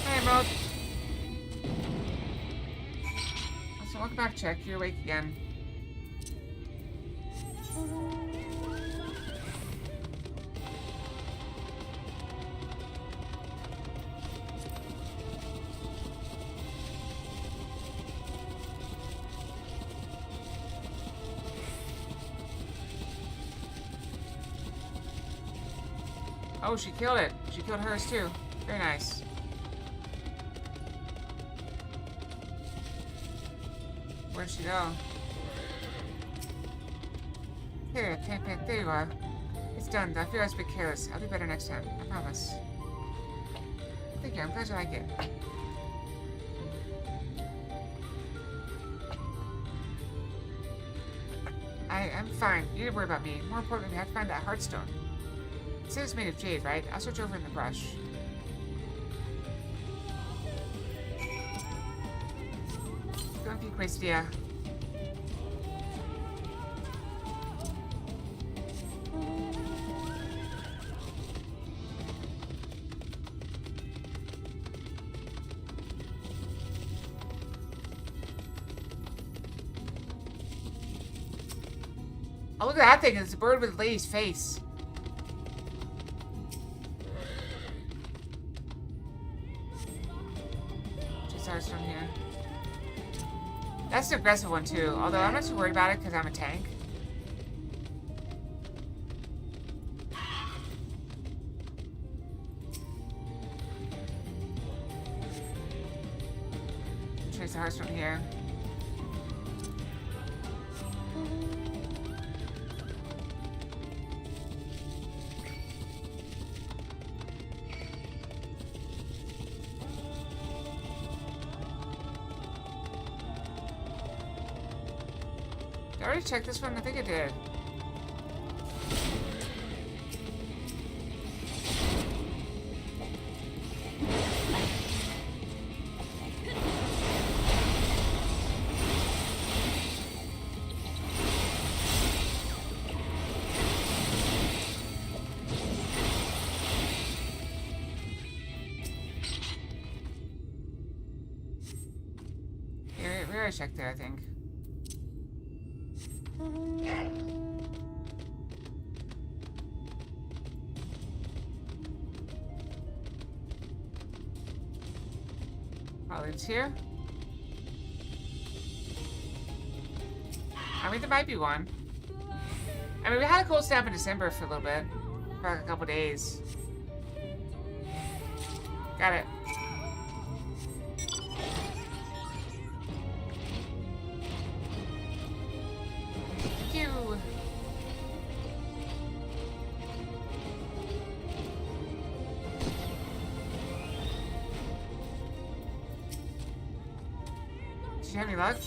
Hey, Emerald. So welcome back, Check. You're awake again. Oh, she killed it. She killed hers too. Very nice. Where'd she go? Here, there you are. It's done. I fear I was a bit careless. I'll do better next time. I promise. Thank you. I'm glad you like it. I'm fine. You didn't worry about me. More importantly, we have to find that Heartstone. It says it's made of jade, right? I'll search over in the brush. Don't be Questia. Oh, look at that thing. It's a bird with a lady's face. From here. That's an aggressive one too, although I'm not too worried about it because I'm a tank. Hearthstone here. Did I already check this one? I think I did. We already checked there, I think. Probably it's here. I mean, there might be one. I mean, we had a cold snap in December for a little bit. For like a couple days. Got it. Did you have any luck?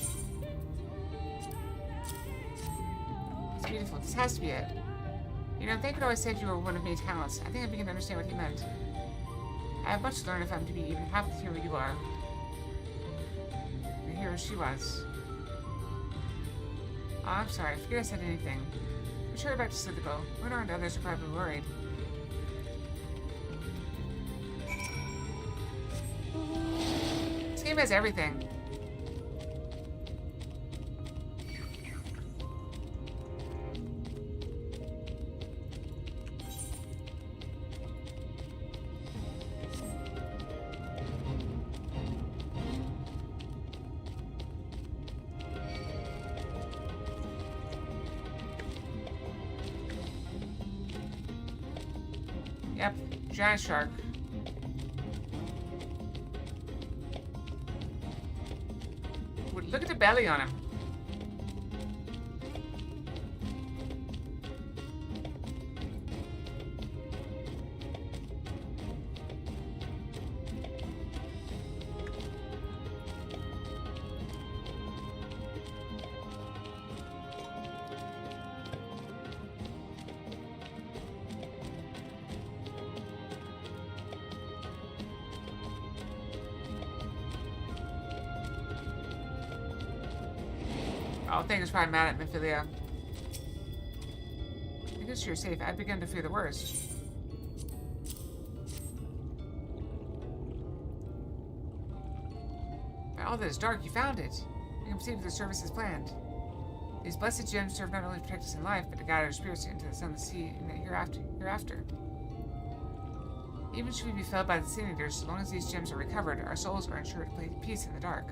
It's beautiful. This has to be it. You know, Thancred always said you were one of many talents. I think I begin to understand what he meant. I have much to learn if I'm to be even half the hero you are. The hero she was. Oh, I'm sorry. I forget I said anything. I'm sure back to Citadel. Runner and others are probably worried. This game has everything. Yep, giant shark. Look at the belly on him. Oh, Thancred's probably mad at Mephilia. I guess you're safe. I'd begun to fear the worst. By all that is dark, you found it. You can perceive the service is planned. These blessed gems serve not only to protect us in life, but to guide our spirits into the sun, the sea, and the hereafter. Even should we be felled by the Sin Eaters, as long as these gems are recovered, our souls are ensured to play peace in the dark.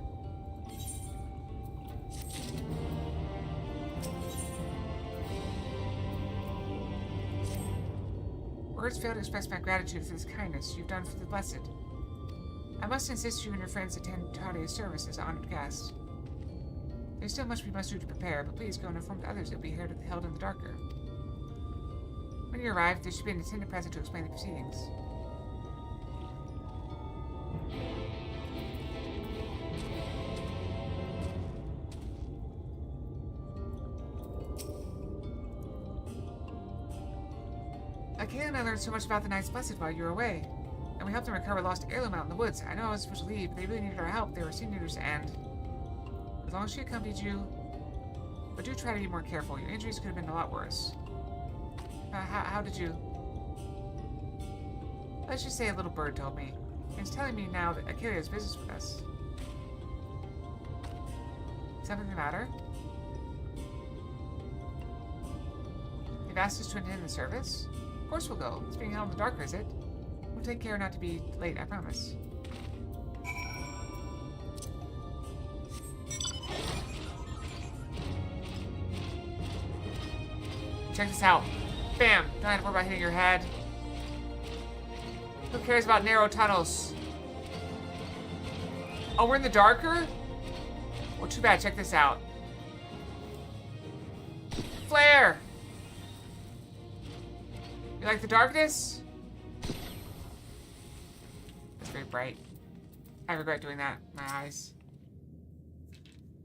Words fail to express my gratitude for this kindness you've done for the blessed. I must insist you and your friends attend Tadia's service as honored guests. There's still much we must do to prepare, but please go and inform the others it will be held in the darker. When you arrive, there should be an attendant present to explain the proceedings. Kayla and I learned so much about the Knights Blessed while you were away, and we helped them recover lost heirloom out in the woods. I know I was supposed to leave, but they really needed our help. They were Sin Eaters, and as long as she accompanied you, but do try to be more careful. Your injuries could have been a lot worse. How did you? Let's just say a little bird told me. And it's telling me now that Achille has business with us. Something the matter? They've asked us to attend the service? Of course we'll go. It's being held in the dark, is it? We'll take care not to be late, I promise. Check this out. Bam! Don't have to worry about hitting your head. Who cares about narrow tunnels? Oh, we're in the darker? Well, too bad. Check this out. Flare! You like the darkness? It's very bright. I regret doing that. My eyes.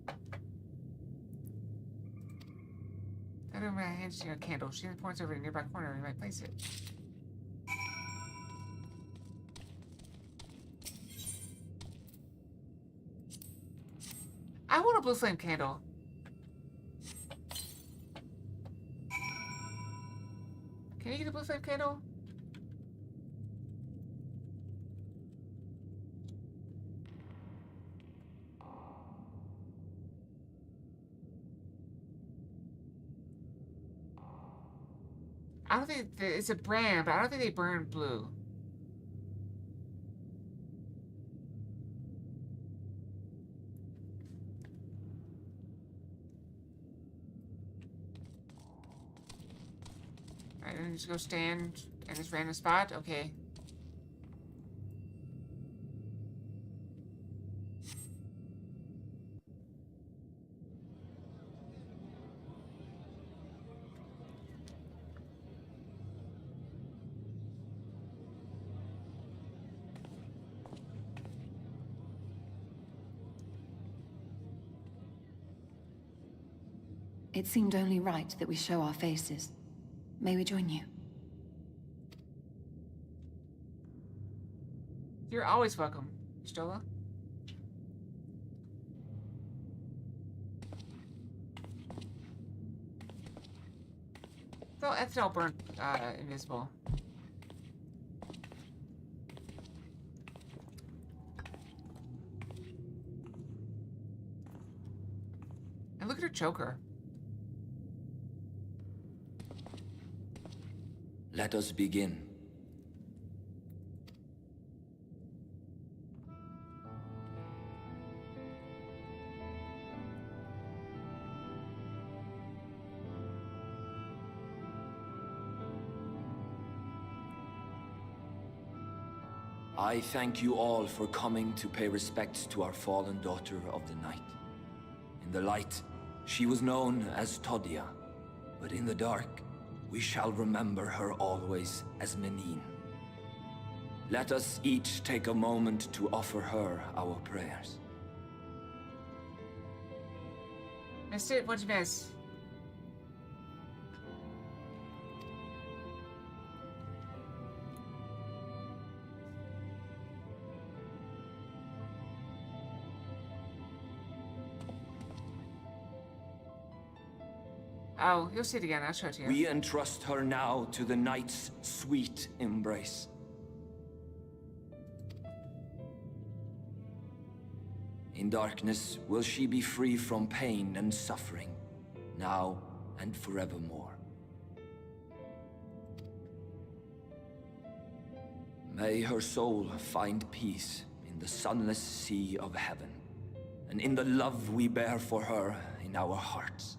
I don't know, my hands to a candle. She points over to a nearby corner. We might place it. I want a blue flame candle. Can you get a blue flame candle? I don't think it's a brand, but I don't think they burn blue. Alright, then just go stand in this random spot. Okay. It seemed only right that we show our faces. May we join you? You're always welcome, Stola. Well, ethanol burnt invisible. And look at her choker. Let us begin. I thank you all for coming to pay respects to our fallen daughter of the night. In the light, she was known as Todia, but in the dark, we shall remember her always as Menine. Let us each take a moment to offer her our prayers. Missed it? What'd you miss? Oh, you'll see it again. I'll show it to you. We entrust her now to the night's sweet embrace. In darkness will she be free from pain and suffering, now and forevermore. May her soul find peace in the sunless sea of heaven, and in the love we bear for her in our hearts.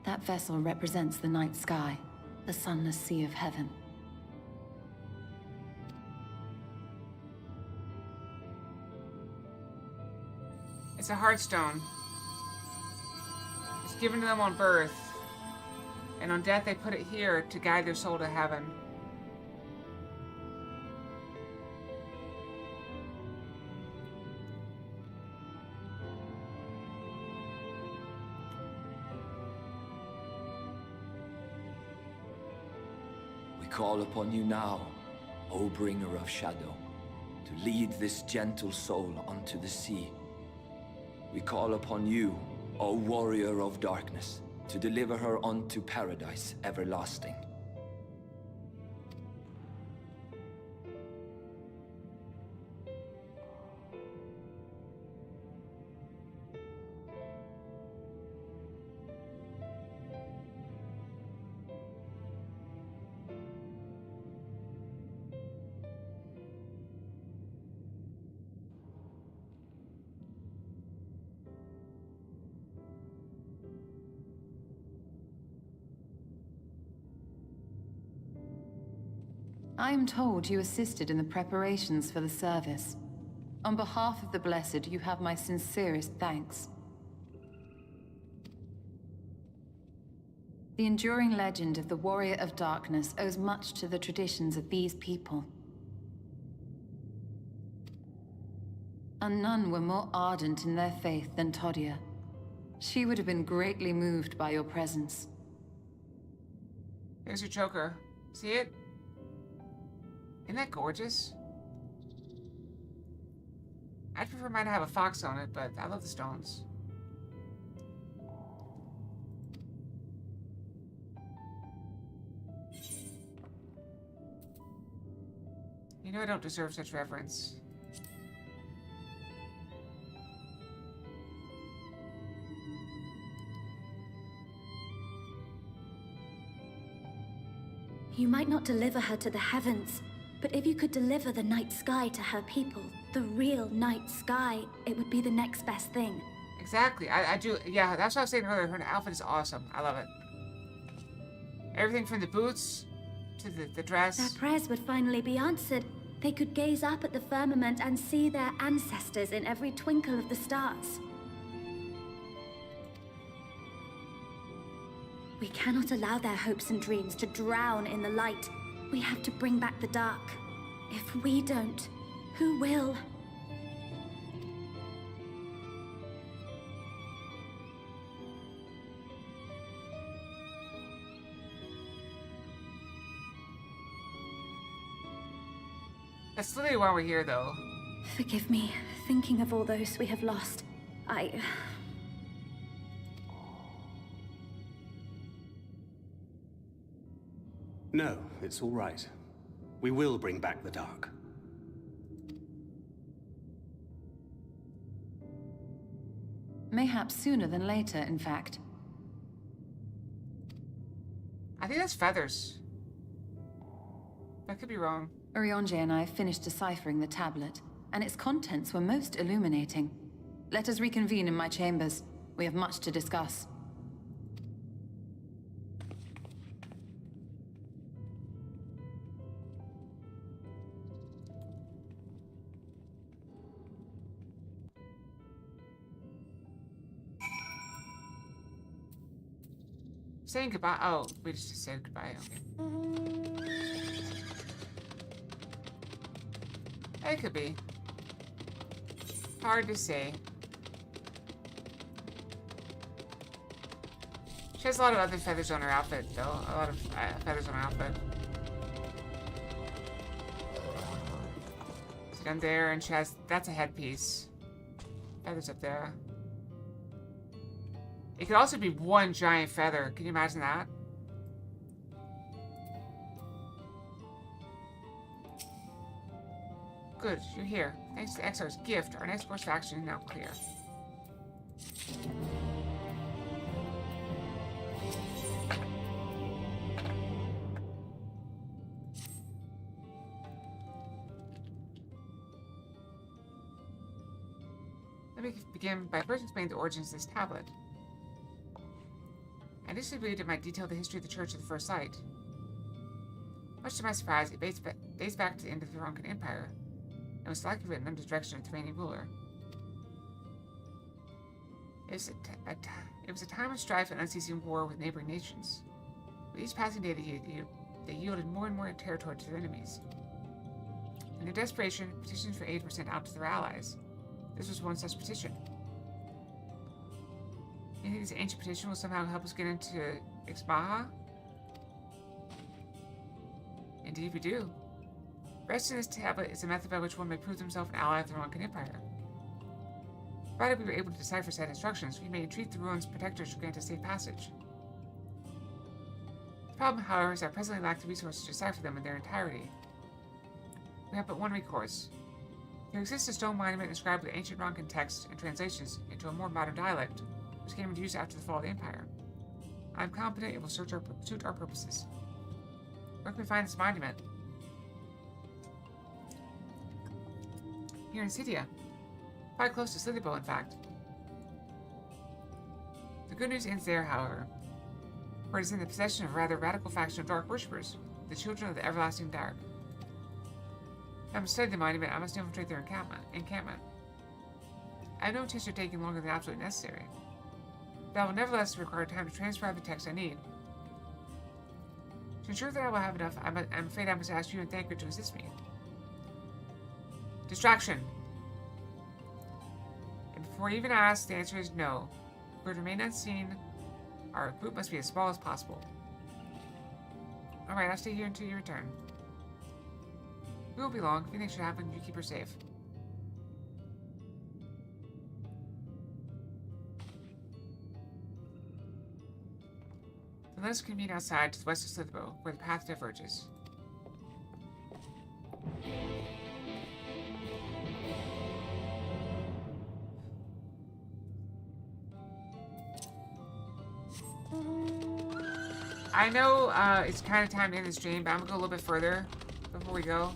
That vessel represents the night sky, the sunless sea of heaven. It's a heartstone. It's given to them on birth. And on death, they put it here to guide their soul to heaven. We call upon you now, O bringer of shadow, to lead this gentle soul onto the sea. We call upon you, O warrior of darkness, to deliver her onto paradise everlasting. I am told you assisted in the preparations for the service. On behalf of the Blessed, you have my sincerest thanks. The enduring legend of the Warrior of Darkness owes much to the traditions of these people. And none were more ardent in their faith than Todia. She would have been greatly moved by your presence. Here's your choker. See it? Isn't that gorgeous? I'd prefer mine to have a fox on it, but I love the stones. You know I don't deserve such reverence. You might not deliver her to the heavens, but if you could deliver the night sky to her people, the real night sky, it would be the next best thing. Exactly. I do. Yeah, that's what I was saying earlier. Her outfit is awesome. I love it. Everything from the boots to the dress. Their prayers would finally be answered. They could gaze up at the firmament and see their ancestors in every twinkle of the stars. We cannot allow their hopes and dreams to drown in the light. We have to bring back the dark. If we don't, who will? That's literally why we're here, though. Forgive me, thinking of all those we have lost. No, it's all right. We will bring back the dark. Mayhaps sooner than later, in fact. I think that's feathers. I could be wrong. Urianger and I finished deciphering the tablet, and its contents were most illuminating. Let us reconvene in my chambers. We have much to discuss. Saying goodbye. Oh, we just said goodbye. Okay. It could be. Hard to say. She has a lot of other feathers on her outfit, though. A lot of feathers on her outfit. So down there, and she has... That's a headpiece. Feathers up there. It could also be one giant feather. Can you imagine that? Good, you're here. Thanks to XR's gift, our next course of action is now clear. Let me begin by first explaining the origins of this tablet. I initially believed it might detail the history of the Church at the first sight. Much to my surprise, it dates back to the end of the Ronkan Empire, and was likely written under the direction of the reigning ruler. It was a time of strife and unceasing war with neighboring nations. With each passing day, they yielded more and more territory to their enemies. In their desperation, petitions for aid were sent out to their allies. This was one such petition. You think this ancient petition will somehow help us get into Ixbaha? Indeed we do. Rested in this tablet is a method by which one may prove himself an ally of the Ronkan Empire. Provided we were able to decipher said instructions, we may entreat the ruins' protectors to grant us safe passage. The problem, however, is that I presently lack the resources to decipher them in their entirety. We have but one recourse. There exists a stone monument inscribed with ancient Ronkan texts and translations into a more modern dialect, which came into use after the fall of the Empire. I am confident it will suit our purposes. Where can we find this monument? Here in Cydia. Quite close to Slitherbow, in fact. The good news ends there, however, for it is in the possession of a rather radical faction of Dark Worshippers, the Children of the Everlasting Dark. I must study the monument. I must infiltrate their encampment. I have no intention of taking longer than absolutely necessary. That will nevertheless require time to transcribe the text I need. To ensure that I will have enough, I'm afraid I must ask you and Thancred to assist me. Distraction. And before you even ask, the answer is no. If we remain unseen, our group must be as small as possible. Alright, I'll stay here until you return. We won't be long. If anything should happen, you keep her safe. Then let us convene outside to the west of Slithbow, where the path diverges. I know it's kind of time to end the stream, but I'm gonna go a little bit further before we go.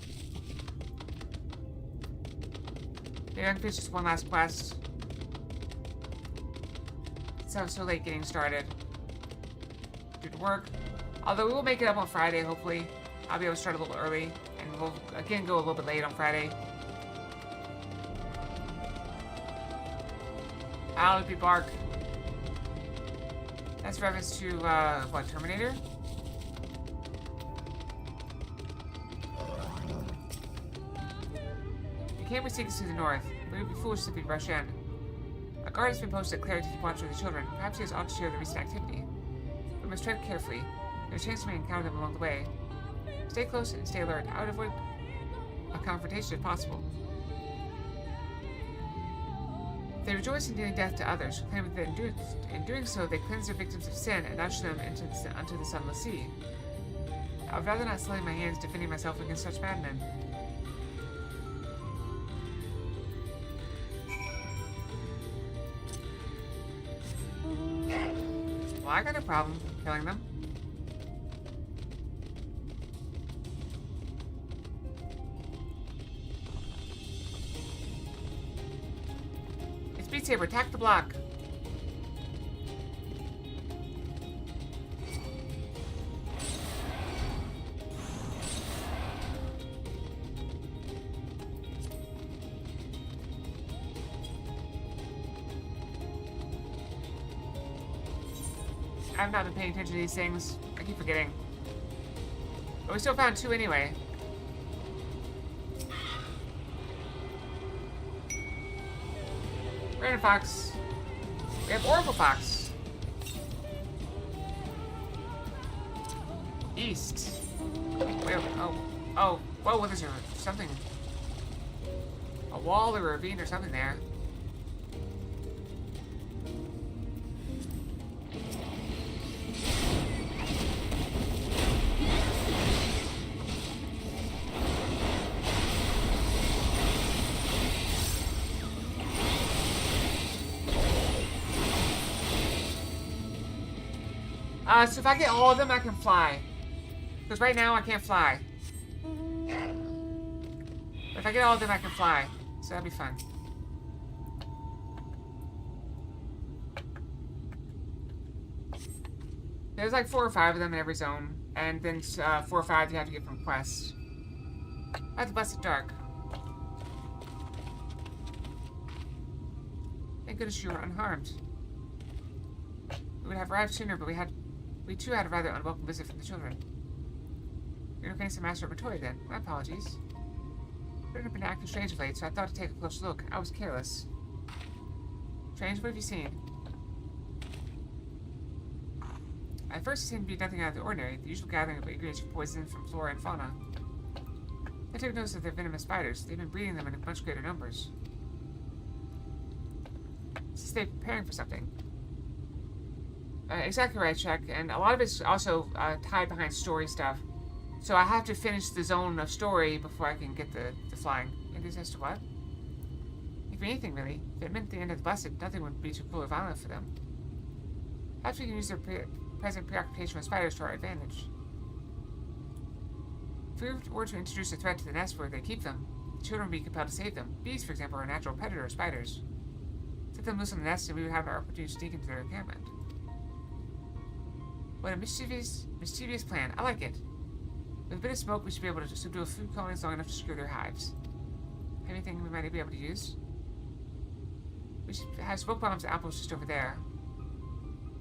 Maybe I can finish just one last quest. It's so late getting started. Due to work. Although we will make it up on Friday, hopefully. I'll be able to start a little early, and we'll again go a little bit late on Friday. Alibi bark. That's reference to, what, Terminator? The camp we seek is to the north. We would be foolish if we rush in. A guard has been posted at Claire to keep watch over the children. Perhaps he has ought to share the recent activity. We must tread carefully. There's a chance we may encounter them along the way. Stay close and stay alert. I would avoid a confrontation if possible. They rejoice in dealing death to others, claiming that in doing so they cleanse their victims of sin and usher them unto the sunless sea. I would rather not slay my hands defending myself against such madmen. Well, I got no problem killing them. Beat Saber, attack the block. I've not been paying attention to these things. I keep forgetting. But we still found 2 anyway. Random Fox. We have Oracle Fox. East. Wait, oh, whoa, what is there? Something. A wall or a ravine or something there. So if I get all of them, I can fly. Because right now, I can't fly. But if I get all of them, I can fly. So that'll be fun. There's like 4 or 5 of them in every zone. And then 4 or 5 you have to get from quests. That's Blessed Dark. Thank goodness you were unharmed. We would have arrived sooner, but we too had a rather unwelcome visit from the children. You're okay, Master Matoya then. My apologies. I've been acting strange of late, so I thought to take a close look. I was careless. Strange, what have you seen? At first it seemed to be nothing out of the ordinary, the usual gathering of ingredients for poison from flora and fauna. I took notice of their venomous spiders. They've been breeding them in much greater numbers. Since they're preparing for something. Exactly right, Chuck. And a lot of it's also tied behind story stuff. So I have to finish the zone of story before I can get the flying. It is as to what? If anything, really. If it meant the end of the Blessed, nothing would be too cruel or violent for them. Perhaps we can use their present preoccupation with spiders to our advantage. If we were to introduce a threat to the nest where they keep them, the children would be compelled to save them. Bees, for example, are a natural predator of spiders. Set them loose on the nest and we would have our opportunity to sneak into their encampment. What a mischievous plan. I like it. With a bit of smoke, we should be able to subdue a food colonies long enough to secure their hives. Anything we might be able to use? We should have smoke bombs and outposts just over there.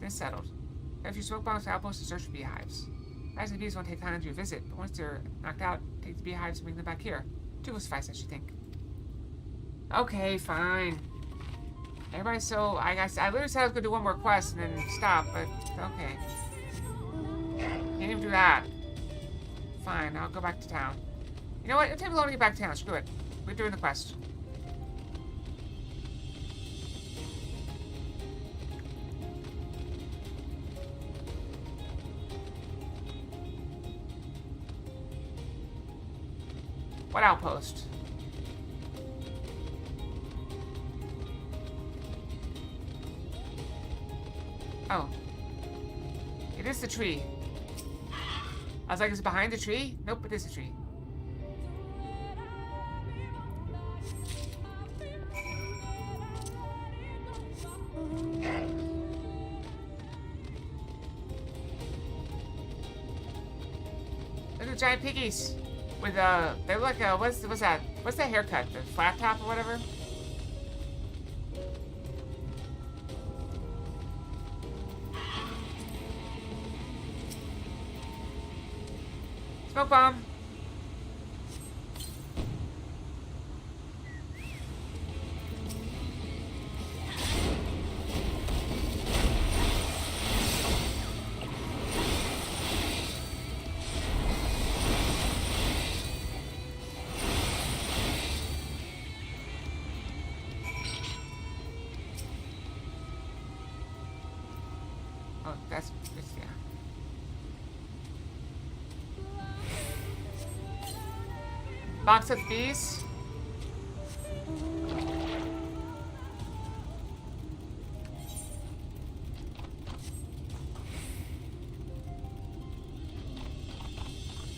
Then settled. Have a few smoke bombs and outposts to search for beehives. As the bees won't take time to do a visit, but once they're knocked out, take the beehives and bring them back here. 2 will suffice, I should think. Okay, fine. Everybody's so... I literally said I was going to do one more quest and then stop, but okay. Can't even do that. Fine, I'll go back to town. You know what? It'll take me long to get back to town. Screw it. We're doing the quest. What outpost? Oh. It is the tree. I was like, is it behind the tree? Nope, it is a tree. Look at the giant piggies. With they look like what's that? What's that haircut? The flat top or whatever? Smoke bomb. Oh, that's yeah. Box of bees.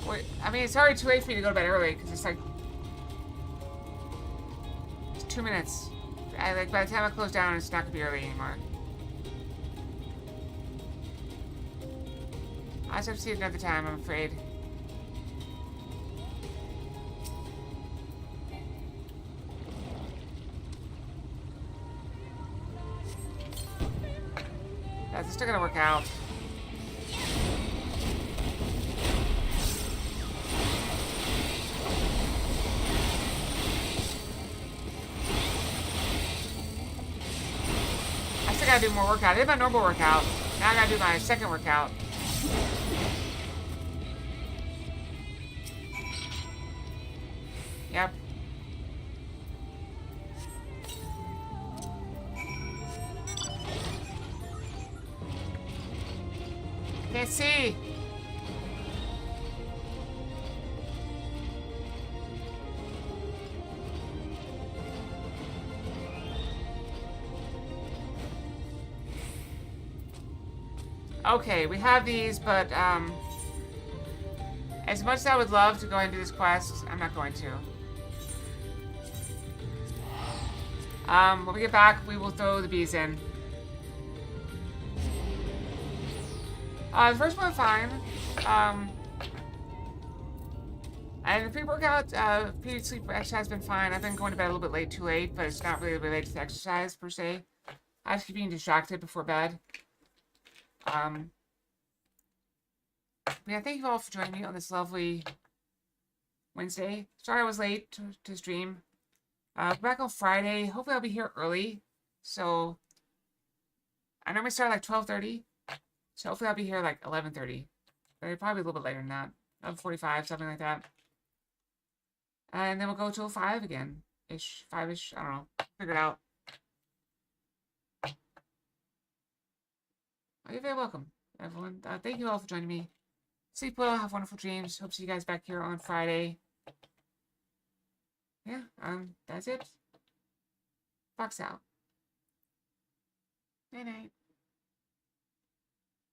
Wait, I mean, it's already too late for me to go to bed early because it's like it's 2 minutes. By the time I close down, it's not gonna be early anymore. I just have to see it another time, I'm afraid. That's still gonna work out. I still gotta do more workout. I did my normal workout. Now I gotta do my second workout. Yep. Can't see. Okay, we have these, but as much as I would love to go and do this quest, I'm not going to. When we get back, we will throw the bees in. The first one, fine. And the pre-workout, pre-sleep exercise has been fine. I've been going to bed a little bit late, too late, but it's not really related to the exercise, per se. I just keep being distracted before bed. Yeah, thank you all for joining me on this lovely Wednesday. Sorry I was late to stream. Back on Friday. Hopefully I'll be here early. So, I normally start like 12:30. So hopefully I'll be here like 11:30. But probably a little bit later than that. 11:45, something like that. And then we'll go till 5 again. 5-ish. I don't know. Figure it out. Oh, you're very welcome, everyone. Thank you all for joining me. Sleep well. Have wonderful dreams. Hope to see you guys back here on Friday. Yeah, that's it. Fox out. Night night.